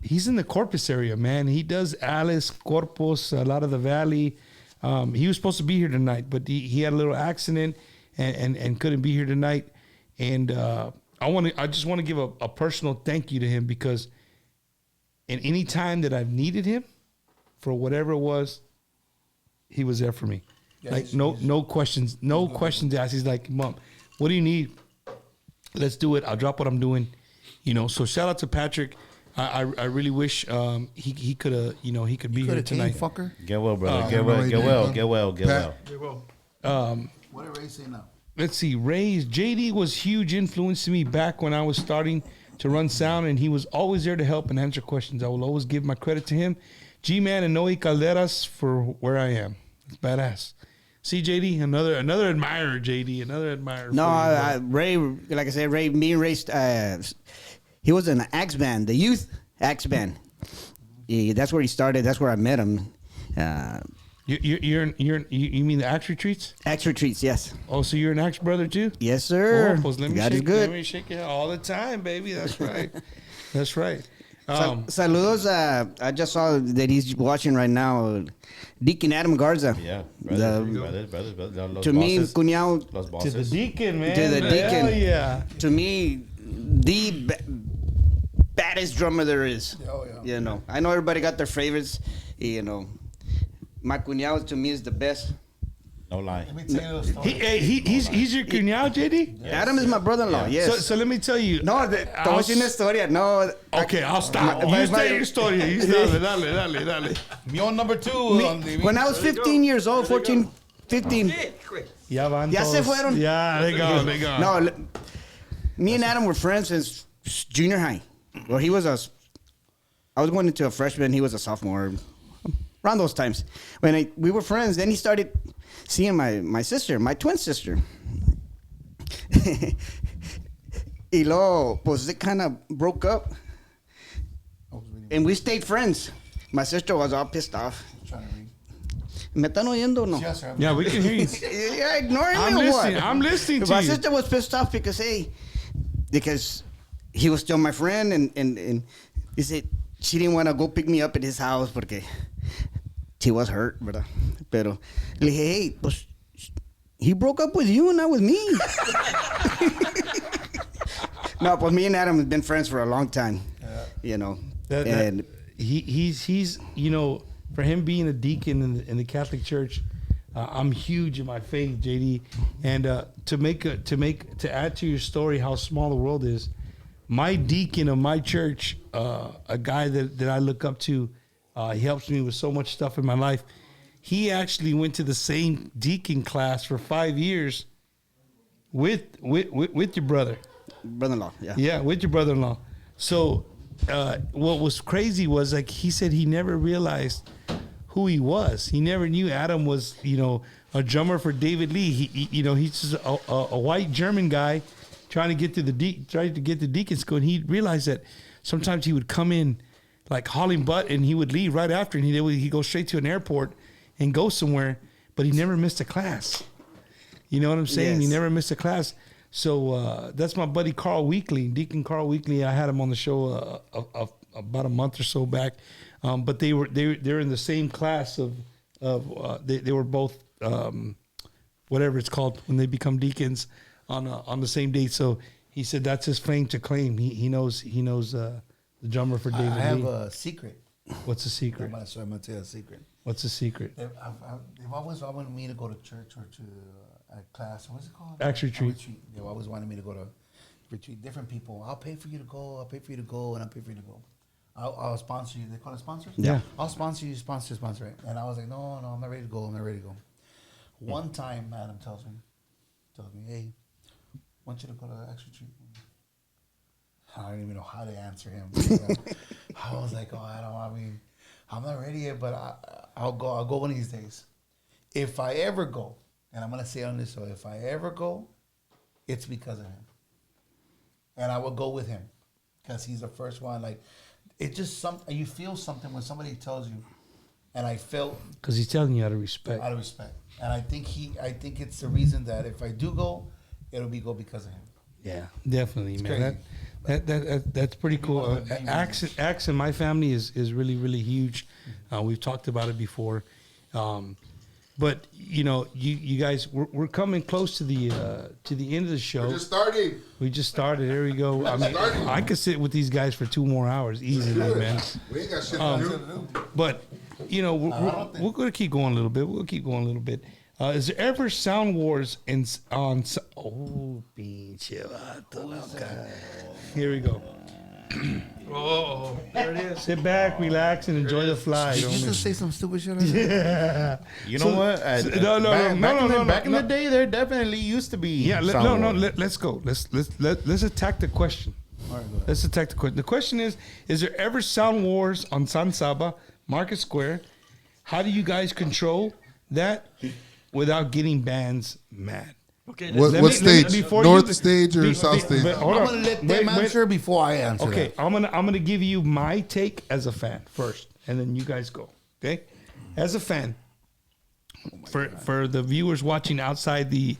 B: he's in the Corpus area, man. He does Alice, Corpus, a lot of the valley. He was supposed to be here tonight, but he had a little accident and couldn't be here tonight. And I just want to give a personal thank you to him because in any time that I've needed him for whatever it was, he was there for me.
D: Yeah,
B: no questions asked. He's like, Mom, what do you need? Let's do it. I'll drop what I'm doing. You know, so shout out to Patrick. I really wish he could have he could be here tonight.
D: Fucker.
C: Get well, brother.
E: Oh,
C: Get well.
E: right
C: Get
E: there,
C: well.
E: huh?
C: Get well. Get
E: Pat.
C: well.
F: We will.
D: What did Ray say now?
B: Let's see. JD was huge influence to me back when I was starting to run sound, and he was always there to help and answer questions. I will always give my credit to him, G-Man and Noe Calderas for where I am. It's badass. See, JD, another admirer, JD, another admirer.
H: No,
B: for you,
H: Ray, like I said, me and Ray, he was in the Axe band, the youth Axe band. That's where he started. That's where I met him.
B: you mean the Axe Retreats?
H: Axe retreats, yes.
B: Oh, so you're an Axe brother too?
H: Yes, sir.
B: Oh, pues let me
H: that is
B: shake,
H: good.
B: Let me shake it all the time, baby. That's right. That's right.
H: Saludos. I just saw that he's watching right now. Deacon Adam Garza.
C: Yeah,
H: The-
C: brothers. Los
H: To me,
C: bosses.
H: cuñado,
C: Los
B: To
C: bosses.
B: the deacon, man.
H: To the deacon.
B: Hell yeah.
H: to me, the baddest drummer there is.
D: Oh, yeah.
H: You know, I know everybody got their favorites. You know, my cuñado to me is the best.
C: No lie.
D: Let me tell you a story.
B: He's your cuñado, JD?
H: Adam is my brother-in-law.
C: Yeah.
H: Yes.
B: So let me tell you.
H: No, te voy a decir una historia. No.
B: Okay, I'll stop.
H: My-
B: You
H: my-
B: say your story. You dale.
D: Mule number 2. on the-
H: When I was 15 years old, 14, 15.
B: Ya van
H: Ya se
B: todos.
H: fueron.
B: Yeah, they go.
H: No, me and Adam were friends since junior high. Well, I was going into a freshman. He was a sophomore. Around those times. When we were friends, then he started seeing my sister, my twin sister. Y luego, pues it kind of broke up. And we stayed friends. My sister was all pissed off. ¿Me están oyendo o no?
D: Yes, sir.
B: Yeah, we can hear you.
H: Yeah, ignoring
B: I'm
H: me or
B: listening.
H: what?
B: I'm listening to
H: My
B: you.
H: sister was pissed off because he was still my friend and he said she didn't want to go pick me up at his house porque she was hurt, ¿verdad? Pero le dije, hey, pues he broke up with you and not with me. No, pues me and Adam have been friends for a long time. You know. And
B: He's for him being a deacon in the Catholic Church, I'm huge in my faith, JD. And to add to your story, how small the world is, my deacon of my church, a guy that I look up to, he helps me with so much stuff in my life. He actually went to the same deacon class for 5 years with your brother.
H: brother-in-law, yeah.
B: Yeah, with your brother-in-law. So what was crazy was like he said he never realized who he was. He never knew Adam was, a drummer for David Lee. He's just a white German guy trying to get to the deacon school, and he realized that sometimes he would come in like hauling butt, and he would leave right after, and he'd go straight to an airport and go somewhere, but he never missed a class. You know what I'm saying?
H: Yes.
B: He never missed a class. So that's my buddy Carl Weekly, Deacon Carl Weekly. I had him on the show about a month or so back, but they're in the same class of they were both whatever it's called when they become deacons on the same date. So he said that's his claim to claim. He knows the drummer for David
D: I have
B: Lee.
D: a secret.
B: What's the secret?
D: I'm gonna tell you a secret.
B: What's the secret?
D: They've always wanted me to go to church or to a class. What's it called?
B: Acts retreat.
D: They've always wanted me to go to retreat. Different people. I'll pay for you to go. I'll pay for you to go, and I'll pay for you to go. I'll sponsor you. They call it sponsors.
B: Yeah.
D: I'll sponsor you. Sponsor it. And I was like, no, I'm not ready to go. I'm not ready to go. One time, Adam tells me, hey, I want you to go to Acts retreat. I don't even know how to answer him. I was like, I'm not ready yet, but I'll go. I'll go one of these days. If I ever go, and I'm gonna say on this, so if I ever go, it's because of him, and I will go with him, because he's the first one. Like, it just you feel something when somebody tells you, and I felt
B: Because he's telling you out of respect.
D: out of respect, and I think it's the reason that if I do go, it'll be because of him.
B: Yeah, definitely, man.
D: crazy.
B: That's pretty cool.
D: one of the main
B: Acts in my family is really, really huge. We've talked about it before. But you guys, we're coming close to the end of the show.
E: We're just starting.
B: We just started. There we go. I mean, I could sit with these guys for 2 more hours easily, man.
E: We ain't got shit to do.
B: But we're going to keep going a little bit. We'll keep going a little bit. Is there ever sound wars on? Oh, pinche vato, loca. Here we go.
F: Oh, there it is.
B: Sit back, relax, and enjoy the flight.
D: Did you
B: homie.
D: just say some stupid shit?
B: Yeah.
C: You know what? Back in the day, there definitely used to be.
B: Yeah.
C: sound wars.
B: Let's go. Let's attack the question.
D: All right, go ahead.
B: Let's attack the question. The question is there ever sound wars on San Saba, Market Square? How do you guys control that without getting bands mad?
F: Okay,
E: What stage?
B: before
E: North
B: you-
E: stage or south stage?
B: hold
D: I'm
B: on.
D: gonna let
B: Wait,
D: them
B: wait.
D: answer before I answer.
B: Okay,
D: that.
B: I'm gonna give you my take as a fan first, and then you guys go. Okay, as a fan, for the viewers watching outside the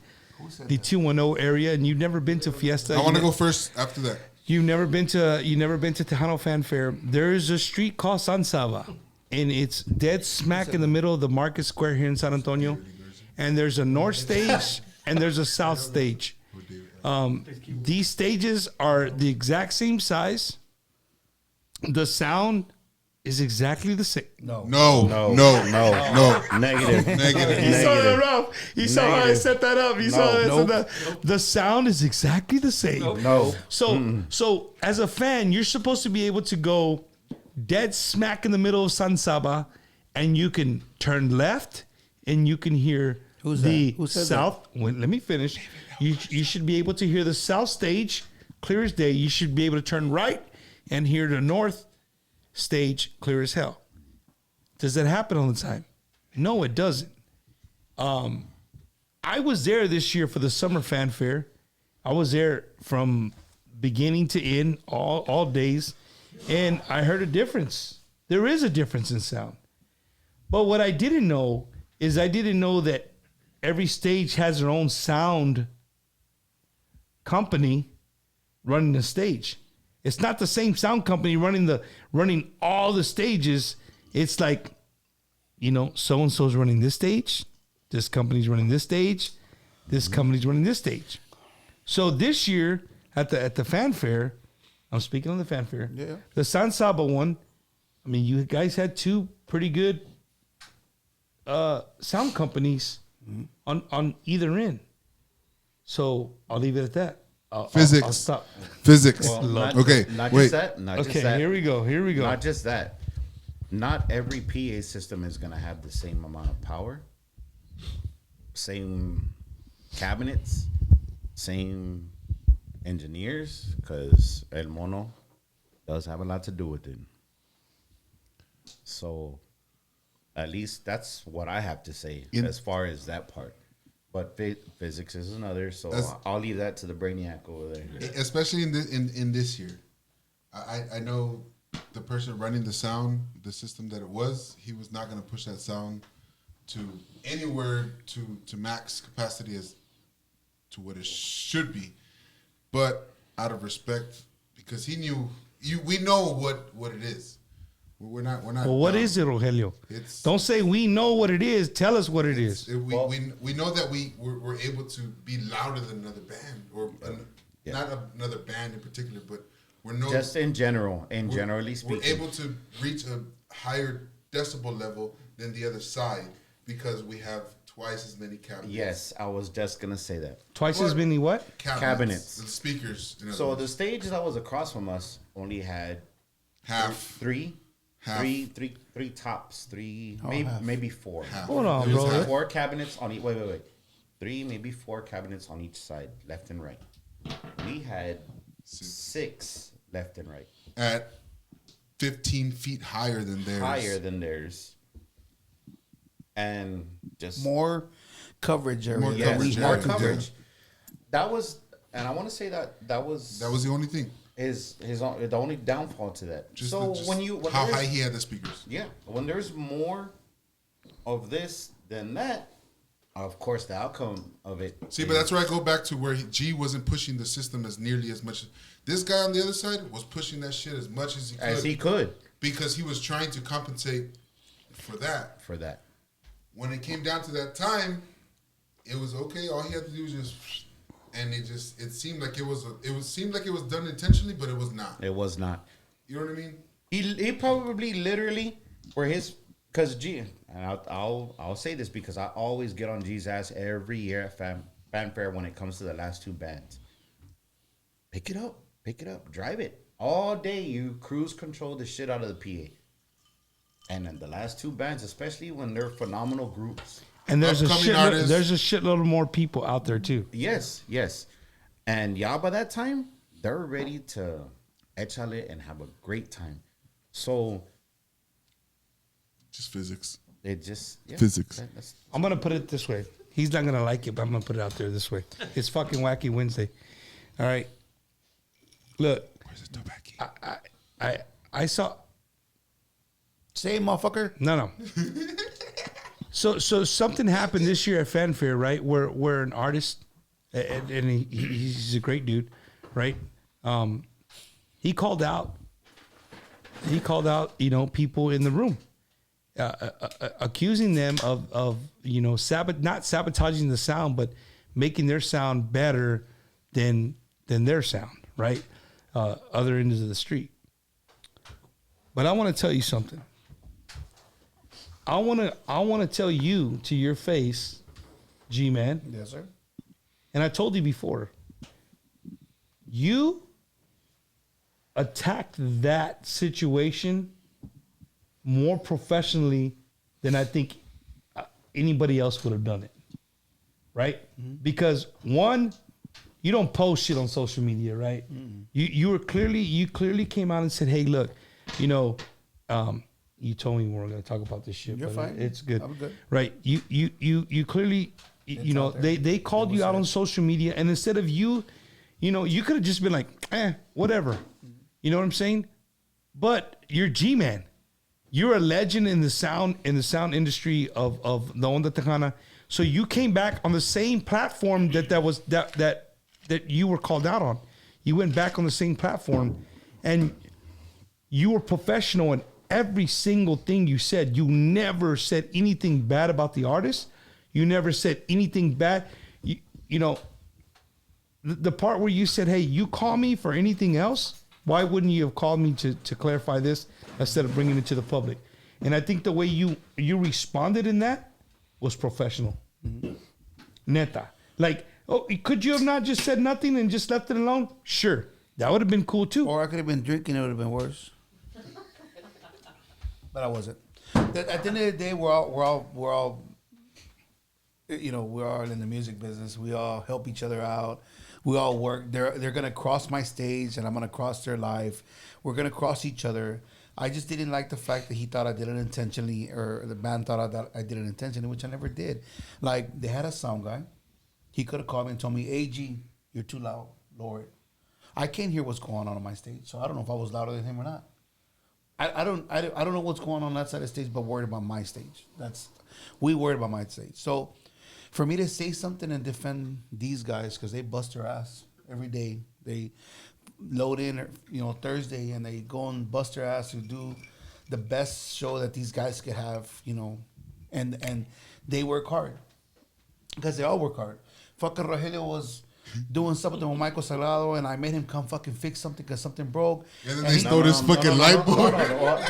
B: 210 area, and you've never been to Fiesta.
E: I want to go first after that.
B: You've never been to Tejano Fan Fair. There is a street called San Saba, and it's dead smack in the middle of the Market Square here in San Antonio. And there's a north stage and there's a south stage. These stages are the exact same size. The sound is exactly the same.
E: No.
C: Negative.
E: Negative.
B: You saw that, Ralph. You saw how I
C: Negative.
B: set that up. You saw that. So the sound is exactly the same.
C: No.
B: So as a fan, you're supposed to be able to go dead smack in the middle of San Saba, and you can turn left, and you can hear
D: Who's
B: the
D: that? Who said
B: south. Wait, let me finish. You should be able to hear the south stage clear as day. You should be able to turn right and hear the north stage clear as hell. Does that happen all the time? No, it doesn't. I was there this year for the summer fan fair. I was there from beginning to end, all days, and I heard a difference. There is a difference in sound. But what I didn't know is I didn't know that every stage has their own sound company running the stage. It's not the same sound company running all the stages. It's like, so and so's running this stage, this company's running this stage, this company's running this stage. So this year at the fan fair, I'm speaking on the fan fair.
D: Yeah.
B: The San Saba one. I mean, you guys had two pretty good sound companies on either end. So I'll leave it at that.
E: Physics.
B: I'll stop.
E: Physics.
C: Not
E: Okay.
C: Not
E: Wait.
C: just that. Not just
B: Okay,
C: that.
B: here we go.
C: Not just that. Not every PA system is going to have the same amount of power, same cabinets, same engineers, because El Mono does have a lot to do with it. So at least that's what I have to say as far as that part. But physics is another, so I'll leave that to the brainiac over there.
E: Especially in this year. I know the person running the sound, the system that it was, he was not going to push that sound to anywhere to max capacity as to what it should be. But out of respect, because he knew we know what it is. We're not.
B: Well, what is it, Rogelio? Don't say we know what it is. Tell us what it is.
E: We know that we're able to be louder than another band, or not another band in particular, but
C: just in general, and generally speaking,
E: we're able to reach a higher decibel level than the other side because we have twice as many cabinets.
C: Yes, I was just gonna say that.
B: Twice as many what?
E: Cabinets. The speakers.
C: So the stage that was across from us only had three tops, maybe four.
B: Hold on, bro.
C: 4 cabinets on each. Wait. 3, maybe 4 cabinets on each side, left and right. We had 6 left and right.
E: At 15 feet higher than theirs. And just
D: more coverage area.
C: More coverage. That was, and I want to say that was
E: the only thing.
C: The only downfall to that. When
E: how high he had the speakers.
C: Yeah, when there's more of this than that, of course the outcome of it.
E: See, but that's where I go back to where G wasn't pushing the system as nearly as much. This guy on the other side was pushing that shit as much as he could. Because he was trying to compensate for that. When it came down to that time, it was okay. All he had to do was just, and it seemed like it was done intentionally, but it was not.
C: It was not.
E: You know what I mean?
C: He probably literally because G, and I'll say this because I always get on G's ass every year at fanfare when it comes to the last 2 bands. Pick it up, drive it all day. You cruise control the shit out of the PA. And then the last 2 bands, especially when they're phenomenal groups.
B: And there's a shitload more people out there too.
C: Yes. And by that time, they're ready to échale it and have a great time. So
E: just physics.
C: Physics.
B: I'm gonna put it this way. He's not gonna like it, but I'm gonna put it out there this way. It's fucking Wacky Wednesday. All right. Look.
E: Where's the tobacco?
B: I saw.
D: Say, motherfucker.
B: No. So something happened this year at Fanfare, right? Where an artist, and he's a great dude, right? He called out, people in the room, accusing them of not sabotaging the sound, but making their sound better than their sound, right? Other ends of the street. But I want to tell you something. I want to tell you to your face, G-Man.
D: Yes, sir.
B: And I told you before. You attacked that situation more professionally than I think anybody else would have done it. Right? Mm-hmm. Because one, you don't post shit on social media, right? Mm-hmm. You clearly came out and said, "Hey, look, you told me we weren't going to talk about this shit."
D: You're fine.
B: It's good.
D: I'm good.
B: Right. You clearly, they called you out on social media, and instead of you could have just been like, whatever. You know what I'm saying? But you're G-Man. You're a legend in the sound industry of the Onda Tejana. So you came back on the same platform that you were called out on. You went back on the same platform, and you were professional in every single thing you said. You never said anything bad about the artist. You never said anything bad. The part where you said, "Hey, you call me for anything else. Why wouldn't you have called me to clarify this instead of bringing it to the public?" And I think the way you responded in that was professional. Mm-hmm. Neta. Like, could you have not just said nothing and just left it alone? Sure. That would have been cool too.
D: Or I could have been drinking. It would have been worse. But I wasn't. At the end of the day, we're all in the music business. We all help each other out. We all work. They're gonna cross my stage, and I'm gonna cross their life. We're gonna cross each other. I just didn't like the fact that he thought I did it intentionally, or the band thought that I did it intentionally, which I never did. Like, they had a sound guy. He could have called me and told me, "Hey, G, you're too loud. Lower it." I can't hear what's going on my stage, so I don't know if I was louder than him or not. I don't know what's going on that side of the stage, but worried about my stage. We worried about my stage. So for me to say something and defend these guys, because they bust their ass every day. They load in, Thursday, and they go and bust their ass to do the best show that these guys could have, you know, and they work hard because they all work hard. Fucking Rogelio was doing something with Michael Salado, and I made him come fucking fix something because something broke.
E: And then they stole his fucking light bulb.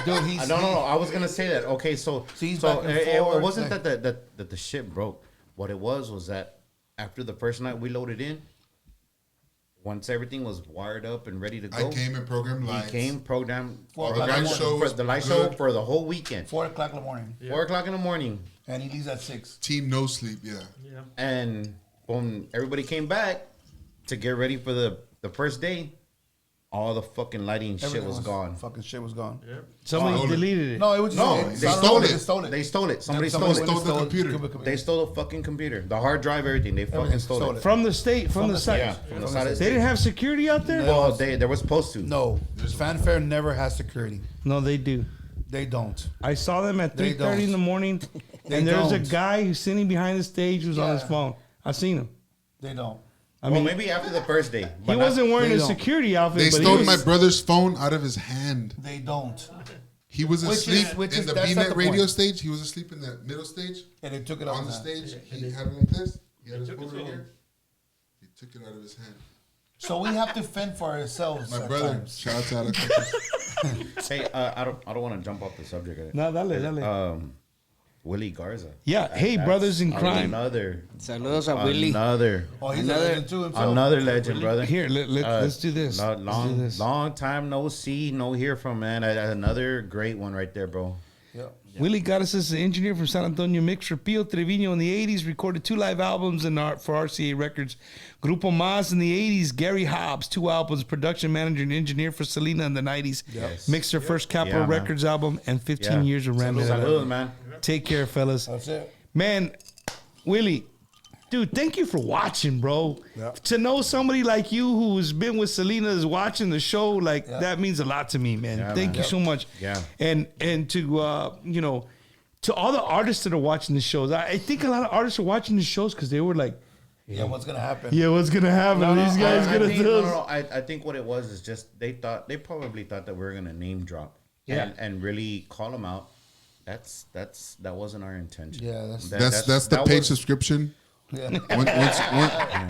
D: Dude, he's
C: No. I was gonna say that. Okay, so
D: he's back and
C: it
D: forth,
C: wasn't
D: like-
C: that the shit broke. What it was that after the first night we loaded in, once everything was wired up and ready to go,
E: I came and programmed lights.
C: he came programmed
D: For
C: the
D: the
C: light
D: light
E: show
C: for
E: was
C: the light
E: good.
C: show for the whole weekend.
D: 4:00 in the morning,
C: 4:00 in the morning,
D: and he leaves at 6.
E: Team no sleep, yeah.
F: Yeah.
C: and when everybody came back to get ready for the first day, all the fucking lighting shit
D: Everything
C: was gone.
D: Fucking shit was gone.
F: Yep.
B: Somebody
E: Stole it.
B: deleted it.
D: No, it was just
C: No,
D: I
C: they
D: don't know,
E: stole
D: they
E: it.
D: just stole it.
C: They stole it. Somebody
D: Somebody
C: stole it.
E: stole the computer.
C: They stole the fucking computer, the hard drive, everything. They fucking
D: Everything,
C: stole
D: stole
C: it.
D: it.
B: From the state, from the site.
C: Yeah, from the side of the
B: They
C: state.
B: didn't have security out there?
C: Well, they were supposed to.
D: No, Fanfare never has security.
B: No, they do.
D: They don't.
B: I saw them at
D: They
B: 3:30 in the
D: don't.
B: morning,
D: They
B: and there's a
D: don't.
B: guy who's sitting behind the stage who's on his
D: Yeah.
B: phone. I seen him.
D: They don't.
B: I
C: Well,
B: mean,
C: maybe after the first day.
B: he
C: but not-
B: wasn't wearing
D: they
B: a
D: don't.
B: security outfit,
E: They
B: but
E: stole
B: he was,
E: my brother's phone out of his hand.
D: They don't.
E: He was
D: Which
E: asleep
D: is- which
E: in
D: is-
E: the
D: that's not
E: B-Net
D: the
E: radio
D: point.
E: stage. He was asleep in the middle stage.
D: And they took it off
E: On the
D: his hand.
E: stage, he had it like this. He had his
F: took
E: phone
F: his
E: right
F: phone.
E: here. He took it out of his hand.
D: So we have to fend for ourselves.
E: My
D: at
E: brother,
D: times.
E: shout out to Alejandro.
C: Hey, I don't want to jump off the subject.
B: No, dale.
C: Willie Garza.
B: Yeah, hey,
C: That's
B: brothers in crime.
C: Another
H: Saludos a Willy.
D: Oh, he's a legend too himself.
C: Another legend, brother.
B: Here, let's do this. Let's do this.
C: Long time no see, no hear from, man. Another great one right there, bro.
D: Yeah.
B: Willie Gaddis is an engineer from San Antonio, mixed for Pio Trevino in the 80s, recorded 2 live albums for RCA Records. Grupo Mas in the 80s, Gary Hobbs, 2 albums, production manager and engineer for Selena in the 90s.
C: Yes.
B: Mixed their first Capitol
C: Yeah, man.
B: Records album and 15
C: Yeah.
B: years of Ram.
C: Salud, man.
B: Take care, fellas.
D: That's it.
B: Man, Willie, dude, thank you for watching, bro.
D: Yeah.
B: To know somebody like you who's been with Selena is watching the show, like
D: Yeah.
B: that means a lot to me, man.
C: Yeah,
B: Thank
C: man.
B: you so much.
C: Yeah.
B: And to you know, to all the artists that are watching the shows, I think a lot of artists are watching the shows because they were like,
D: Yeah, what's gonna happen?
B: yeah, what's gonna happen? These guys
C: I
B: gonna
C: think,
B: do.
C: I think what it was is just they probably thought that we were gonna name drop,
B: Yeah.
C: and really call them out. That wasn't our intention.
D: Yeah, that's-
E: That's the
C: that
E: paid
C: was-
E: subscription.
D: Yeah.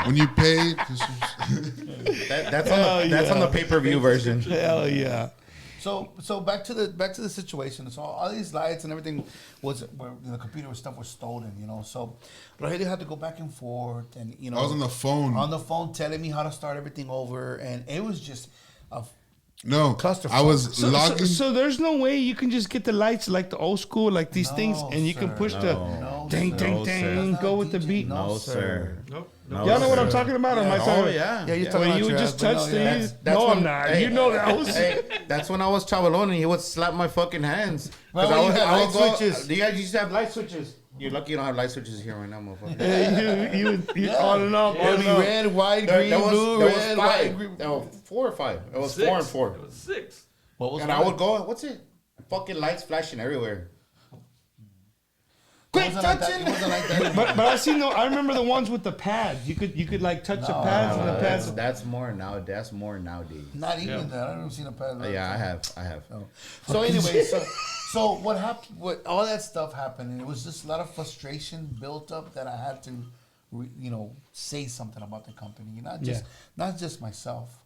E: When you pay,
C: that's on the pay-per-view version.
B: Hell yeah.
D: So back to the situation. So all these lights and everything was where the computer stuff was stolen, you know. So Rogelio had to go back and forth, and you know,
E: I was on the phone.
D: on the phone telling me how to start everything over, and it was just a
E: No,
D: Clusterfuck.
E: I was
B: So,
E: logging.
B: so there's no way you can just get the lights like the old school, like these
D: No,
B: things, and you can
D: sir.
B: push the
D: No,
B: dang,
D: sir.
B: dang,
C: No, sir.
B: dang,
D: That's
B: go
D: not
B: with the
D: DJ.
B: beat.
C: No, sir.
F: Nope.
C: No,
B: Y'all know what I'm
C: sir.
B: talking about? Or am I
D: Yeah.
B: talking?
C: Oh yeah.
D: Yeah, you're talking
B: When
D: about
B: you
D: your
B: just
D: ass, but
B: touched
D: no,
B: the.
D: yeah.
B: No,
C: when-
B: I'm not.
C: hey,
B: You know that was.
C: Hey, that's when I was chavalón and he would slap my fucking hands. 'Cause
D: Well,
C: I
D: you
C: would-
D: had
C: I
D: light
C: would go-
D: switches.
C: Do you guys used to have light switches? You're lucky you don't have light switches here right now, motherfucker.
B: You on and off.
D: It'd be red, white, green, blue,
C: there was
D: red, white,
C: five.
D: green.
C: There were 4 or 5. It was
F: 6.
C: 4 and 4.
F: It was 6.
D: What was
C: And I would go, what's it? Fucking lights flashing everywhere.
D: It wasn't like that. It wasn't like that.
B: But I seen I remember the ones with the pads. You could like touch the pads and the pads.
C: That's more now. That's more nowadays.
D: Not even that. I don't even see the pad.
C: Yeah, I have.
D: So anyway, so what happened? What all that stuff happened, and it was just a lot of frustration built up that I had to, say something about the company. Not just myself,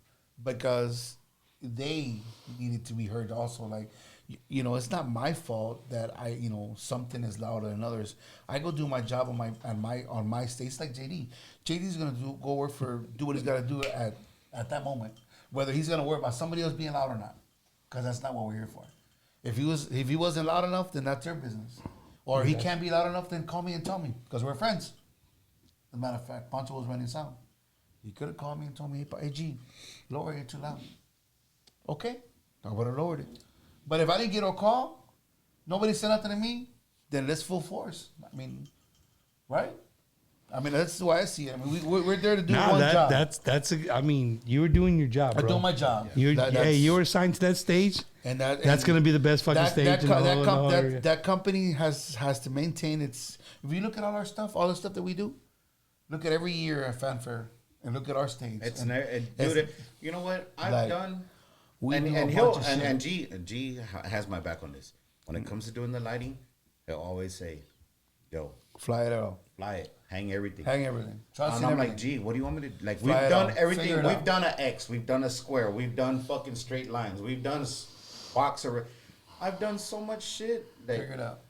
D: because they needed to be heard also. Like, it's not my fault that something is louder than others. I go do my job on my stage. It's like JD. JD's gonna do what he's gotta do at that moment. Whether he's gonna worry about somebody else being loud or not, because that's not what we're here for. If he wasn't loud enough, then that's their business. Or he can't be loud enough, then call me and tell me, because we're friends. As a matter of fact, Pancho was running sound. He could have called me and told me, hey G, lower it too loud. Okay, I would have lowered it. But if I didn't get a call, nobody said nothing to me, then let's full force. I mean, right? I mean, that's the way I see it. I mean, we're there to do one job.
B: I mean, you were doing your job, bro.
D: I'm doing my job.
B: You were assigned to that stage.
D: And
B: that's going to be the best fucking stage in the whole area.
D: That company has to maintain its. If you look at all our stuff, all the stuff that we do, look at every year at Fanfare and look at our stage.
C: You know what? I've done
D: We
C: and
D: do
C: and
D: a
C: he'll
D: bunch of
C: and
D: shit.
C: G has my back on this. When it comes to doing the lighting, he'll always say, "Yo,
D: Fly it out.
C: fly it, hang everything."
D: Hang everything. Trust
C: And
D: in
C: I'm like,
D: everything.
C: "Gee, what do you want me to like?"
D: Fly
C: We've
D: it
C: done
D: out.
C: everything.
D: Figure it
C: We've
D: out.
C: done an X. We've done a square. We've done fucking straight lines. We've done boxer. I've done so much shit.
D: Figure it out.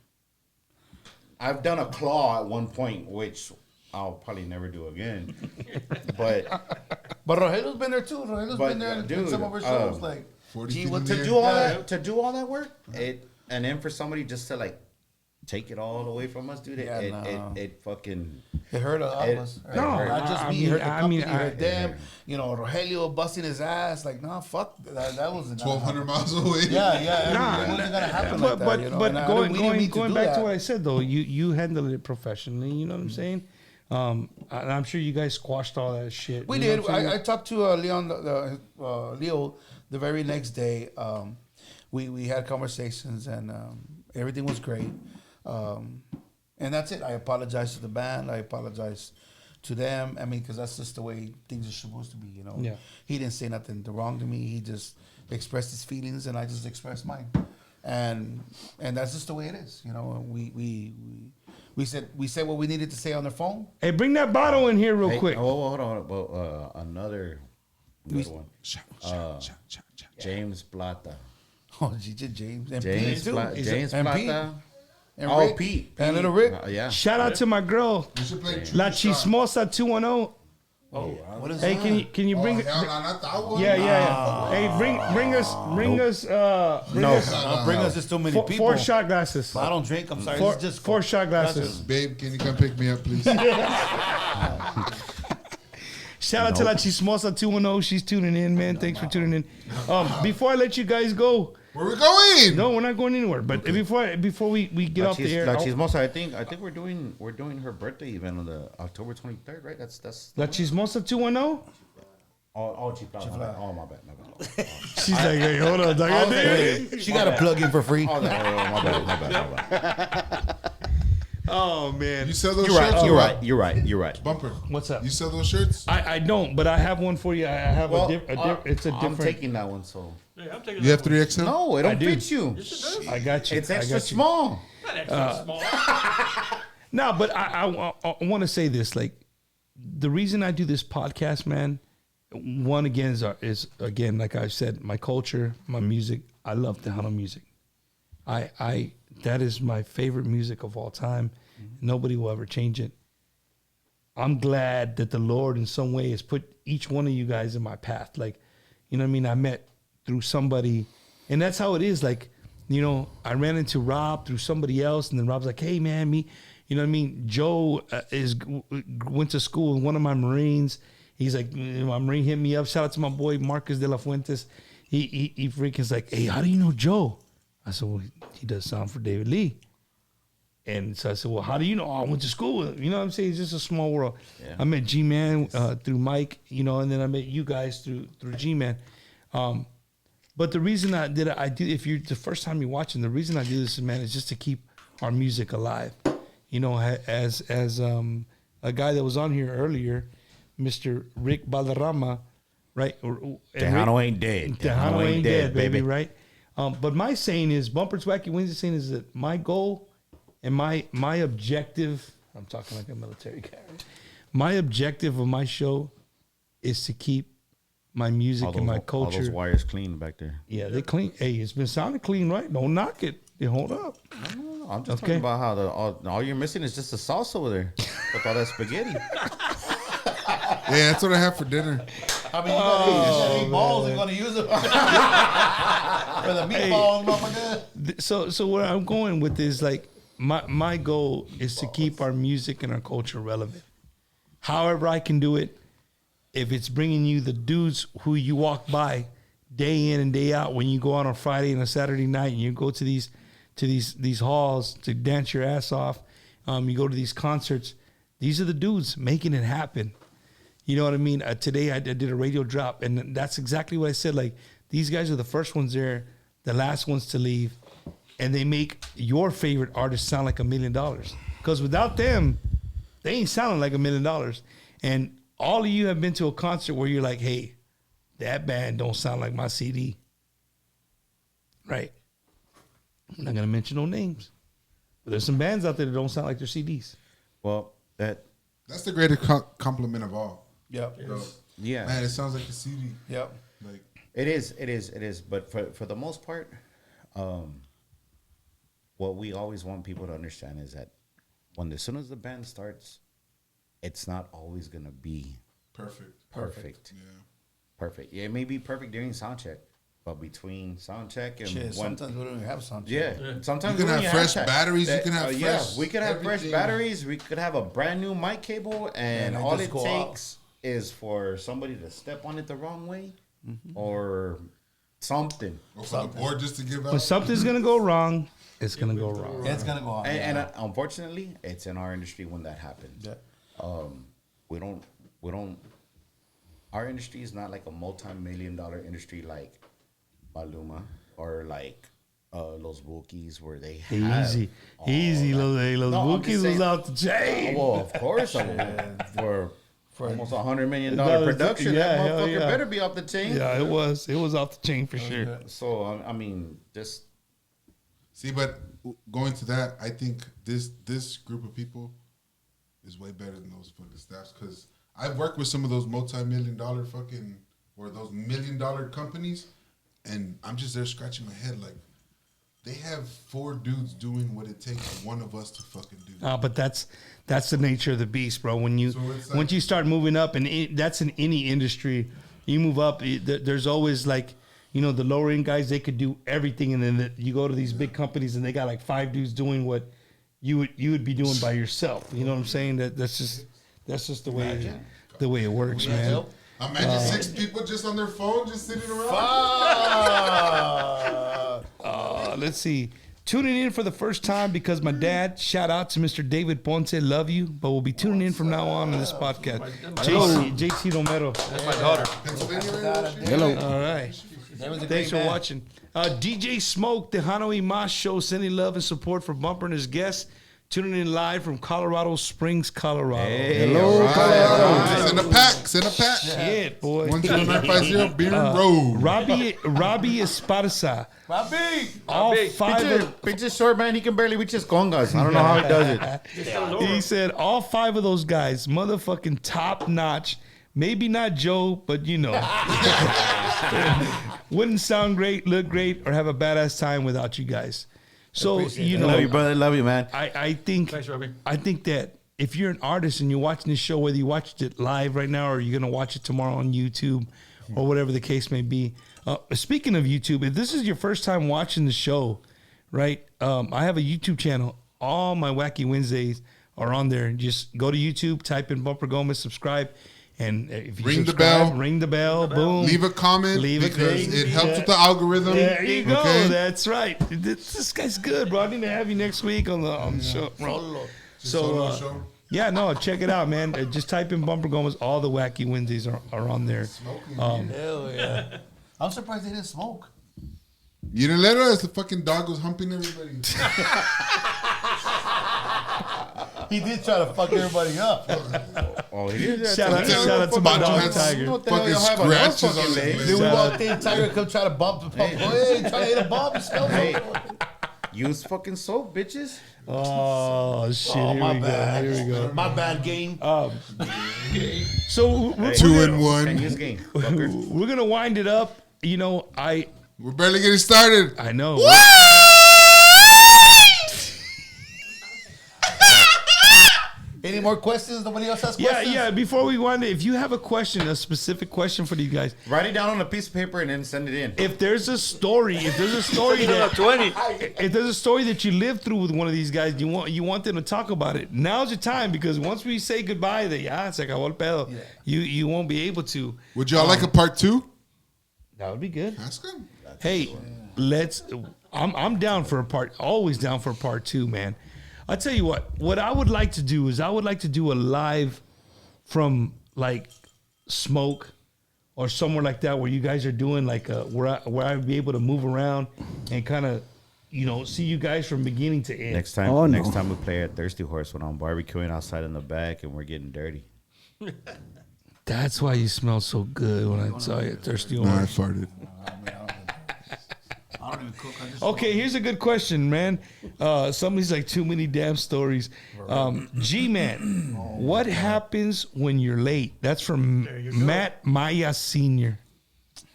C: I've done a claw at one point, which I'll probably never do again. But
D: Rogelio's been there too. Rogelio's
C: But,
D: been there in
C: dude,
D: some of our shows.
E: 40
D: Gee,
E: feet
D: what
E: in
D: to
E: the
C: to
E: air.
C: do all that, to do all that work, and then for somebody just to like take it all away from us, dude,
D: Yeah,
C: it,
D: no.
C: it fucking
D: It hurt all of us.
C: No,
D: not just
B: I
D: me.
B: mean,
D: It hurt the
B: I
D: company.
B: mean,
D: It hurt them.
C: yeah.
D: You know, Rogelio busting his ass. Like, nah, fuck that. That wasn't
E: 1,200 miles away.
D: Yeah, yeah.
B: Nah,
D: It wasn't gonna happen
B: but
D: like that.
B: but,
D: You know?
B: but
D: And I don't- we didn't mean
B: going
D: do
B: back
D: that.
B: to what I said though, you handled it professionally. You know what I'm saying? And I'm sure you guys squashed all that shit.
D: We
B: you know
D: did.
B: what I'm saying?
D: I talked to Leon, Leo, the very next day. We had conversations and everything was great. And that's it. I apologize to the band. I apologize to them. I mean, because that's just the way things are supposed to be. You know.
B: Yeah.
D: He didn't say nothing wrong to me. He just expressed his feelings, and I just expressed mine. And that's just the way it is. You know. We said what we needed to say on the phone.
B: Hey, bring that bottle in here real
C: Hey,
B: quick.
C: Oh, hold on. Well, another good one. James Plata.
D: Oh, James. And
C: James
D: Pete, too.
C: James
D: And Pete.
C: Plata.
D: And
C: Oh,
D: Rick.
C: Pete.
D: And Little Rick.
C: Yeah.
B: Shout out to my girl,
E: We should play
B: La
E: True Shot.
B: Chismosa 210.
D: What is
B: Hey,
D: that?
B: can you
E: Oh,
B: bring?
E: hell no, not that one.
B: Yeah. Hey, bring us.
D: Bring us just too many people.
B: Four shot glasses.
D: I don't drink. I'm sorry.
B: Four,
D: This is just
B: four shot glasses.
E: Babe, can you come pick me up, please?
B: Shout out to La Chismosa 210. She's tuning in, man. Thanks for tuning in. Before I let you guys go,
E: Where we going?
B: no, we're not going anywhere. But before we get off the air,
C: La Chismosa, I think we're doing her birthday event on the October 23rd, right? That's
B: La Chismosa 210.
C: oh, Chiflada. Oh, my bad.
B: She's like, hey, hold on, dog.
D: She got a plug in for free.
C: Oh, my bad.
B: Oh man,
E: You sell those
C: You're
E: shirts?
C: right.
E: or
C: You're
E: what?
C: right. You're right. You're right.
E: Bumper.
B: What's up?
E: You sell those shirts?
B: I don't, but I have one for you. I have
C: Well,
B: it's a
C: I'm
B: different.
C: taking that one. So
F: Yeah, I'm taking
E: You have
F: that one.
E: 3XL?
C: no, it
B: I
C: don't
B: do.
C: fit you.
F: Yes, it does.
B: I got you.
C: It's
B: I
C: extra
B: got you.
C: small.
F: Not extra small.
B: No, but I want to say this. Like, the reason I do this podcast, man, one again is again, like I said, my culture, my music. I love Tejano music. I that is my favorite music of all time. Nobody will ever change it. I'm glad that the Lord in some way has put each one of you guys in my path. Like, you know what I mean? I met through somebody, and that's how it is. Like, you know, I ran into Rob through somebody else, and then Rob's like, hey man, you know what I mean? Joe went to school with one of my Marines. He's like, my Marine hit me up. Shout out to my boy Marcus de la Fuentes. He freaking's like, hey, how do you know Joe? I said, well, he does sound for David Lee. And so I said, well, how do you know? Oh, I went to school with him. You know what I'm saying? It's just a small world.
C: Yeah.
B: I met G-Man through Mike, you know, and then I met you guys through G-Man. But the reason I do, if you're the first time you're watching, the reason I do this, man, is just to keep our music alive. You know, as a guy that was on here earlier, Mr. Rick Valderrama, right?
C: Tejano ain't dead.
B: Tejano ain't dead, baby, right? But my saying is, Bumper's Wacky Wednesday saying is that my goal and my objective, I'm talking like a military guy, right? My objective of my show is to keep my music and my culture.
C: All those wires clean back there.
B: Yeah, they clean. Hey, it's been sounding clean, right? Don't knock it. Hey, hold up.
C: No, I'm just
B: Okay.
C: talking about how all you're missing is just the sauce over there with all that spaghetti.
E: Yeah, that's what I have for dinner.
D: I mean, you gotta eat balls. You're gonna use them for the meatballs, motherfucker.
B: So where I'm going with this, like, my goal is to keep our music and our culture relevant. However I can do it, if it's bringing you the dudes who you walk by day in and day out, when you go out on Friday and a Saturday night and you go to these halls to dance your ass off, you go to these concerts, these are the dudes making it happen. You know what I mean? Today I did a radio drop, and that's exactly what I said. Like, these guys are the first ones there, the last ones to leave, and they make your favorite artist sound like $1 million. Because without them, they ain't sounding like $1 million. And all of you have been to a concert where you're like, hey, that band don't sound like my CD. right? I'm not gonna mention no names, but there's some bands out there that don't sound like their CDs.
C: Well,
E: That's the greatest compliment of all.
D: Yep.
E: Bro.
C: yeah,
E: Man, it sounds like a CD.
D: Yep.
E: Like,
C: it is. But for the most part, what we always want people to understand is that as soon as the band starts, it's not always gonna be
E: perfect. Yeah.
C: perfect. Yeah, it may be perfect during sound check, but between sound check and
D: Shit, sometimes we don't even have sound check.
C: yeah, sometimes
E: You can
C: we
E: have
C: don't even
E: fresh
C: that.
E: batteries, you can have
C: yeah,
E: fresh
C: we could have fresh
E: everything.
C: batteries. We could have a brand new mic cable, and
D: And
C: all
D: just
C: it
D: go out.
C: takes is for somebody to step on it the wrong way, or something.
E: Or for the board just to give
B: When
E: out.
B: something's gonna go wrong, it's gonna go wrong.
D: It's gonna go on.
C: And unfortunately, it's in our industry when that happens.
D: Yeah.
C: We don't. Our industry is not like a multi-million-dollar industry like Maluma or like Los Bookies, where they have
B: Easy,
C: all
B: easy,
C: that.
B: Los
C: No, I'm just
B: Bookies was
C: saying-
B: out the chain.
C: Well, of course, for almost $100 million
B: Dollars,
C: production,
B: yeah,
C: that
B: hell
C: motherfucker
B: yeah.
C: better be off the chain.
B: Yeah, it was off the chain for sure.
C: So I mean, just
E: See, but going to that, I think this group of people is way better than those fucking staffs, because I've worked with some of those multi-million-dollar fucking, or those million-dollar companies, and I'm just there scratching my head like, they have 4 dudes doing what it takes one of us to fucking do.
B: But that's the nature of the beast, bro. When you
E: So it's like-
B: once you start moving up, and that's in any industry, you move up. There's always like, you know, the lower end guys, they could do everything, and then you go to these big companies and they got like 5 dudes doing what you would be doing by yourself. You know what I'm saying? That's just the way it works, man.
E: Imagine 6 people just on their phone, just sitting around.
B: Let's see. Tuning in for the first time because my dad, shout out to Mr. David Ponce, love you, but we'll be tuning in from now on this podcast. JC Romero.
F: That's my daughter.
E: Pennsylvania.
H: Hello.
B: All right. Thanks for watching. DJ Smoke, Tejano y Mas Show, sending love and support for Bumper and his guests. Tuning in live from Colorado Springs, Colorado.
H: Hello, Colorado.
E: Send a pack. Send a pack.
B: Shit, boy.
E: 10950 Beer Road.
B: Robbie Esparza.
D: Robbie!
B: All 5 of
C: Pinche short man, he can barely reach his congas. I don't know how he does it.
B: He said all 5 of those guys, motherfucking top notch. Maybe not Joe, but you know. Wouldn't sound great, look great, or have a badass time without you guys. So, you know,
C: Love you, brother. Love you, man.
B: I think
F: Thanks, Robbie.
B: I think that if you're an artist and you're watching this show, whether you watched it live right now or you're gonna watch it tomorrow on YouTube or whatever the case may be. Speaking of YouTube, if this is your first time watching the show, right? I have a YouTube channel. All my Wacky Wednesdays are on there. Just go to YouTube, type in Bumper Gomez, subscribe, and if you
E: Ring the
B: subscribe,
E: bell.
B: ring the bell, boom,
E: Leave a comment
B: Leave a
E: because
B: comment.
E: it helps with the algorithm.
B: There you go.
E: Okay?
B: That's right. This guy's good, bro. I need to have you next week on the show, bro.
E: Solo
B: So,
E: show.
B: yeah, no, check it out, man. Just type in Bumper Gomez. All the Wacky Wednesdays are on there.
D: Hell yeah. I'm surprised they didn't smoke.
E: You didn't let us. The fucking dog was humping everybody.
D: He did try to fuck everybody up.
C: Oh, he did that.
B: Shout out to my
E: Fucking
B: dog
E: had
B: Tiger.
C: What the hell
E: fucking
C: y'all have on those
E: scratches
C: fucking
E: on his
C: legs?
E: legs.
D: Then we walked in, Tiger come try to bump the pump. Hey, try to hit a bump. It smells like
C: Use fucking soap, bitches.
B: Oh shit!
D: Oh,
B: Here
D: my
B: we
D: bad.
B: go. Here we go.
D: My bad game.
B: So we're,
E: 2 and
C: And
E: 1.
C: use game. fucker.
B: we're gonna wind it up. You know,
E: We're barely getting started.
B: I know.
D: Any more questions? Nobody else has
B: Yeah,
D: questions?
B: yeah. Before we wind it, if you have a question, a specific question for these guys,
C: Write it down on a piece of paper and then send it in.
B: if there's a story that
F: 20.
B: if there's a story that you lived through with one of these guys, you want them to talk about it. Now's your time, because once we say goodbye, se acabó el pedo. You won't be able to.
E: Would y'all like a part 2?
B: That would be good.
E: Ask him.
B: Hey, I'm down for a part. Always down for a part 2, man. I'll tell you what I would like to do is I would like to do a live from like Smoke or somewhere like that, where you guys are doing like where I'd be able to move around and kind of, you know, see you guys from beginning to end.
C: Next time,
H: Oh, no.
C: next time we play at Thirsty Horse when I'm barbecuing outside in the back and we're getting dirty.
B: That's why you smell so good when I saw you at Thirsty
E: Nah, I
B: Orange.
E: farted.
D: I don't don't even cook. I just
B: Okay, here's a good question, man. Somebody's like too many damn stories. G-Man, what happens when you're late? That's from Matt Maya Sr.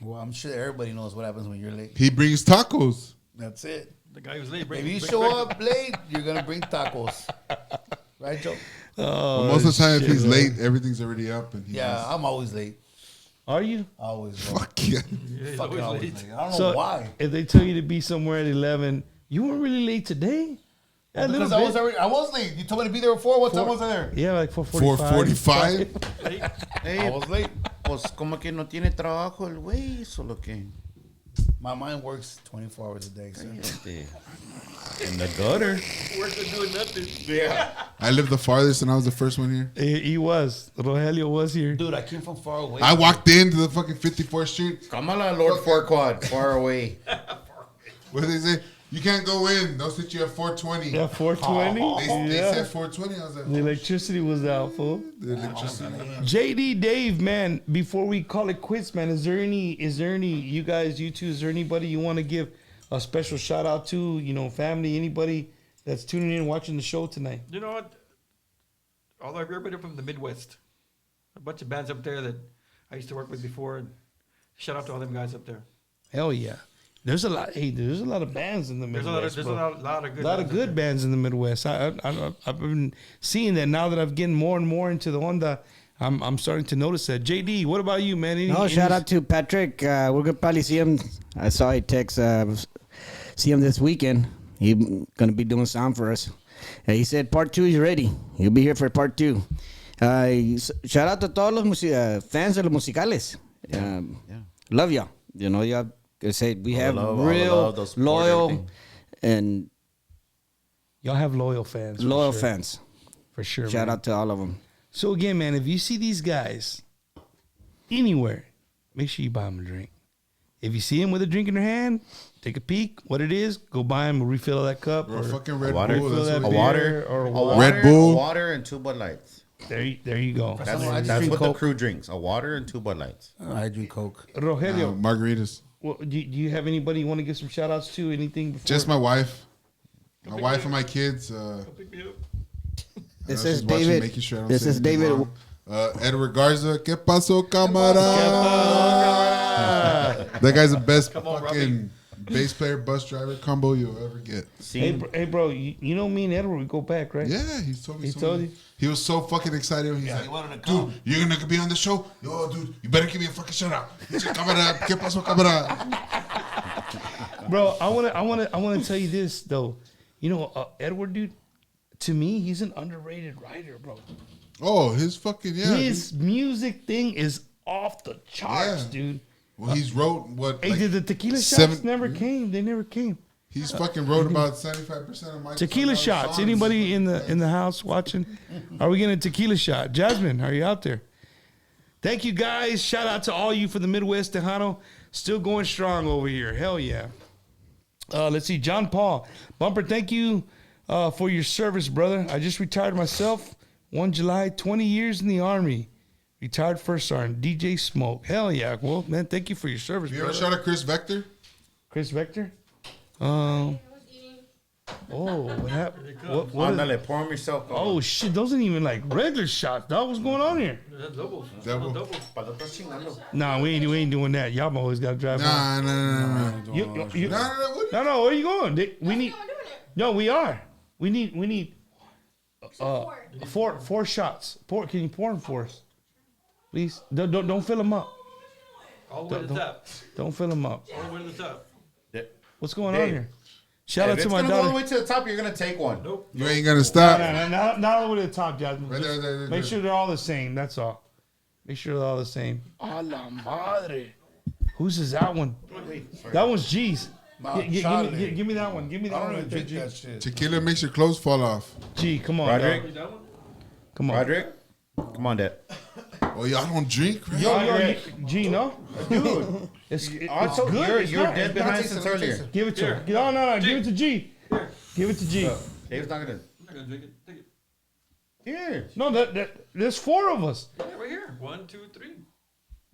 D: Well, I'm sure everybody knows what happens when you're late.
E: He brings tacos.
D: That's it.
F: The guy who's late.
D: If you show up late, you're gonna bring tacos, right, Joe?
B: Oh,
E: But most of the time, if
B: shit,
E: he's
B: man.
E: late, everything's already up. And he
D: Yeah, I'm always late.
B: Are you?
D: Always. Bro.
E: fuck yeah.
F: He's
D: Fucking
F: always
D: always
F: late.
D: late. I don't know
B: So
D: why.
B: if they tell you to be somewhere at 11, you weren't really late today? Yeah, a little
D: Because
B: bit.
D: I was late. You told me to be there before. What time was I there?
B: Yeah, like 4:45.
E: 4:45.
D: I was late.
C: Pues como que no tiene trabajo el güey, solo que
D: My mind works 24 hours a day. So.
C: in the gutter.
F: Working doing nothing.
E: I lived the farthest, and I was the first one here.
B: He was. Rogelio was here.
D: Dude, I came from far away.
E: I walked into the fucking 54th Street.
C: Come on, Lord Farquaad, far away.
E: What did they say? You can't go in. They'll sit you at 420.
B: Yeah, 420.
E: They
B: Yeah.
E: said 420. I was like,
B: The electricity was out, fool.
E: the electricity.
B: JD Dave, man, before we call it quits, man, is there any, you guys, you two, is there anybody you want to give a special shout out to, family, anybody that's tuning in watching the show tonight?
F: You know what? All everybody from the Midwest, a bunch of bands up there that I used to work with before. And shout out to all them guys up there.
B: Hell yeah. There's a lot of bands in the
F: There's
B: Midwest.
F: a lot of good.
B: A lot of good bands in the Midwest. I've been seeing that now that I've getting more and more into the Honda. I'm starting to notice that. JD, what about you, man?
H: Shout out to Patrick. We're gonna probably see him. I saw he text. See him this weekend. He's gonna be doing sound for us. He said part 2 is ready. He'll be here for part 2. Shout out to todos los fans de los musicales. Love y'all. Y'all say we have real loyal and
B: y'all have loyal fans.
H: loyal
B: sure.
H: fans.
B: For sure.
H: Shout
B: man.
H: out to all of them.
B: So again, man, if you see these guys anywhere, make sure you buy them a drink. If you see them with a drink in their hand, take a peek. What it is, go buy them a refill of that cup.
E: Or
B: Or
E: fucking Red
C: water.
E: Bull.
B: Refill
E: That's
B: that
E: what
B: beer,
E: it is.
B: or a
C: A
B: water.
E: Red Bull.
C: a water, and 2 Bud Lights.
B: There you go.
C: That's,
D: I just
C: that's
D: drink
C: what the
D: Coke.
C: crew drinks. A water and 2 Bud Lights.
D: I drink Coke.
B: Rogelio,
E: Margaritas.
B: do you have anybody you want to give some shout outs to? Anything before?
E: Just my wife. My wife and my kids.
F: Pick me up.
H: This
E: she's
H: is
E: watching,
H: David.
E: making sure I don't
H: This
E: say
H: is
E: anything
H: David.
E: wrong. Edward Garza. ¿Qué pasó, cámara? That guy's the best
F: on,
E: fucking bass player, bus driver combo you'll ever get.
B: Hey, bro, you know me and Edward, we go back, right?
E: Yeah, he told me.
B: He told you?
E: He was so fucking excited. He's like,
D: wanted to come.
E: dude, you're gonna be on the show? Yo, dude, you better give me a fucking shout out. Cámara, ¿qué pasó, cámara?
B: Bro, I wanna tell you this though. Edward, dude, to me, he's an underrated writer, bro.
E: Oh, his fucking, yeah.
B: His music thing is off the charts,
E: Yeah.
B: dude.
E: Well, he's wrote what?
B: Hey,
E: like,
B: the tequila shots
E: seven-
B: never came. They never came.
E: He's fucking wrote about 75% of my
B: Tequila shots. Anybody in the house watching? Are we getting a tequila shot? Jasmine, are you out there? Thank you guys. Shout out to all you for the Midwest Tejano. Still going strong over here. Hell yeah. Let's see. John Paul. Bumper, thank you for your service, brother. I just retired myself. 1 July, 20 years in the Army. Retired first sergeant. DJ Smoke. Hell yeah. Well, man, thank you for your service,
E: You ever
B: brother.
E: shot at Chris Vector?
B: Chris Vector? What happened? What is-
C: Ándale, pour 'em yourself.
B: oh shit, those ain't even like regular shots, dog. What's going on here?
F: That's doubles.
E: Double.
F: Doubles.
B: Nah, we ain't doing that. Y'all always gotta drive. home.
E: No.
B: You-
E: No, what?
B: no, where you going? We need. No, we are. We need. Four shots. Can you pour them for us, please? Don't fill them up.
F: All the way to the top.
B: Don't fill them up.
F: All the way to the top.
B: What's going on
C: Dave.
B: here? Shout out
C: If
B: to
C: it's
B: my
C: gonna go all the
B: daughter.
C: way to the top, you're gonna take one.
F: Nope.
E: You ain't gonna stop.
B: Not all the way to the top, Jasmine.
E: Right there,
B: Just
E: there, there,
B: make
E: there.
B: sure they're all the same. That's all. Make sure they're all the same. A la madre. Whose is that one? That one's G's. Give me that one. Give me that
D: I
B: one.
D: don't
B: Right
D: even
B: there,
D: drink
B: G.
D: that shit.
E: Tequila makes your clothes fall off.
B: G, come on,
C: Roderick?
B: dog.
F: That one?
B: Come on.
C: Roderick, come on, Dad.
E: Oh, y'all don't drink, right?
B: Yo, G, no?
C: Dude,
B: It's
C: I told
B: good.
C: you're
B: It's
C: you're
B: not.
C: dead behind since earlier.
B: Give it to her.
F: Here.
B: No. Give it to G. Give it to G.
C: Dave's not gonna.
F: I'm not gonna drink it. Take it.
C: Here.
B: No, there's 4 of us.
F: Yeah, right here. 1, 2, 3.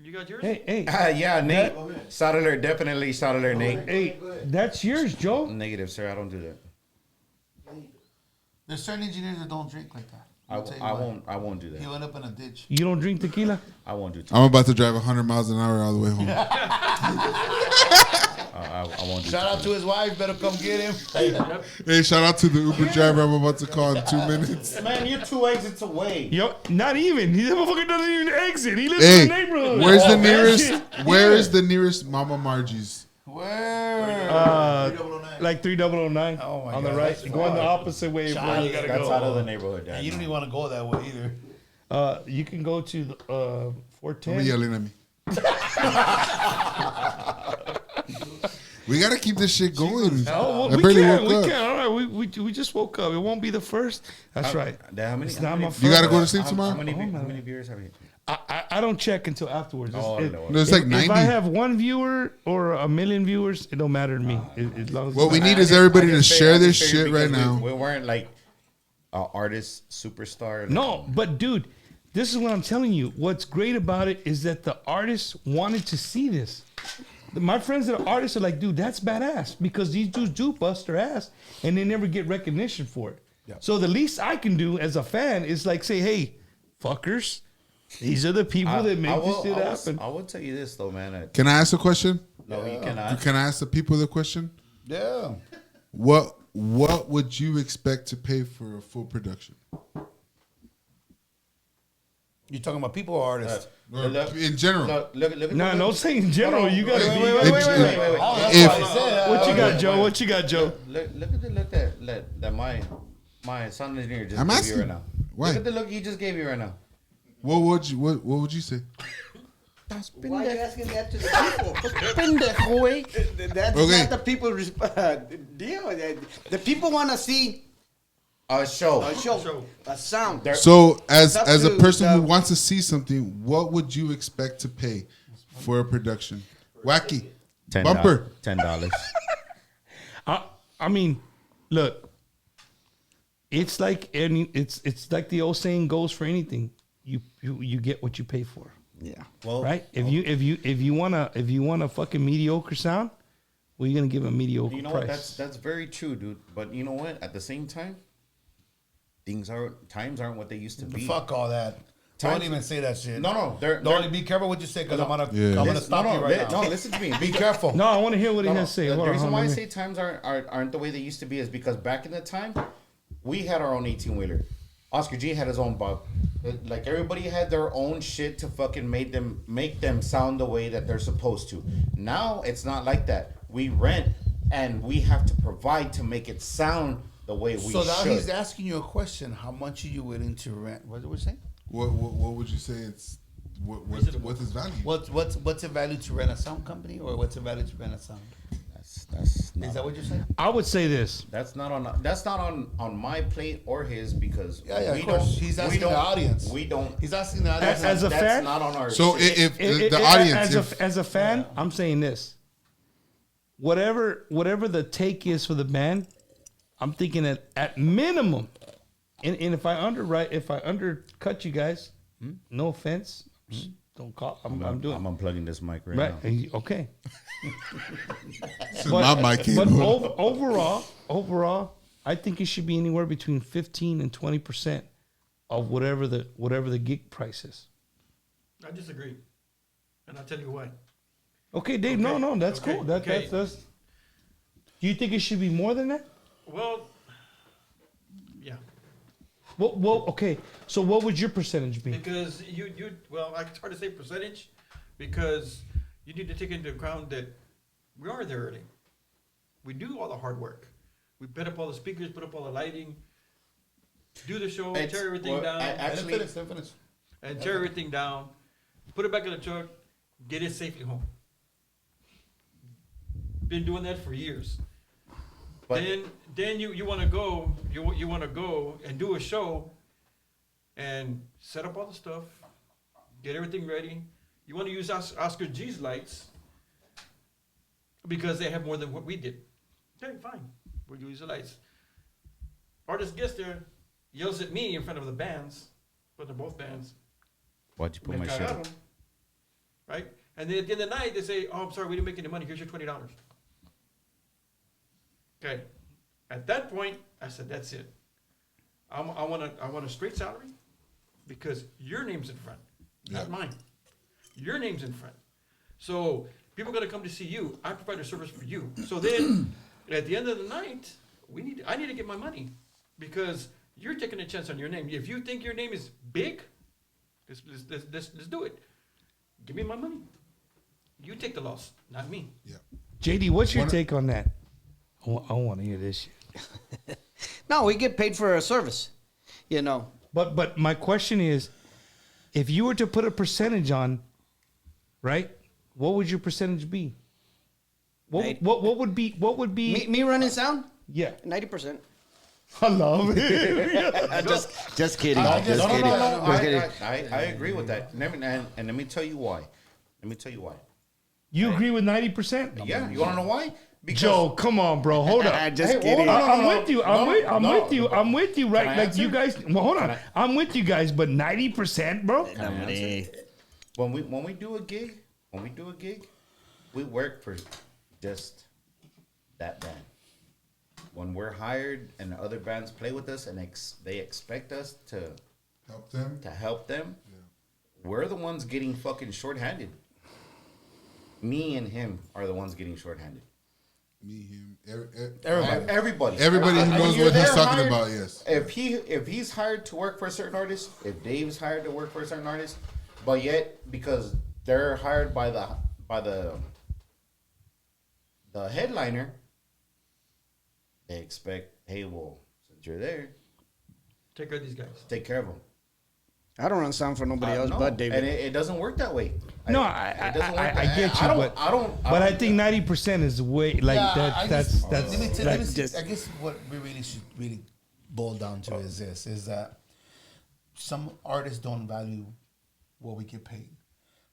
F: You got yours?
B: Hey,
C: Yeah, Nate. Shot alert, definitely shot alert, Nate.
B: hey, that's yours, Joe.
C: Negative, sir. I don't do that.
D: There's certain engineers that don't drink like that.
C: I
D: I'll tell you why.
C: won't do that.
D: He'll end up in a ditch.
B: You don't drink tequila?
C: I won't do.
E: I'm about to drive 100 miles an hour all the way home.
C: I won't do.
D: Shout out to his wife. Better come get him.
E: Hey, shout out to the Uber driver I'm about to call in 2 minutes.
C: Man, you're 2 exits away.
B: Yo, not even. He motherfucker doesn't even exit. He lives
E: Hey,
B: in the neighborhood.
E: where's the
B: Oh,
E: nearest?
B: shit.
E: Where is the nearest Mama Margie's?
D: Where?
B: Like 3009
D: Oh my
B: on the
D: God,
B: right.
D: that's
B: Going the
D: far.
B: opposite way of where
D: Child,
B: you gotta
C: That's
B: go.
C: out of the neighborhood, Dad.
D: And you don't even want to go that way either.
B: You can go to the,
E: Don't be
B: 410.
E: yelling at me. We gotta keep this shit going.
B: Oh,
E: I
B: well, we
E: barely
B: can.
E: woke
B: We
E: up.
B: can. All right, we just woke up. It won't be the first. That's right.
C: Dad, how many?
B: It's
C: how
B: not
C: many-
B: my
E: You gotta
B: first.
E: go to sleep tomorrow?
C: How many viewers have you?
B: I don't check until afterwards.
C: Oh,
B: If-
C: no.
E: No, it's like
B: if
E: 90.
B: I have one viewer or a million viewers, it don't matter to me. As long as
E: What
B: it's
E: we
B: not-
E: need
C: I
E: is
C: just-
E: everybody
C: I
E: to
C: just
E: share
C: figured- I
E: this
C: just
E: shit
C: figured
E: right
C: because
E: now.
C: We weren't like artist superstar.
B: No, but dude, this is what I'm telling you. What's great about it is that the artists wanted to see this. My friends that are artists are like, dude, that's badass because these dudes do bust their ass and they never get recognition for it. So the least I can do as a fan is like say, hey, fuckers, these are the people that make this shit happen.
C: I will tell you this though, man.
E: Can I ask a question?
C: No, you cannot.
E: Can I ask the people the question?
D: Yeah.
E: What would you expect to pay for a full production?
D: You talking about people or artists?
E: Or in general.
C: Look at
B: Nah, no saying in general. You gotta be.
D: Wait.
E: If-
D: Oh, that's
E: if-
D: why I said.
B: What you got, Joe? What you got, Joe?
C: Look at the look that my sound engineer just
E: I'm
C: gave
E: asking.
C: you right now.
E: Why?
C: Look at the look he just gave you right now.
E: What would you say?
H: Why are you asking that to the people? That's
E: Okay.
H: not the people's deal. The people want to see
C: A show.
H: a show, a sound.
E: So as
H: It's up
E: a
H: to
E: person who
H: the-
E: wants to see something, what would you expect to pay for a production? Wacky. Bumper.
C: $10.
B: I mean, look, it's like it's like the old saying goes for anything. You get what you pay for,
H: Yeah.
C: Well,
B: right? If you want a fucking mediocre sound, well, you're gonna give a mediocre
C: you know
B: price.
C: what? That's very true, dude. But you know what? At the same time, times aren't what they used to be.
D: Fuck all that. Don't even say that shit.
C: No, they're
D: Don't be careful what you say because I'm gonna
E: Yeah.
D: stop you right now.
C: No, listen to me.
D: Be careful.
B: No, I want to hear what he has to say.
C: The
B: Hold on,
C: reason
B: hold
C: why
B: on,
C: I
B: let
C: say
B: me-
C: times aren't the way they used to be is because back in the time, we had our own 18-wheeler. Oscar G had his own Bob. Like everybody had their own shit to fucking make them sound the way that they're supposed to. Now it's not like that. We rent and we have to provide to make it sound the way we
D: So now
C: should.
D: he's asking you a question. How much are you willing to rent? What we saying?
E: What would you say it's what's its value?
D: What's the value to rent a sound company, or what's the value to rent a sound?
C: That's
D: Is
C: not,
D: that what you're saying?
B: I would say this.
C: that's not on my plate or his because
D: Yeah, of
C: we
D: course.
C: don't.
D: He's
C: we
D: asking the
C: don't-
D: audience.
C: We don't.
D: He's asking the audience.
B: As a
C: that's
B: fan?
C: not on our.
E: So
C: shit.
E: if the
B: It-
E: audience,
B: as a fan, I'm saying this. Whatever the take is for the band, I'm thinking that at minimum, and if I undercut you guys, no offense, don't call. I'm doing.
C: I'm unplugging this mic right
B: Right.
C: now.
B: Okay.
E: my mic
B: But
E: cable.
B: overall, I think it should be anywhere between 15 and 20% of whatever the gig price is.
F: I disagree, and I'll tell you why.
B: Okay, Dave.
F: Okay,
B: No, that's
F: okay,
B: cool.
F: okay.
B: That's. Do you think it should be more than that?
F: Well, yeah,
B: Well, okay. So what would your percentage be?
F: because well, it's hard to say percentage, because you need to take into account that we are there early. We do all the hard work. We put up all the speakers, put up all the lighting, do the show,
C: It's-
F: tear everything
C: well,
F: down,
C: actually,
D: finish.
F: and tear everything down, put it back in the truck, get it safely home. Been doing that for years.
C: But-
F: then you want to go you want to go and do a show and set up all the stuff, get everything ready. You want to use Oscar G's lights because they have more than what we did. Okay, fine, we'll use the lights. Artist gets there, yells at me in front of the bands, but they're both bands.
C: Why'd you put
F: Me
C: my shit
F: cagaron.
C: up?
F: right? And then at the end of the night, they say, "Oh, I'm sorry, we didn't make any money. Here's your $20." Okay. At that point, I said, "That's it. I want a straight salary, because your name's in front, not mine. Your name's in front. So people are gonna come to see you. I provide a service for you. So then, at the end of the night, I need to get my money, because you're taking a chance on your name. If you think your name is big, let's do it. Give me my money. You take the loss, not me."
E: Yeah.
B: JD, what's your take on that? I want to hear this shit.
H: No, we get paid for a service, you know.
B: But my question is, if you were to put a percentage on, right? What would your percentage be? What would be
H: Me running sound?
B: Yeah.
H: 90%.
B: I love it.
H: Just kidding.
C: No,
H: Just kidding. Just kidding.
C: I agree with that. And let me tell you why.
B: You agree with 90%?
C: Yeah, you want to know why? Because
B: Joe, come on, bro. Hold up.
H: Just
C: Hey,
H: kidding.
C: hold on.
B: I'm with you. I'm with you, right?
C: Can I
B: Like
C: answer?
B: you guys. Well, hold on. I'm with you guys, but 90%, bro.
C: when we do a gig, we work for just that band. When we're hired and the other bands play with us and they expect us to
E: Help them.
C: we're the ones getting fucking shorthanded. Me and him are the ones getting shorthanded.
E: Me, him,
C: Everybody
E: everybody who knows
C: you're
E: what he's
C: there
E: talking
C: hired-
E: about. Yes.
C: If he's hired to work for a certain artist, if Dave's hired to work for a certain artist, but yet because they're hired by the headliner, they expect, hey, well, since you're there,
F: Take care of these guys.
C: take care of them.
H: I don't run sound for nobody else
C: No,
H: but David.
C: and it doesn't work that way.
B: No,
C: It doesn't work
B: I
C: that-
B: get you, but I think 90% is way like
D: Yeah,
B: that's
D: let me
B: like,
D: see. I guess what we really should really boil down to is that some artists don't value what we get paid.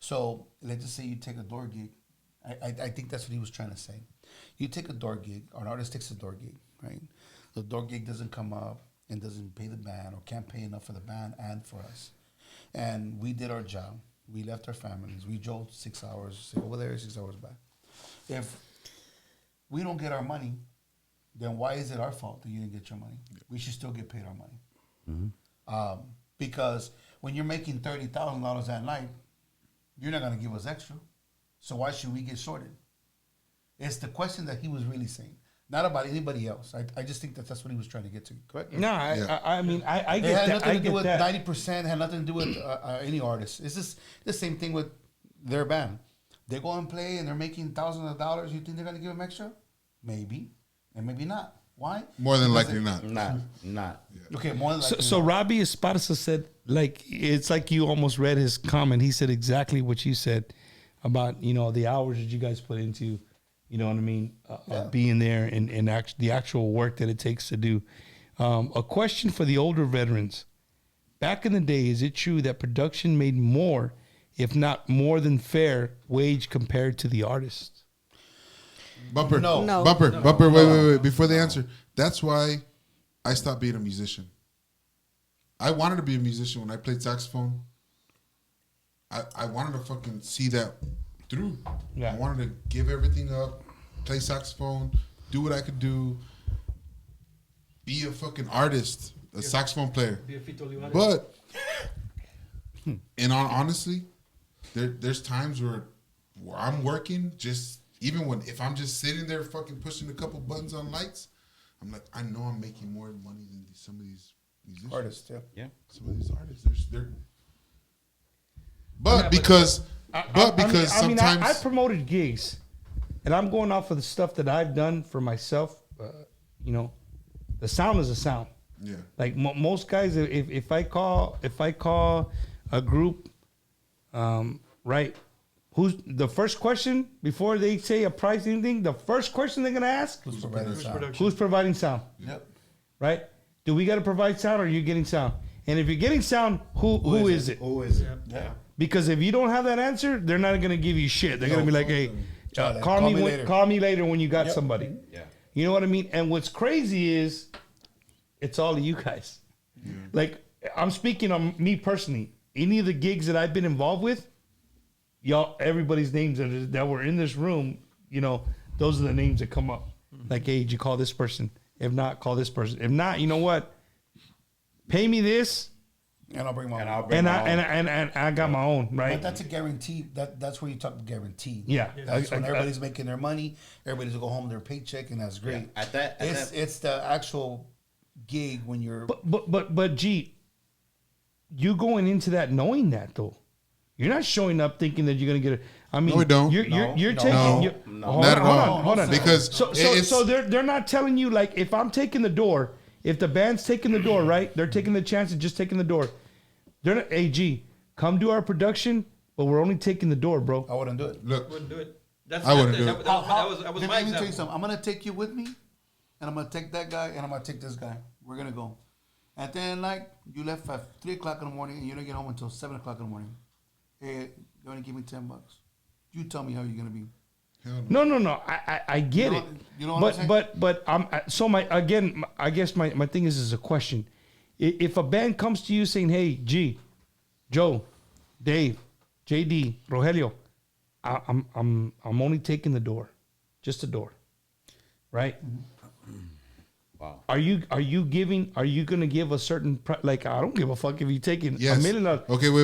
D: So let's just say you take a door gig. I think that's what he was trying to say. You take a door gig, or an artist takes a door gig, right? The door gig doesn't come up and doesn't pay the band, or can't pay enough for the band and for us. And we did our job. We left our families. We drove 6 hours over there, 6 hours back. If we don't get our money, then why is it our fault that you didn't get your money? We should still get paid our money. Because when you're making $30,000 that night, you're not going to give us extra. So why should we get shorted? It's the question that he was really saying, not about anybody else. I just think that's what he was trying to get to. Correct?
B: no, I mean I
D: It
B: get
D: had
B: that.
D: nothing
B: I
D: to do
B: get
D: with
B: that.
D: 90%. Had nothing to do with any artist. It's just the same thing with their band. They go and play and they're making thousands of dollars. You think they're gonna give them extra? Maybe, and maybe not. Why?
E: More than
D: Because
E: likely not.
C: Not.
D: Okay, more than likely.
B: So
D: not.
B: Robbie Esparza said, like, it's like you almost read his comment. He said exactly what you said about, you know, the hours that you guys put into, you know what I mean, being there and the actual work that it takes to do. A question for the older veterans. Back in the day, is it true that production made more, if not more than fair, wage compared to the artists?
E: Bumper.
D: No.
H: No.
E: Bumper. Wait. Before they answer, that's why I stopped being a musician. I wanted to be a musician when I played saxophone. I wanted to fucking see that through.
B: Yeah.
E: I wanted to give everything up, play saxophone, do what I could do, be a fucking artist, a saxophone player.
F: Be a Fito Olivares.
E: But, and honestly, there's times where I'm working, just even if I'm just sitting there fucking pushing a couple buttons on lights, I'm like, I know I'm making more money than some of these musicians.
D: artists, yeah.
E: Some of these artists, they're. But because sometimes
B: I promoted gigs, and I'm going off of the stuff that I've done for myself. You know, the sound is a sound.
E: yeah.
B: Like most guys, if I call a group, right? Who's the first question before they say a price anything? The first question they're gonna ask:
D: Who's providing sound?
F: production?
B: Who's providing sound?
D: Yep.
B: Right? Do we got to provide sound, or are you getting sound? And if you're getting sound, who is it?
C: Who is it?
D: Yeah.
B: Because if you don't have that answer, they're not gonna give you shit. They're gonna be like, "Hey,
D: Like,
B: call me later when you got
D: Yep.
B: somebody."
C: Yeah.
B: You know what I mean? And what's crazy is, it's all of you guys. Like, I'm speaking on me personally. Any of the gigs that I've been involved with, y'all, everybody's names that were in this room, you know, those are the names that come up. Like, hey, did you call this person? If not, call this person. If not, you know what? Pay me this,
D: And I'll bring my
C: And
D: own.
C: I'll bring
B: and
C: my own.
B: I got my own, right?
D: But that's a guarantee. That's where you talk guarantee.
B: Yeah.
D: That's when everybody's making their money. Everybody's go home with their paycheck, and that's great. It's the actual gig when you're.
B: But G, you going into that knowing that though, you're not showing up thinking that you're gonna get it. I mean,
E: No, we don't.
B: You're taking.
E: No.
B: You're,
C: No.
B: hold
E: Not
B: on,
E: at all.
B: Hold on.
E: Because
B: So they're not telling you, like, if I'm taking the door, if the band's taking the door, right? They're taking the chance of just taking the door. They're not. Hey G, come do our production, but we're only taking the door, bro.
D: I wouldn't do it.
E: look,
F: Wouldn't do it.
E: I wouldn't do it.
F: That was
D: Let
F: my
D: me tell you
F: example.
D: something. I'm gonna take you with me, and I'm gonna take that guy, and I'm gonna take this guy. We're gonna go. At the end of the night, you left at 3 o'clock in the morning, and you don't get home until 7 o'clock in the morning. Hey, you only give me $10. You tell me how you're gonna be.
E: hell no.
B: No. I get
D: You
B: it.
D: know- you know what I'm saying?
B: But so I guess my thing is a question. If a band comes to you saying, "Hey, G, Joe, Dave, JD, Rogelio, I'm only taking the door, just the door, right?"
C: Wow.
B: Are you gonna give a certain like, I don't give a fuck if you taking
E: Yes.
B: $1 million.
E: Okay, wait.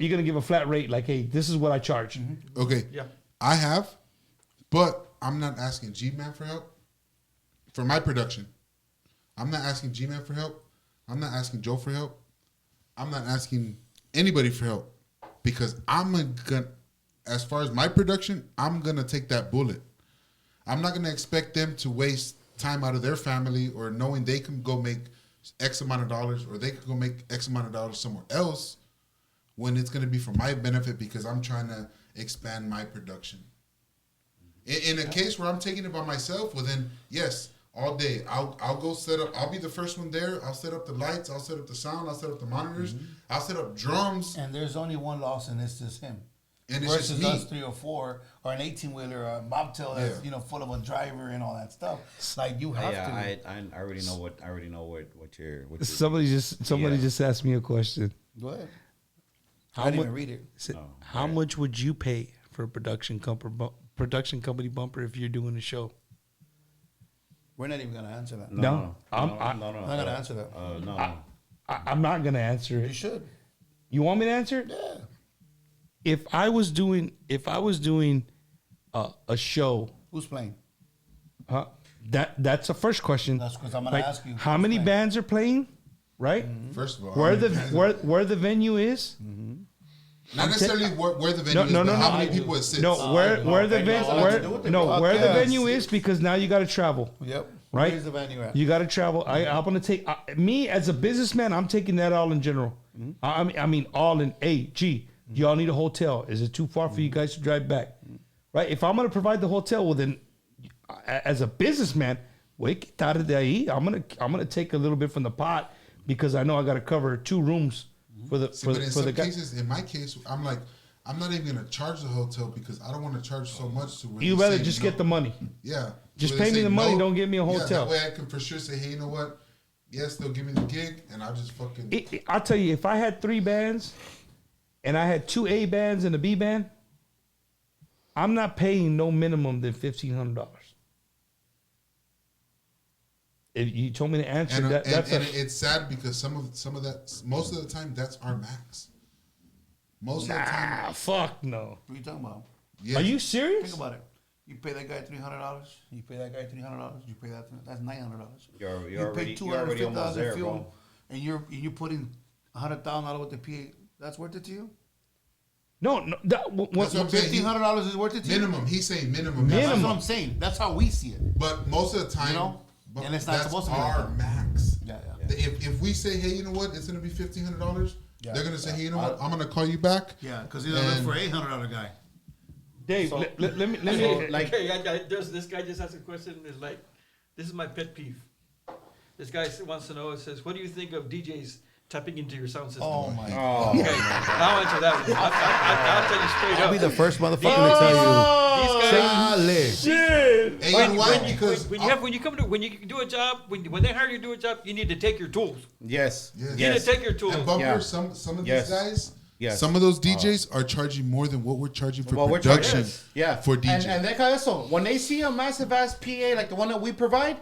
B: You're gonna give a flat rate, like, hey, this is what I charge.
E: Okay.
F: Yeah.
E: I have, but I'm not asking G-Man for help for my production. I'm not asking G-Man for help. I'm not asking Joe for help. I'm not asking anybody for help because as far as my production, I'm gonna take that bullet. I'm not gonna expect them to waste time out of their family or knowing they can go make X amount of dollars or they could go make X amount of dollars somewhere else when it's gonna be for my benefit because I'm trying to expand my production. In a case where I'm taking it by myself, well then, yes, all day. I'll go set up. I'll be the first one there. I'll set up the lights. I'll set up the sound. I'll set up the monitors. I'll set up drums.
D: And there's only one loss, and it's just him.
E: And it's
D: Versus
E: just me.
D: us 3 or 4, or an 18-wheeler, or a bobtail that's
E: Yeah.
D: full of a driver and all that stuff. Like you have to.
C: I already know what you're
B: Somebody just asked me a question.
D: Go ahead.
B: How
D: I didn't
B: mu-
D: even read it.
B: How much would you pay for a production company bumper if you're doing a show?
D: We're not even gonna answer that.
B: No.
C: no.
D: I'm not gonna answer that.
C: No.
B: I'm not gonna answer
D: You
B: it.
D: should.
B: You want me to answer it?
D: Yeah.
B: If I was doing a show,
D: Who's playing?
B: that's the first question.
D: That's because I'm gonna
B: Like,
D: ask you.
B: how
D: who's
B: many
D: playing.
B: bands are playing, right?
E: First of all,
B: Where
E: how many
B: the
E: bands-
B: where the venue is?
E: not necessarily where the venue is,
B: no,
E: but how
B: no.
E: many people it sits.
B: No, where the venue
D: All to do with the
B: where the
D: podcast.
B: venue is, because now you got to travel.
D: Yep.
B: Right?
D: Where's the venue at?
B: You got to travel. I'm gonna take me as a businessman. I'm taking that all in general. I mean all in. Hey, G, do y'all need a hotel? Is it too far for you guys to drive back? Right? If I'm gonna provide the hotel, well then, as a businessman, wake tarde de ahí. I'm gonna take a little bit from the pot because I know I got to cover 2 rooms for the
E: See, but in some
B: guy.
E: cases, in my case, I'm like, I'm not even gonna charge the hotel because I don't want to charge so much to. Where
B: You
E: they
B: rather
E: say
B: just
E: no.
B: get the money.
E: Yeah.
B: Just
E: Where they
B: pay me
E: say
B: the money, don't give me a
E: Yeah,
B: hotel.
E: that way I can for sure say, hey, you know what? Yes, they'll give me the gig, and I'll just fucking.
B: I'll tell you, if I had 3 bands and I had 2 A bands and a B band, I'm not paying no minimum than $1,500. If you told me to answer
E: And,
B: that,
E: it's sad because some of that, most of the time, that's our max. Most of the time,
B: fuck no.
D: What are you talking about?
E: yes.
B: Are you serious?
D: Think about it. You pay that guy $300. You pay that guy $300. You pay that's $900.
C: You're already almost there, bro.
D: and you're putting $100,000 with the PA. That's worth it to you?
B: No.
E: That's what I'm saying.
D: $1,500 is worth it to you?
E: Minimum. He's saying minimum.
D: That's what I'm saying. That's how we see it.
E: But most of the time,
D: You know?
E: but
D: And it's not
E: that's
D: supposed to be like
E: our
D: that.
E: max.
D: Yeah.
E: If we say, hey, you know what, it's gonna be $1,500,
D: Yeah.
E: they're gonna say, hey, you know what, I'm gonna call you back.
D: Yeah, because he's looking
E: And-
D: for $800 guy.
B: Dave, let me
C: like
F: Okay, this guy just asked a question. Is like, this is my pet peeve. This guy wants to know. It says, what do you think of DJs tapping into your sound system?
D: Oh my
C: oh,
F: Okay, I'll answer that one. I'll tell you straight up.
D: I'll be the first motherfucker to tell
F: These guys.
B: shit.
E: And you know why? Because
F: When you do a job, when they hire you to do a job, you need to take your tools.
C: yes,
E: Yes.
F: You need to take your tools.
E: and bumper,
C: Yeah.
E: some of
C: Yes.
E: these guys,
C: Yes.
E: Some of those DJs are charging more than what we're charging for
C: Well, we're charging-
E: production.
C: yes. Yeah.
E: For DJ.
C: And deja eso, when they see a massive ass PA like the one that we provide,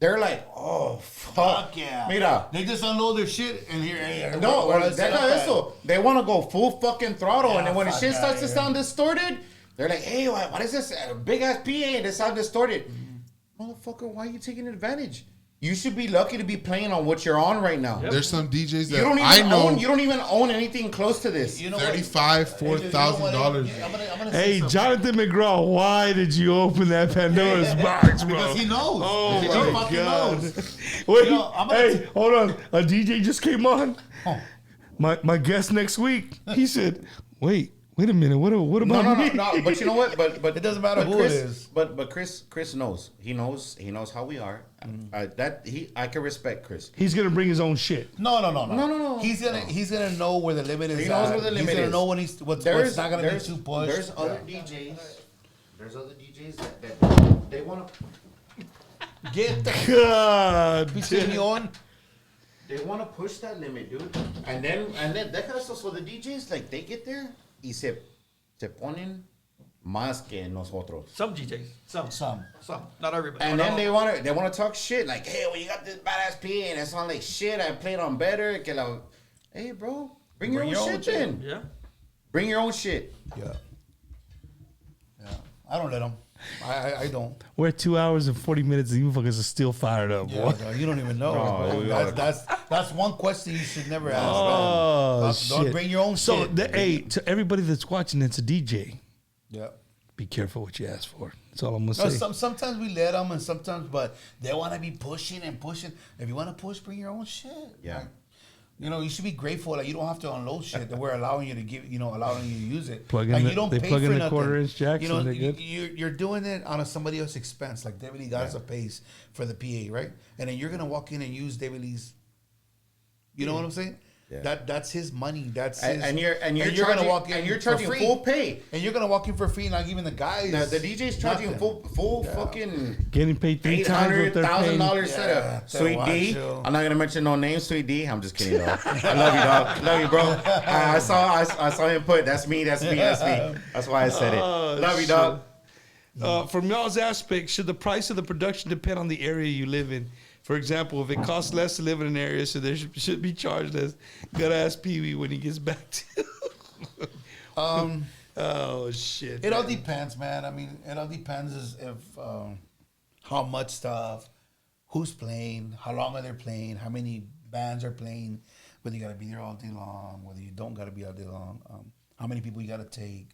C: they're like, oh, fuck.
D: yeah.
C: Mira.
D: They just unload their shit and here, hey,
C: No,
D: where I set
C: deja
D: up at?
C: eso. They want to go full fucking throttle.
D: Yeah,
C: And then when the
D: fuck
C: shit
D: that,
C: starts to
D: yeah.
C: sound distorted, they're like, hey, what is this? A big ass PA and it sounds distorted. Motherfucker, why are you taking advantage? You should be lucky to be playing on what you're on right now.
E: There's some DJs that
C: You don't
E: I
C: even
E: know
C: own. You don't even own anything close to this.
D: You know what?
E: $35,000-$4,000.
D: I'm gonna
B: Hey,
D: say something.
B: Jonathan McGraw, why did you open that Pandora's box, bro?
D: Because he knows.
B: Oh
D: He
B: my
D: fucking
B: God!
D: knows.
B: Wait,
D: You know, I'm gonna
B: hey, hold on. A DJ just came on.
D: Oh.
B: My guest next week. He said, "Wait a minute. What about me?"
C: No. But you know what? But
D: It doesn't matter
C: but
D: who it
C: Chris,
D: is.
C: But Chris knows. He knows how we are. I can respect Chris.
B: He's gonna bring his own shit.
D: No. He's gonna know where the limit is.
C: He knows
D: at.
C: where the limit
D: He's gonna
C: is.
D: know when what's not gonna be too pushed.
C: There's other DJs. There's other DJs that they want to.
D: Get the
B: God.
D: on.
C: They want to push that limit, dude. And then deja eso. So the DJs, like, they get there y se ponen más que nosotros.
F: Some DJs, some, not everybody.
C: And then they want to talk shit, like, hey, well, you got this badass PA and it sounds like shit. I played on better. Que la... Hey, bro, bring your own shit then.
F: Yeah.
C: Bring your own shit.
D: Yeah. I don't let them. I don't.
B: We're at 2 hours and 40 minutes, and you fuckers are still fired up,
D: Yeah,
B: boy.
D: no, you don't even know.
C: No,
D: bro. That's one question you should never ask.
B: Oh,
D: man.
B: shit.
D: Don't bring your own
B: So,
D: shit.
B: hey, to everybody that's watching, that's a DJ.
D: Yeah.
B: Be careful what you ask for. That's all I'm gonna
D: No,
B: say.
D: sometimes we let them, and sometimes, but they want to be pushing and pushing. If you want to push, bring your own shit.
C: Yeah.
D: Like, you know, you should be grateful that you don't have to unload shit that we're allowing you to give. You know, allowing you to use it.
B: Plug in
D: Like,
B: the-
D: you don't
B: they
D: pay
B: plug in
D: for
B: the
D: nothing.
B: quarter-inch jacks
D: You know,
B: and they're good?
D: you're doing it on somebody else's expense. Like David Lee Garza pays for the PA, right? And then you're gonna walk in and use David Lee's. You know what I'm saying?
C: Yeah.
D: That's his money. That's his,
C: And you're
D: gonna
C: charging,
D: walk in
C: and you're
D: for
C: charging
D: free.
C: full pay.
D: And you're gonna walk in for free, not giving the guys.
C: The DJ's charging
D: nothing.
C: full fucking
B: Getting paid 3 times what they're paying.
C: $800,000
D: Yeah,
C: setup.
D: so
C: Sweet
D: watch
C: D.
D: you.
C: I'm not gonna mention no names. Sweet D. I'm just kidding, dog. I love you, dog. Love you, bro. I saw him put. That's me. That's why I said it. Love you, dog.
B: From y'all's aspect, should the price of the production depend on the area you live in? For example, if it costs less to live in an area, so there should be charged less. Gotta ask Pee Wee when he gets back to. Oh shit!
D: It all depends, man. I mean, it all depends if how much stuff, who's playing, how long are they playing, how many bands are playing, whether you got to be there all day long, whether you don't got to be all day long, how many people you got to take.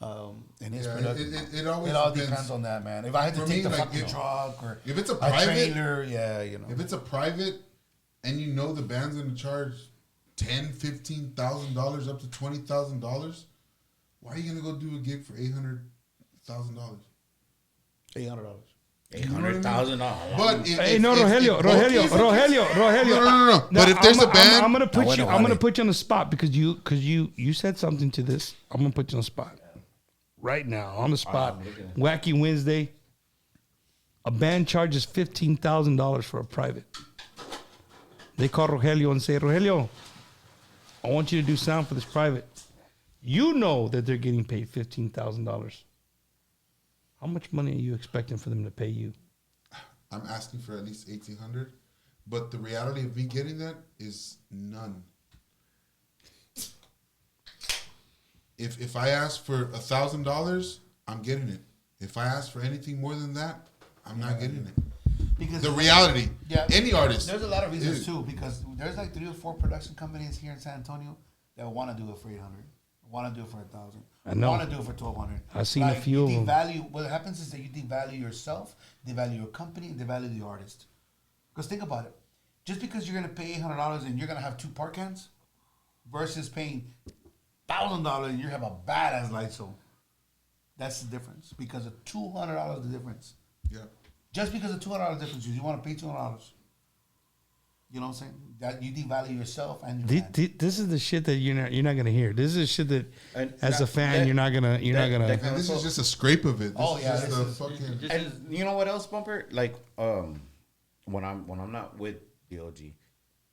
D: And his
E: Yeah,
D: production.
E: it always
D: all
E: depends.
D: depends on that, man. If I had to
E: For
D: take
E: me,
D: the
E: like,
D: fucking truck or
E: if it's a private-
D: trailer, yeah, you know.
E: If it's a private and you know the band's gonna charge $10,000-$15,000 up to $20,000, why are you gonna go do a gig for $800,000?
D: $800.
C: $800,000.
E: But if,
B: Hey,
E: if-
B: no,
E: if-
B: Rogelio.
E: if both these-
B: No.
E: But if there's a band,
B: I'm gonna put you on the spot because you said something to this. I'm gonna put you on the spot right now. On the spot. Wacky Wednesday. A band charges $15,000 for a private. They call Rogelio and say, Rogelio, I want you to do sound for this private. You know that they're getting paid $15,000. How much money are you expecting for them to pay you?
E: I'm asking for at least $1,800, but the reality of me getting that is none. If I ask for $1,000, I'm getting it. If I ask for anything more than that, I'm not getting it.
D: Because
E: The reality, any artist.
D: There's a lot of reasons
E: Dude.
D: too, because there's like 3 or 4 production companies here in San Antonio that want to do it for $800, want to do it for $1,000,
B: I know.
D: want to do it for $1,200.
B: I've seen a few of
D: you
B: them.
D: devalue. What happens is that you devalue yourself, devalue your company, and devalue the artist. Because think about it, just because you're gonna pay $800 and you're gonna have 2 park cans, versus paying $1,000 and you have a badass Lysol. That's the difference. Because of $200, the difference.
E: Yeah.
D: Just because of $200 difference, you want to pay $200. You know what I'm saying? That you devalue yourself and your fan.
B: This is the shit that you're not gonna hear. This is shit that,
C: And
B: as
C: that-
B: a fan,
C: that-
B: you're not gonna.
E: And this is just a scrape of it. This
D: Oh,
E: is
D: yeah,
E: just
D: this
E: the
D: is-
E: fucking.
C: And you know what else, Bumper? Like, when I'm not with the OG,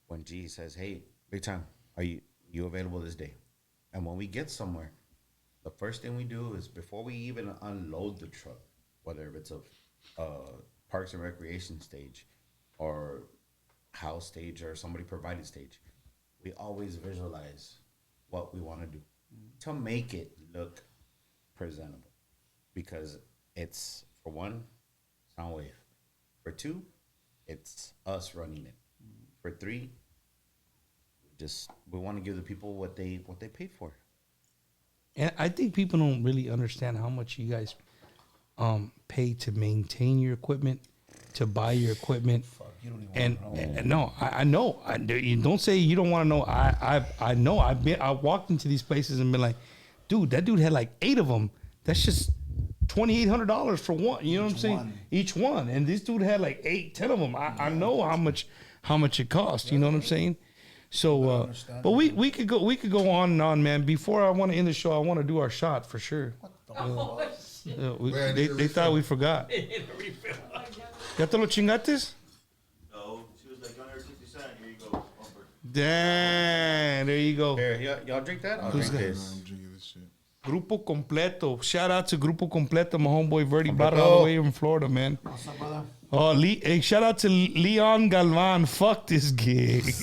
C: when G says, "Hey, big time, are you available this day?" And when we get somewhere, the first thing we do is before we even unload the truck, whether it's a Parks and Recreation stage or house stage or somebody provided stage, we always visualize what we want to do to make it look presentable. Because it's, for one, sound wave. For two, it's us running it. For three, we want to give the people what they paid for.
B: And I think people don't really understand how much you guys pay to maintain your equipment, to buy your equipment.
D: Fuck, you don't even want to know.
B: And no, I know. You don't say you don't want to know. I know. I walked into these places and been like, dude, that dude had like 8 of them. That's just $2,800 for one. You know what I'm saying? Each one. And this dude had like 8, 10 of them. I know how much it costs. You know what I'm saying? So, but we could go on and on, man. Before I want to end the show, I want to do our shot for sure. They thought we forgot. ¿Ya te lo chingates?
J: No, she was like, you want her 50 cents? Here you go.
B: Damn, there you go.
C: Here, y'all drink that? I'll drink this.
E: I'm drinking this shit.
B: Grupo Completo. Shout out to Grupo Completo. My homeboy Verdi brought it all the way from Florida, man.
D: What's up, brother?
B: Oh, hey, shout out to Leon Galvan. Fuck this gig.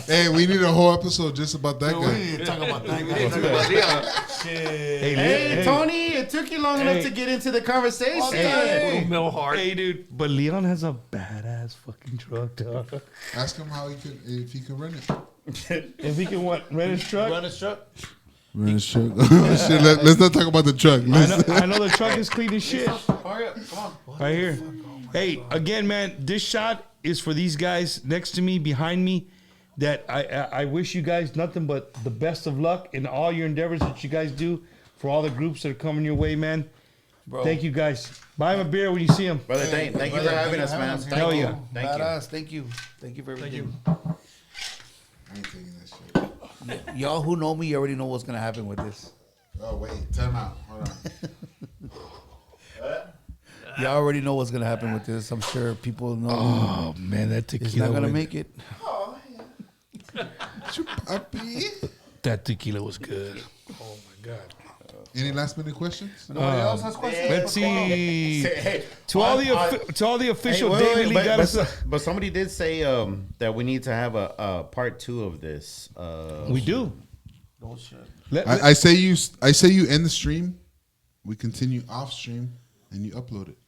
E: Hey, we need a whole episode just about that
D: We
E: guy.
D: need to talk about that guy.
C: Hey, Tony, it took you long enough to get into the conversation.
B: Hey, dude, but Leon has a badass fucking truck, dog.
E: Ask him if he could run it.
B: If he can rent his truck,
G: Run his truck.
E: Run his truck. Shit, let's not talk about the truck.
B: I know the truck is clean as shit.
G: Hurry up, come on.
B: Right here. Hey, again, man, this shot is for these guys next to me, behind me, that I wish you guys nothing but the best of luck in all your endeavors that you guys do, for all the groups that are coming your way, man.
D: Bro.
B: Thank you, guys. Buy him a beer when you see him.
C: Brother, thank you for having us, man.
B: Hell yeah.
C: Thank you.
D: Badass. Thank you. Thank you for everything.
E: I ain't taking that shit.
D: Y'all who know me, you already know what's going to happen with this.
E: Oh, wait. Time out. Hold on.
D: Y'all already know what's going to happen with this. I'm sure people know.
B: Oh, man, that tequila.
D: It's not going to
B: was-
D: make it.
B: That tequila was good. Oh, my God.
E: Any last minute questions?
D: Nobody else has questions?
B: Let's see.
C: Hey,
B: To all the official
C: wait,
B: David Lee got us.
C: but somebody did say that we need to have a part 2 of this.
B: We do.
D: Oh, shit.
E: I say you end the stream. We continue off stream, and you upload it.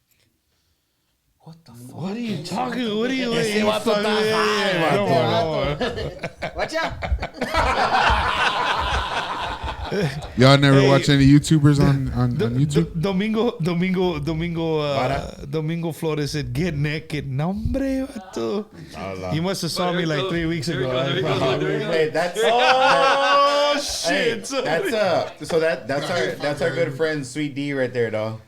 D: What the fuck?
B: What are you talking? What are you?
D: Ese vato está
H: Watch out.
E: Y'all never
B: Hey.
E: watch any YouTubers on YouTube?
B: Domingo Flores said, "Get naked." No, hombre, vato. You must have saw me like 3 weeks ago.
C: Wait, that's
B: Oh
C: hey,
B: shit!
C: that's our good friend Sweet D right there, dog.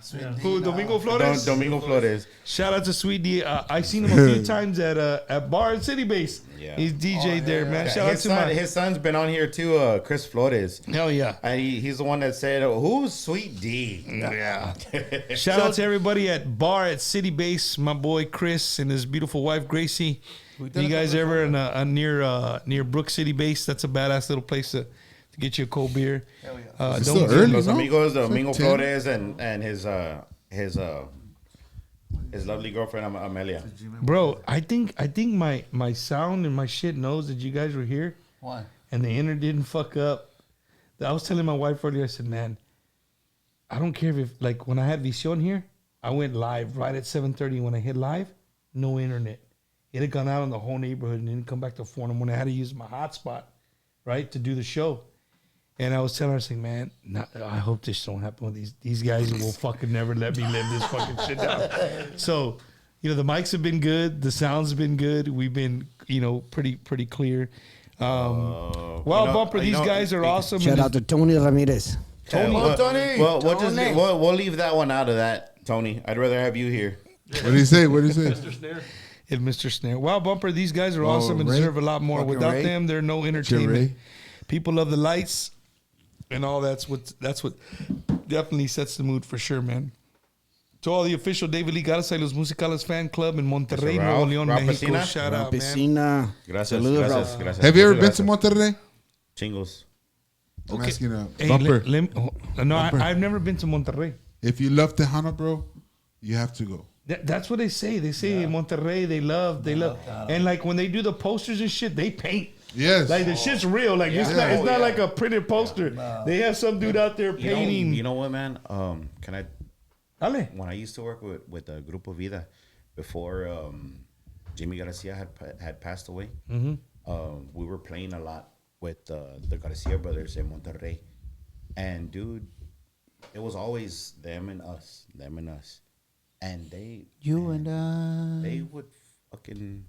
B: Who? Domingo Flores.
C: Domingo Flores.
B: Shout out to Sweet D. I seen him a few times at Bar and City Base.
C: Yeah.
B: He's DJ there, man. Shout out to
C: His son's been on here too, Chris Flores.
B: hell yeah.
C: And he's the one that said, "Who's Sweet D?"
B: Yeah. Shout out to everybody at Bar at City Base. My boy Chris and his beautiful wife Gracie. You guys ever in near Brook City Base? That's a badass little place to get you a cold beer.
D: Hell yeah.
E: It's still early,
C: Los
E: no?
C: amigos,
E: It's like
C: Domingo
E: 10.
C: Flores, and his lovely girlfriend Amelia.
B: Bro, I think my sound and my shit knows that you guys were here,
D: Why?
B: and the internet didn't fuck up. I was telling my wife earlier, I said, man, I don't care if like when I had Vision here, I went live right at 7:30. When I hit live, no internet. It had gone out in the whole neighborhood and didn't come back to 4 in the morning. I had to use my hotspot, right, to do the show. And I was telling her, I was like, man, I hope this don't happen with these guys will fucking never let me live this fucking shit down. So, the mics have been good. The sounds have been good. We've been, pretty clear. Bumper, these guys are awesome.
H: Shout out to Tony Ramirez.
C: Tony.
D: Tony.
C: Well, we'll leave that one out of that, Tony. I'd rather have you here.
E: What do you say? What do you say?
F: Mr. Snare.
B: And Mr. Snare. Wow, Bumper, these guys are awesome and
E: Ray.
B: deserve a lot more.
D: Fucking
B: Without
D: Ray.
B: them, they're no
E: Ray.
B: entertainment. People love the lights and all that's what definitely sets the mood for sure, man. To all the official David Lee Garza y los Musicales fan club in Monterrey,
C: Mr.
B: Nuevo
C: Ralph,
B: León,
C: Ralph
B: Mexico.
C: Piscina.
B: Shout out, man.
H: Piscina.
C: Gracias,
H: Saludos,
C: gracias,
H: Ralph.
C: gracias.
E: Have you ever
C: Muchas
E: been to
C: gracias.
E: Monterrey?
C: Chingos.
E: I'm asking a
B: Hey,
E: Bumper.
B: no,
E: Bumper.
B: I've never been to Monterrey.
E: If you love Tejano, bro, you have to go.
B: That's what they say. They say in Monterrey they love, and like when they do the posters and shit, they paint.
E: Yes.
B: Like the shit's real. Like it's not like a printed poster. They have some dude out there painting.
C: You know what, man? Can I?
B: Ale.
C: When I used to work with the Grupo Vida, before Jimmy Garcia had passed away, we were playing a lot with the Garcia brothers in Monterrey, and dude, it was always them and us, and they would fucking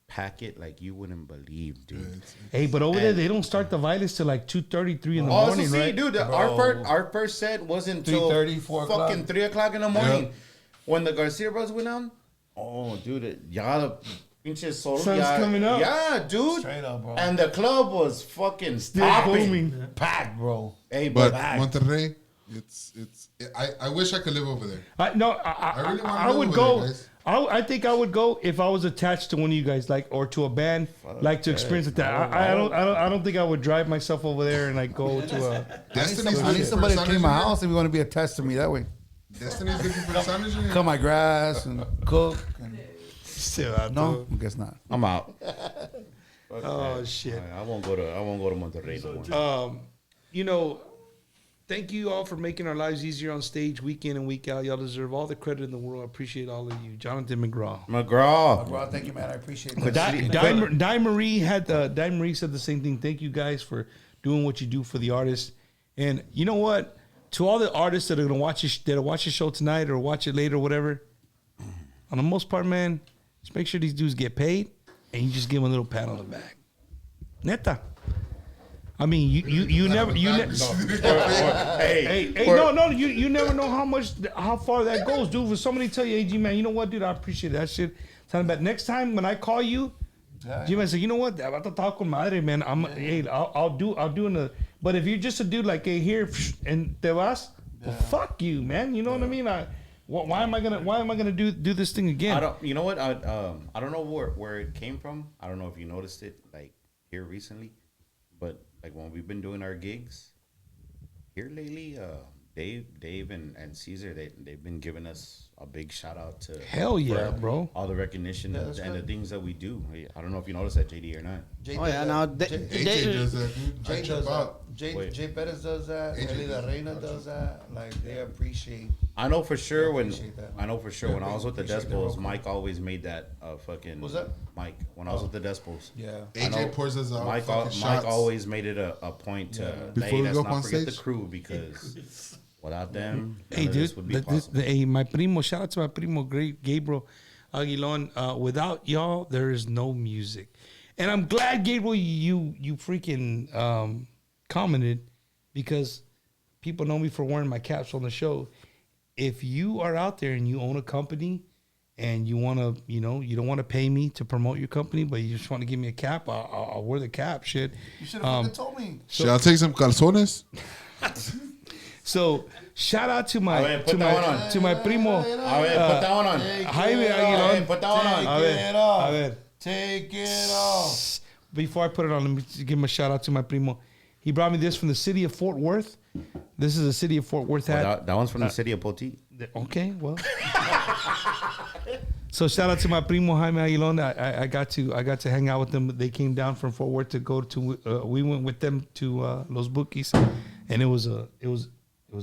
C: pack it like you wouldn't believe, dude.
B: Hey, but over there they don't start the violence till like 2:33 in the morning, right?
C: Dude, our first set wasn't until
D: 3:30, 4 o'clock.
C: fucking 3 o'clock in the morning. When the Garcia brothers went down, oh, dude, the pinche sol,
B: Sun's coming up.
C: Yeah, dude.
D: Straight up, bro.
C: And the club was fucking
B: Still
C: popping.
B: booming.
D: Packed, bro.
C: Hey,
E: But
C: but
E: Monterrey, I wish I could live over there.
B: I
E: really wanna
B: I
E: live
B: would
E: over
B: go.
E: there, guys.
B: I think I would go if I was attached to one of you guys, like, or to a band, like to experience it. That I don't think I would drive myself over there and like go to a.
E: Destiny's
D: I
E: looking
D: need
E: for
D: somebody to
E: a
D: clean my
E: sound
D: house if you want to be attached to me that way.
E: engineer. Destiny's looking for a sound engineer.
D: Cut my grass and cook. And, no, I guess not.
C: I'm out.
B: Oh shit!
C: I won't go to Monterrey no more.
B: You know, thank you all for making our lives easier on stage, week in and week out. Y'all deserve all the credit in the world. I appreciate all of you, Jonathan McGraw.
C: McGraw.
D: Bro, thank you, man. I appreciate that.
B: Di Marie said the same thing. Thank you guys for doing what you do for the artists. And you know what? To all the artists that are gonna watch the show tonight or watch it later or whatever, on the most part, man, just make sure these dudes get paid and you just give them a little pat on the back. Neta. I mean, you never hey, no, you never know how far that goes, dude. For somebody to tell you, hey, G man, you know what, dude, I appreciate that shit. Tell me about next time when I call you, G man, say, you know what, I'm about to talk with madre, man. I'll do in the. But if you're just a dude like, hey, here and te vas, well, fuck you, man. You know what I mean? Why am I gonna do this thing again?
C: You know what? I don't know where it came from. I don't know if you noticed it like here recently, but like when we've been doing our gigs here lately, Dave and Caesar, they've been giving us a big shout out to
B: hell yeah, bro.
C: All the recognition and the things that we do. I don't know if you noticed that, JD, or not.
H: Oh yeah, now
E: AJ does that, dude.
D: Jay
E: I
D: does
E: trip
D: that.
E: out.
D: Jay Perez does that. Eli La Reina does that. Like they appreciate.
C: I know for sure when
D: that,
C: I was with the
D: Appreciate the
C: Decibels,
D: roll.
C: Mike always made that fucking.
D: What's that?
C: Mike, when I was with the Decibels.
D: Yeah.
C: I know
E: AJ pours us out
C: Mike
E: fucking shots.
C: always made it a point to
E: Before we
C: let's
E: go up
C: not
E: on
C: forget the
E: stage?
C: crew because without them,
B: Hey,
C: none of this
B: dude,
C: would be possible.
B: hey, my primo, shout out to my primo, great Gabriel Aguilon. Without y'all, there is no music. And I'm glad, Gabriel, you freaking commented because people know me for wearing my caps on the show. If you are out there and you own a company and you want to, you don't want to pay me to promote your company, but you just want to give me a cap, I'll wear the cap, shit.
D: You should have fucking told me.
E: Shall I take some calzones?
B: So shout out to my
C: A ver, put that one on.
B: to my primo
C: A ver, put that one on.
B: Jaime Aguilon.
C: Put that one on.
B: A ver.
D: Take it off.
B: Before I put it on, let me give him a shout out to my primo. He brought me this from the city of Fort Worth. This is a city of Fort Worth hat.
C: That one's from the city of Poti.
B: Okay, well. So shout out to my primo Jaime Aguilon. I got to hang out with them. They came down from Fort Worth to go to. We went with them to Los Bookies, and it was a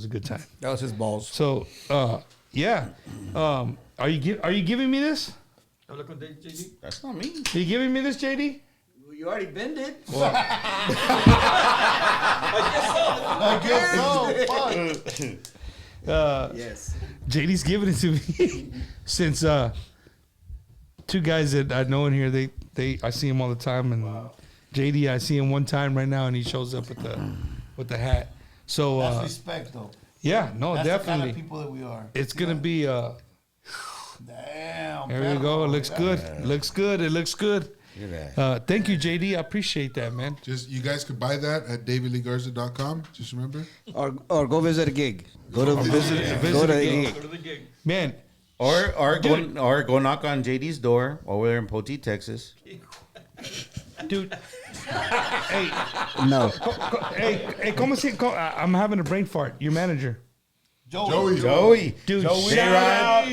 B: good time.
D: That was his balls.
B: So yeah, are you giving me this?
F: Habla con JD.
C: That's not me.
B: Are you giving me this, JD?
K: You already bend it.
D: I guess so. Fuck.
K: Yes.
B: JD's giving it to me since two guys that I know in here. I see him all the time, and JD I see him one time right now, and he shows up with the hat. So
D: That's respect, though.
B: yeah, no,
D: That's
B: definitely.
D: the kind of people that we are.
B: It's gonna be
D: Damn.
B: there we go. It looks good. It looks good. It looks good.
C: Look at that.
B: Thank you, JD. I appreciate that, man.
E: Just you guys could buy that at davidleegarza.com. Just remember.
H: Or go visit a gig. Go to
B: visit
H: go to
B: a
H: a
B: gig.
H: gig.
F: Go to the gig.
B: Man,
C: Or go knock on JD's door over there in Poti, Texas.
B: Dude. Hey,
H: No.
B: hey, ¿cómo se? I'm having a brain fart. Your manager.
C: Joey.
B: Dude,
C: J-Rod.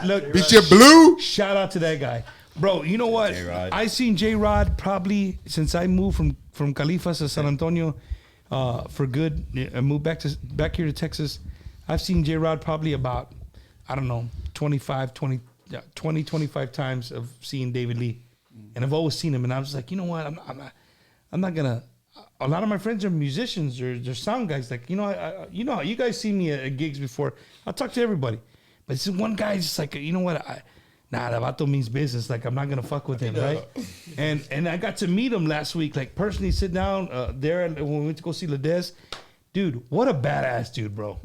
B: Look,
E: Bitch, blue.
B: shout out to that guy. Bro, you know what?
C: J-Rod.
B: I seen J-Rod probably since I moved from Califas to San Antonio for good. I moved back here to Texas. I've seen J-Rod probably about, I don't know, 25 times of seeing David Lee. And I've always seen him. And I was like, you know what? I'm not going to. A lot of my friends are musicians or they're sound guys. Like, you know, you guys see me at gigs before. I'll talk to everybody. But this one guy just like, you know what? The vato means business. Like, I'm not going to fuck with him, right? And I got to meet him last week, like personally sit down there when we went to go see Ledez. Dude, what a badass dude, bro.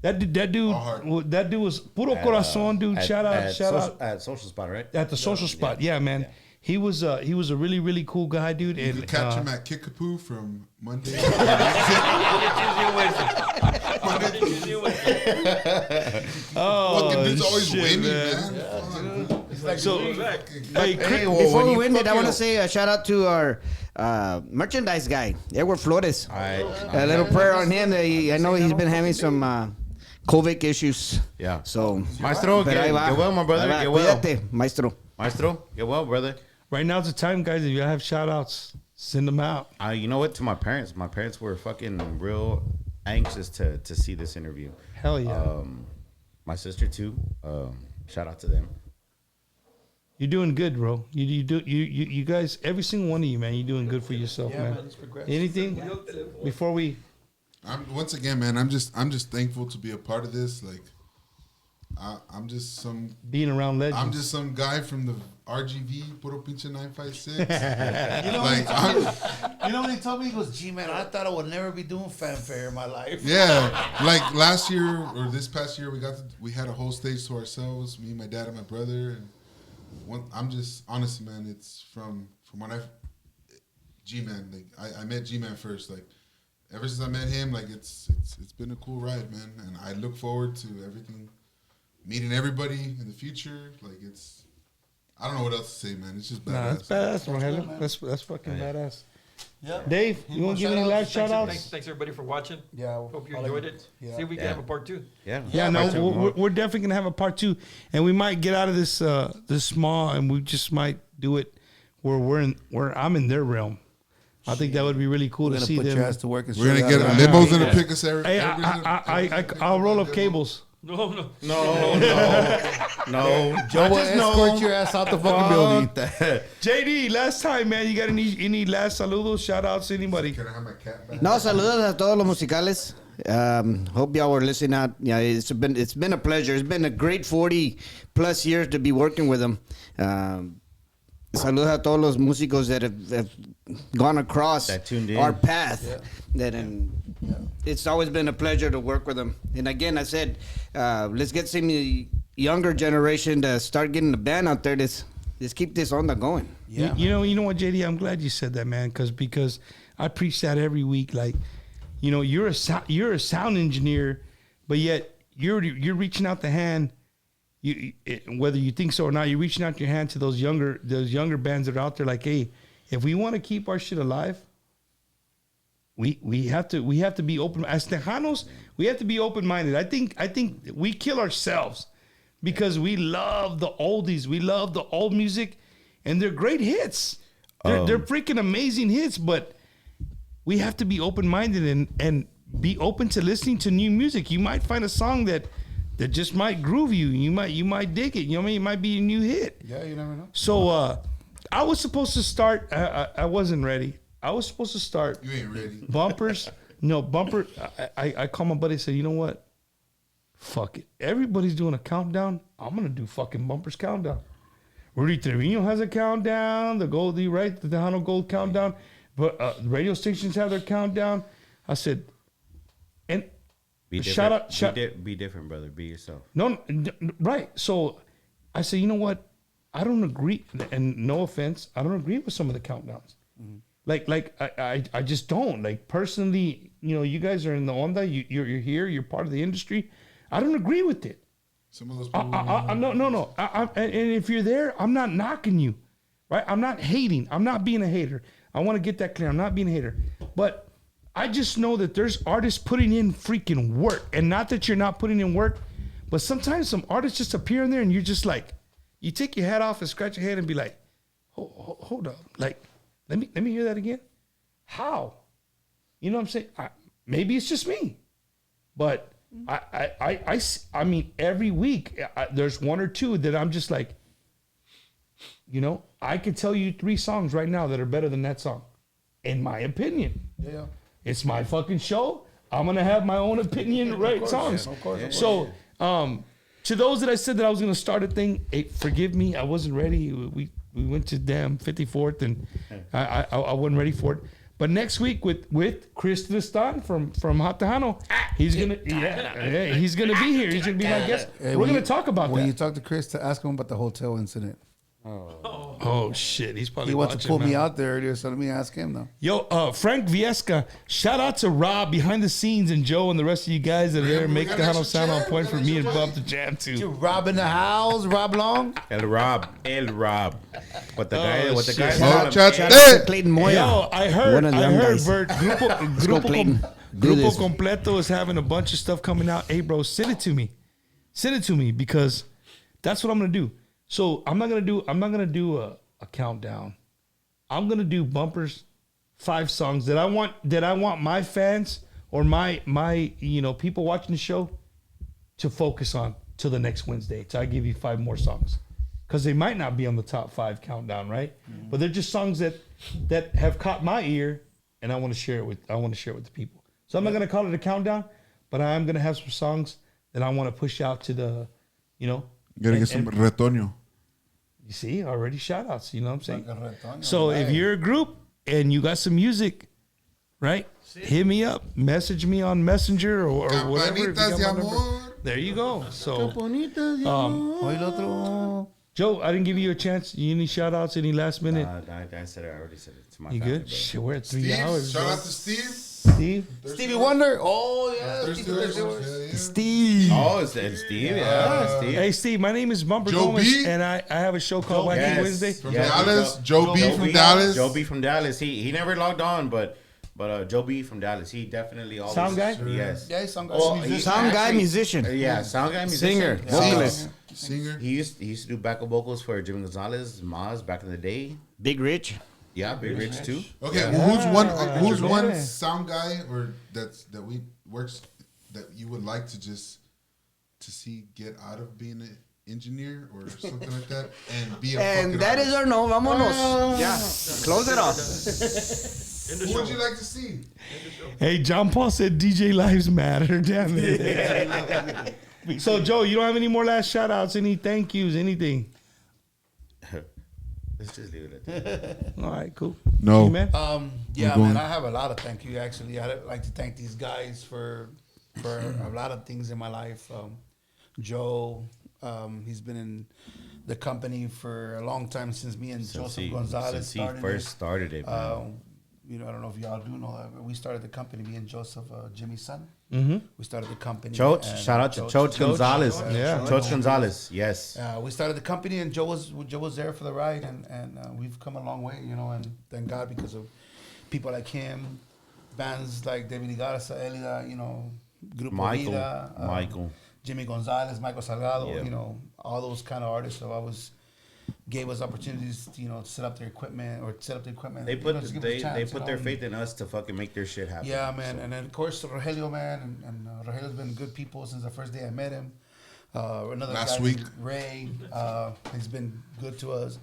B: That dude was puro corazón, dude. Shout out.
C: At Social Spot, right?
B: At the Social Spot, yeah, man. Yeah. He was a really, really cool guy, dude.
E: You can catch him at Kickapoo from Monday.
B: Oh,
E: fucking dude's always
B: shit,
E: winning,
B: man.
E: man.
D: It's like
B: So, hey,
H: Before we win it, I want to say a shout out to our merchandise guy, Edward Flores. A little prayer on him. I know he's been having some COVID issues.
C: Yeah.
H: So,
C: Maestro, get well, my brother. Get well.
H: Cuídate, maestro.
C: Maestro, get well, brother.
B: right now's the time, guys. If you have shout outs, send them out.
C: You know what? To my parents were fucking real anxious to see this interview.
B: Hell yeah.
C: My sister too. Shout out to them.
B: You're doing good, bro. You guys, every single one of you, man, you're doing good for yourself, man. Anything before we?
E: Once again, man, I'm just thankful to be a part of this. Like, I'm just some
B: being around legends.
E: I'm just some guy from the RGV, Puro Pinche 956.
D: You know what he told me? He goes, "Gee, man, I thought I would never be doing fanfare in my life."
E: Yeah, like last year or this past year, we had a whole stage to ourselves. Me, my dad, and my brother. And I'm just honestly, man. It's from when G-Man. Like I met G-Man first. Like ever since I met him, like it's been a cool ride, man. And I look forward to everything. Meeting everybody in the future, like I don't know what else to say, man. It's just badass.
B: Nah, that's badass, Rogelio. That's fucking badass.
D: Yeah.
B: Dave, you want to give any last shout outs?
F: Thanks everybody for watching.
D: Yeah.
F: Hope you enjoyed it.
D: Yeah.
F: See if we can have a part 2.
B: Yeah, no, we're definitely gonna have a part 2, and we might get out of this small, and we just might do it where I'm in their realm. I think that would be really cool to see them.
D: Your ass to work and
E: we're gonna get limos in the pick us area.
B: Hey, I'll roll up cables.
F: No.
D: Joe will escort your ass out the fucking building.
B: JD, last time, man, you got any last saludos, shout outs, anybody?
E: Can I have my cat back?
H: No, saludos a todos los musicales. Hope y'all were listening out. Yeah, it's been a pleasure. It's been a great 40 plus years to be working with them. Saludos a todos los músicos that have gone across
C: that tuned in.
H: our path. It's always been a pleasure to work with them. And again, I said, let's get some younger generation to start getting the band out there. Let's keep this onda going.
B: Yeah, you know what, JD? I'm glad you said that, man, because I preach that every week. Like, you know, you're a sound engineer, but yet you're reaching out the hand. Whether you think so or not, you're reaching out your hand to those younger bands that are out there. Like, hey, if we want to keep our shit alive, we have to be open. As Tejanos, we have to be open minded. I think we kill ourselves because we love the oldies, we love the old music, and they're great hits. They're freaking amazing hits, but we have to be open minded and be open to listening to new music. You might find a song that just might groove you. You might dig it. You know what I mean? It might be a new hit.
D: Yeah, you never know.
B: So I was supposed to start. I wasn't ready. I was supposed to start.
E: You ain't ready.
B: Bumpers. No, bumper. I called my buddy and said, you know what? Fuck it. Everybody's doing a countdown. I'm going to do fucking bumpers countdown. Rudy Trevino has a countdown. The Tejano Gold countdown. But radio stations have their countdown. I said, and
C: be different, brother. Be yourself.
B: No, right. So I said, you know what? I don't agree. And no offense, I don't agree with some of the countdowns. Mm-hmm. Like I just don't. Like personally, you know, you guys are in the onda. You're here. You're part of the industry. I don't agree with it.
E: Some of those people.
B: No. And if you're there, I'm not knocking you, right? I'm not hating. I'm not being a hater. I want to get that clear. I'm not being a hater. But I just know that there's artists putting in freaking work. And not that you're not putting in work, but sometimes some artists just appear in there and you're just like, you take your head off and scratch your head and be like, hold up. Like, let me hear that again. How? You know what I'm saying? Maybe it's just me. But I mean, every week there's one or two that I'm just like, you know, I could tell you 3 songs right now that are better than that song, in my opinion.
D: Yeah.
B: It's my fucking show. I'm gonna have my own opinion, right? Songs.
D: Of course.
B: So, to those that I said that I was gonna start a thing, hey, forgive me, I wasn't ready. We went to damn 54th, and I wasn't ready for it. But next week with Chris Tristan from Tejano, he's gonna he's gonna be here. He's gonna be my guest.
D: Hey,
B: We're gonna talk about
D: when
B: that.
D: you talk to Chris, to ask him about the hotel incident.
B: Oh shit, he's probably
D: He wants to
B: watching,
D: pull me
B: man.
D: out there earlier, so let me ask him though.
B: Yo, Frank Viesca, shout out to Rob behind the scenes and Joe and the rest of you guys that are there. Make Tejano sound on point for me and Bob to jam to.
D: Rob in the house, Rob Long.
C: El Rob. What the guy?
B: Oh,
C: What the
B: shit.
C: guy?
H: Shout out to Clayton Moya.
B: Yo, I heard,
H: One of them guys.
B: Bert,
H: go, Clayton. Do
B: Grupo
H: this.
B: Completo is having a bunch of stuff coming out. Hey, bro, send it to me. Send it to me because that's what I'm gonna do. So I'm not gonna do a countdown. I'm gonna do bumpers, 5 songs that I want my fans or my people watching the show to focus on till the next Wednesday. So I give you 5 more songs. Because they might not be on the top 5 countdown, right? Mm-hmm. But they're just songs that have caught my ear, and I want to share it with the people. So I'm not gonna call it a countdown, but I am gonna have some songs that I want to push out to the,
E: You gotta get some retoño.
B: You see, already shout outs, you know what I'm saying? So if you're a group and you got some music, right? Hit me up, message me on Messenger or whatever. If you got my number. There you go. So Joe, I didn't give you a chance. You any shout outs, any last minute?
C: I said it. I already said it to my
B: You
C: family,
B: good?
C: bro.
B: Shit, we're at 3
E: Steve,
B: hours.
E: shout
B: bro.
E: out to Steve.
B: Steve.
D: Stevie Wonder. Oh yeah,
E: Thirsty
D: Stevie
E: Horse.
D: Wonder.
E: Yeah, yeah.
H: Steve.
C: Oh, it's Steve. Yeah, Steve.
B: Hey, Steve, my name is Bumper
E: Joe
B: Gomez,
E: B?
B: and I have a show called Wacky
C: Yes.
B: Wednesday.
E: From Dallas, Joe B from
C: B.
E: Dallas.
C: Joe B from Dallas. He never logged on, but Joe B from Dallas. He definitely always
B: Sound guy?
C: Yes.
D: Yeah, he's some guy.
C: Oh, he
H: Sound guy,
C: actually-
H: musician.
C: Yeah, sound guy, musician.
H: Singer,
C: Yeah.
H: vocalist.
E: Singer.
C: He used to do backup vocals for Jimmy Gonzalez, Maz back in the day.
H: Big Rich.
C: Yeah, Big Rich too.
E: Okay,
C: Yeah.
E: well, who's
B: Yeah.
E: one sound guy or that works that you would like to see get out of being an engineer or something like that and be a fucking
H: And that is
E: artist?
H: our no. Vámonos. Yeah. Close it off.
E: Who would you like to see?
B: Hey, John Paul said DJ Lives Matter. Damn it. So, Joe, you don't have any more last shout outs, any thank yous, anything?
C: Let's just leave it at that.
B: All right, cool.
E: No.
B: You, man?
D: Yeah,
E: I'm going.
D: man, I have a lot of thank you. Actually, I'd like to thank these guys for a lot of things in my life. Joe, he's been in the company for a long time since me and Joseph Gonzalez
C: Since he
D: started.
C: first started it. Man.
D: I don't know if y'all do know that, but we started the company. Me and Joseph, Jimmy's son.
B: Mm-hmm.
D: We started the company.
C: Choch,
D: and
C: shout out to Choch Gonzalez.
B: Yeah.
C: Choch Gonzalez, yes.
D: We started the company, and Joe was there for the ride, and we've come a long way, and thank God because of people like him, bands like David Garza, Elida, Grupo Vida, Jimmy Gonzalez, Michael Salgado,
C: Yep.
D: All those kind of artists have always gave us opportunities, to set up their equipment or set up the equipment.
C: They put
D: just give us a chance,
C: they put their
D: and-
C: faith in us to fucking make their shit happen.
D: Yeah, man,
C: So,
D: and then of course Rogelio, man, and Rogelio's been good people since the first day I met him. Another
E: Last
D: guy
E: week.
D: named Ray, he's been good to us.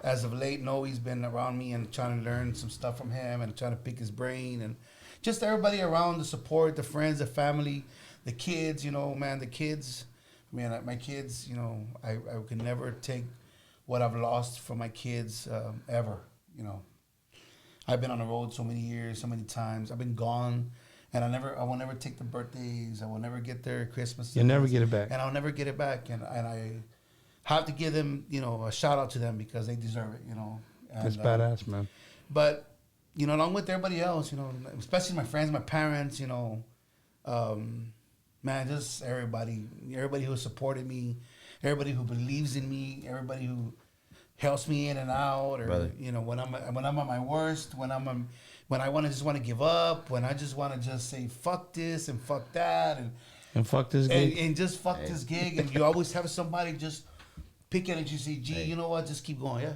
D: As of late, Noe's been around me and trying to learn some stuff from him and trying to pick his brain and just everybody around, the support, the friends, the family, the kids. Man, the kids. Man, my kids. I can never take what I've lost from my kids ever. I've been on the road so many years, so many times. I've been gone, and I will never take the birthdays. I will never get their Christmas.
B: You'll never get it back.
D: And I'll never get it back. And I have to give them, a shout out to them because they deserve it. And,
B: That's badass, man.
D: But along with everybody else, especially my friends, my parents, man, just everybody who supported me, everybody who believes in me, everybody who helps me in and out, or
C: Brother.
D: you know, when I'm at my worst, when I want to give up, when I just want to just say fuck this and fuck that
B: And fuck this gig.
D: and just fuck this gig, and you always have somebody just pick at it. You say, gee, you know what? Just keep going. Yeah.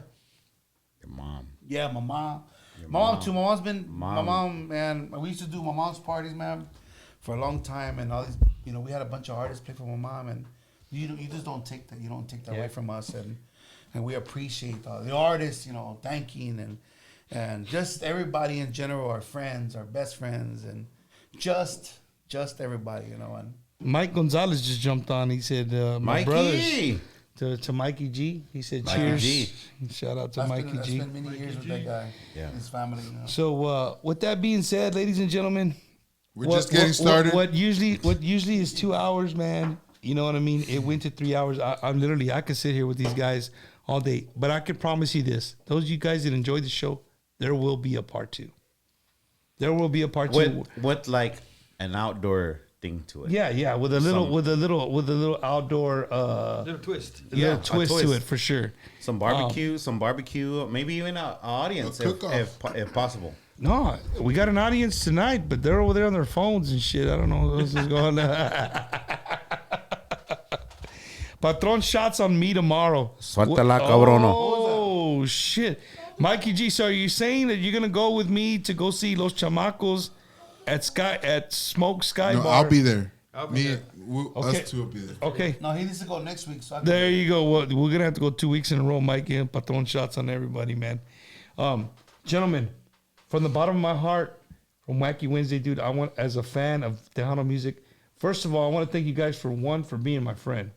C: Your mom.
D: Yeah, my mom.
C: Your
D: My mom
C: mom.
D: too. My mom's been
C: Mom.
D: my mom, man. We used to do my mom's parties, man, for a long time, and all these. You know, we had a bunch of artists play for my mom, and you just don't take that. You don't take that away from us, and we appreciate the artists. You know, thanking and just everybody in general, our friends, our best friends, and just everybody. You know, and
B: Mike Gonzalez just jumped on. He said, "My
C: Mikey.
B: brothers." To Mikey G. He said,
C: Mikey
B: cheers.
C: G.
B: Shout out to
D: I've
B: Mikey G.
D: spent many years with that guy.
C: Yeah.
D: His family. You know.
B: So with that being said, ladies and gentlemen,
E: We're just getting started.
B: What usually is 2 hours, man. You know what I mean? It went to 3 hours. I could sit here with these guys all day, but I can promise you this: those of you guys that enjoyed the show, there will be a part 2. There will be a part 2.
C: With like an outdoor thing to it.
B: Yeah, with a little outdoor
F: Little twist.
C: Yeah, a
B: twist to
C: twist.
B: it for sure.
C: Some barbecue, maybe even an audience
E: A cook-off.
C: if possible.
B: No, we got an audience tonight, but they're over there on their phones and shit. I don't know what else is going on. Patron shots on me tomorrow.
C: Suéltala, cabrono.
B: Oh, shit. Mikey G, so are you saying that you're going to go with me to go see Los Chamacos at Smoke Sky
E: No,
B: Bar?
E: I'll be there.
F: I'll be there.
B: Okay.
E: Us two will be there.
B: Okay.
D: No, he needs to go next week. So I can
B: There you go. Well, we're going to have to go 2 weeks in a row, Mikey, and Patron shots on everybody, man. Gentlemen, from the bottom of my heart, from Wacky Wednesday, dude, I want, as a fan of Tejano music, first of all, I want to thank you guys for being my friend,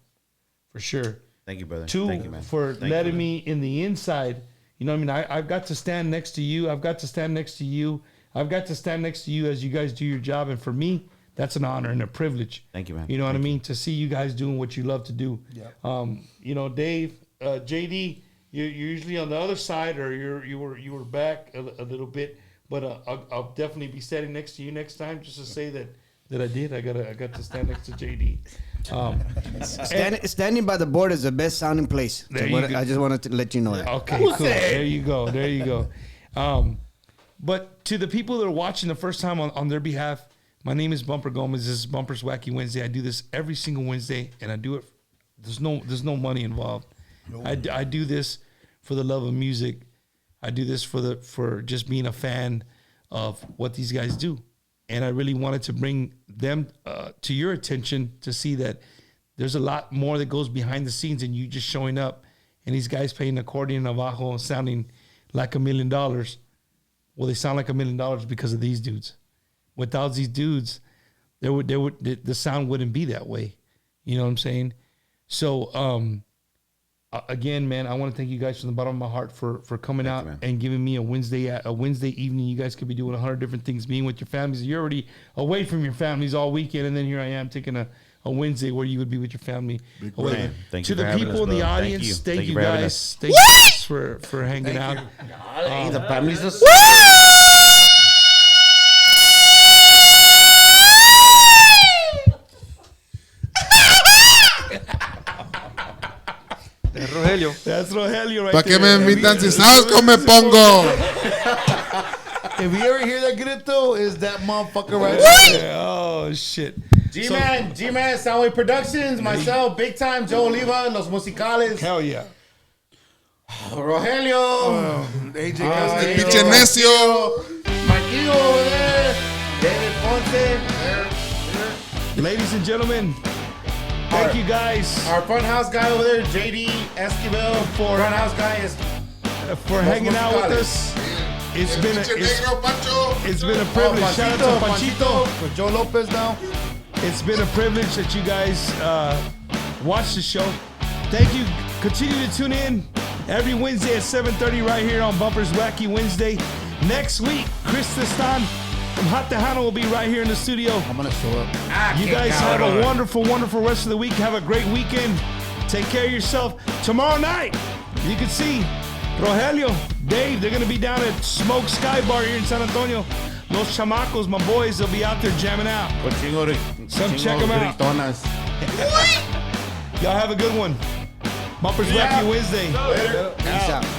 B: for sure.
C: Thank you, brother.
B: 2,
C: Thank you, man.
B: for
C: Thank
B: letting
C: you,
B: me in the inside. You know what I mean? I've got to stand next to you. I've got to stand next to you. I've got to stand next to you as you guys do your job. And for me, that's an honor and a privilege.
C: Thank you, man.
B: You know what I
C: Thank
B: mean? To see you guys doing what you love to do.
D: Yeah.
B: You know, Dave, JD, you're usually on the other side, or you were back a little bit. But I'll definitely be standing next to you next time, just to say that I did. I got to stand next to JD.
H: Standing by the board is the best sounding place.
B: There you go.
H: I just wanted to let you know that.
B: Okay, cool. There you go. But to the people that are watching the first time on their behalf, my name is Bumper Gomez. This is Bumper's Wacky Wednesday. I do this every single Wednesday, and I do it. There's no money involved. I do this for the love of music. I do this for just being a fan of what these guys do. And I really wanted to bring them to your attention to see that there's a lot more that goes behind the scenes than you just showing up and these guys playing accordion abajo and sounding like $1 million. Well, they sound like $1 million because of these dudes. Without these dudes, the sound wouldn't be that way. You know what I'm saying? So, again, man, I want to thank you guys from the bottom of my heart for coming out and giving me a Wednesday evening. You guys could be doing 100 different things, being with your families. You're already away from your families all weekend, and then here I am taking a Wednesday where you would be with your family.
C: Man, thank
B: To
C: you for
B: the
C: having
B: people
C: us,
B: in the
C: bro.
B: audience, thank you
C: for having
B: guys.
C: us.
B: Thank you guys for hanging out.
C: The family's just
F: Rogelio.
B: That's Rogelio right
E: ¿Para qué me
B: there.
E: invitan si sabes cómo me pongo?
D: If you ever hear that grito, is that motherfucker right there.
B: Yeah, oh, shit.
C: G-Man, Soundwave Productions, myself, Big Time, Joe Oliva, Los Musicales,
B: Hell yeah.
C: Rogelio,
D: AJ
C: AJ
E: Pinche necio.
C: Marquillo over there, David Ponce,
B: Ladies and gentlemen, thank you guys
C: our front house guy over there, JD Esquivel, front house guy is
B: for hanging out with us. It's been
E: Pinche negro, Pancho.
B: it's been a privilege. Shout out to Panchito.
D: With Joe Lopez now.
B: It's been a privilege that you guys watch the show. Thank you. Continue to tune in every Wednesday at 7:30 right here on Bumper's Wacky Wednesday. Next week, Chris Tistan from Hot Tejano will be right here in the studio.
D: I'm going to show up.
B: You guys have a wonderful, wonderful rest of the week. Have a great weekend. Take care of yourself. Tomorrow night, you can see Rogelio, Dave, they're going to be down at Smoke Sky Bar here in San Antonio. Los Chamacos, my boys, they'll be out there jamming out. Some check 'em out.
C: gritonas.
B: Y'all have a good one. Bumper's Wacky Wednesday.
H: Peace out.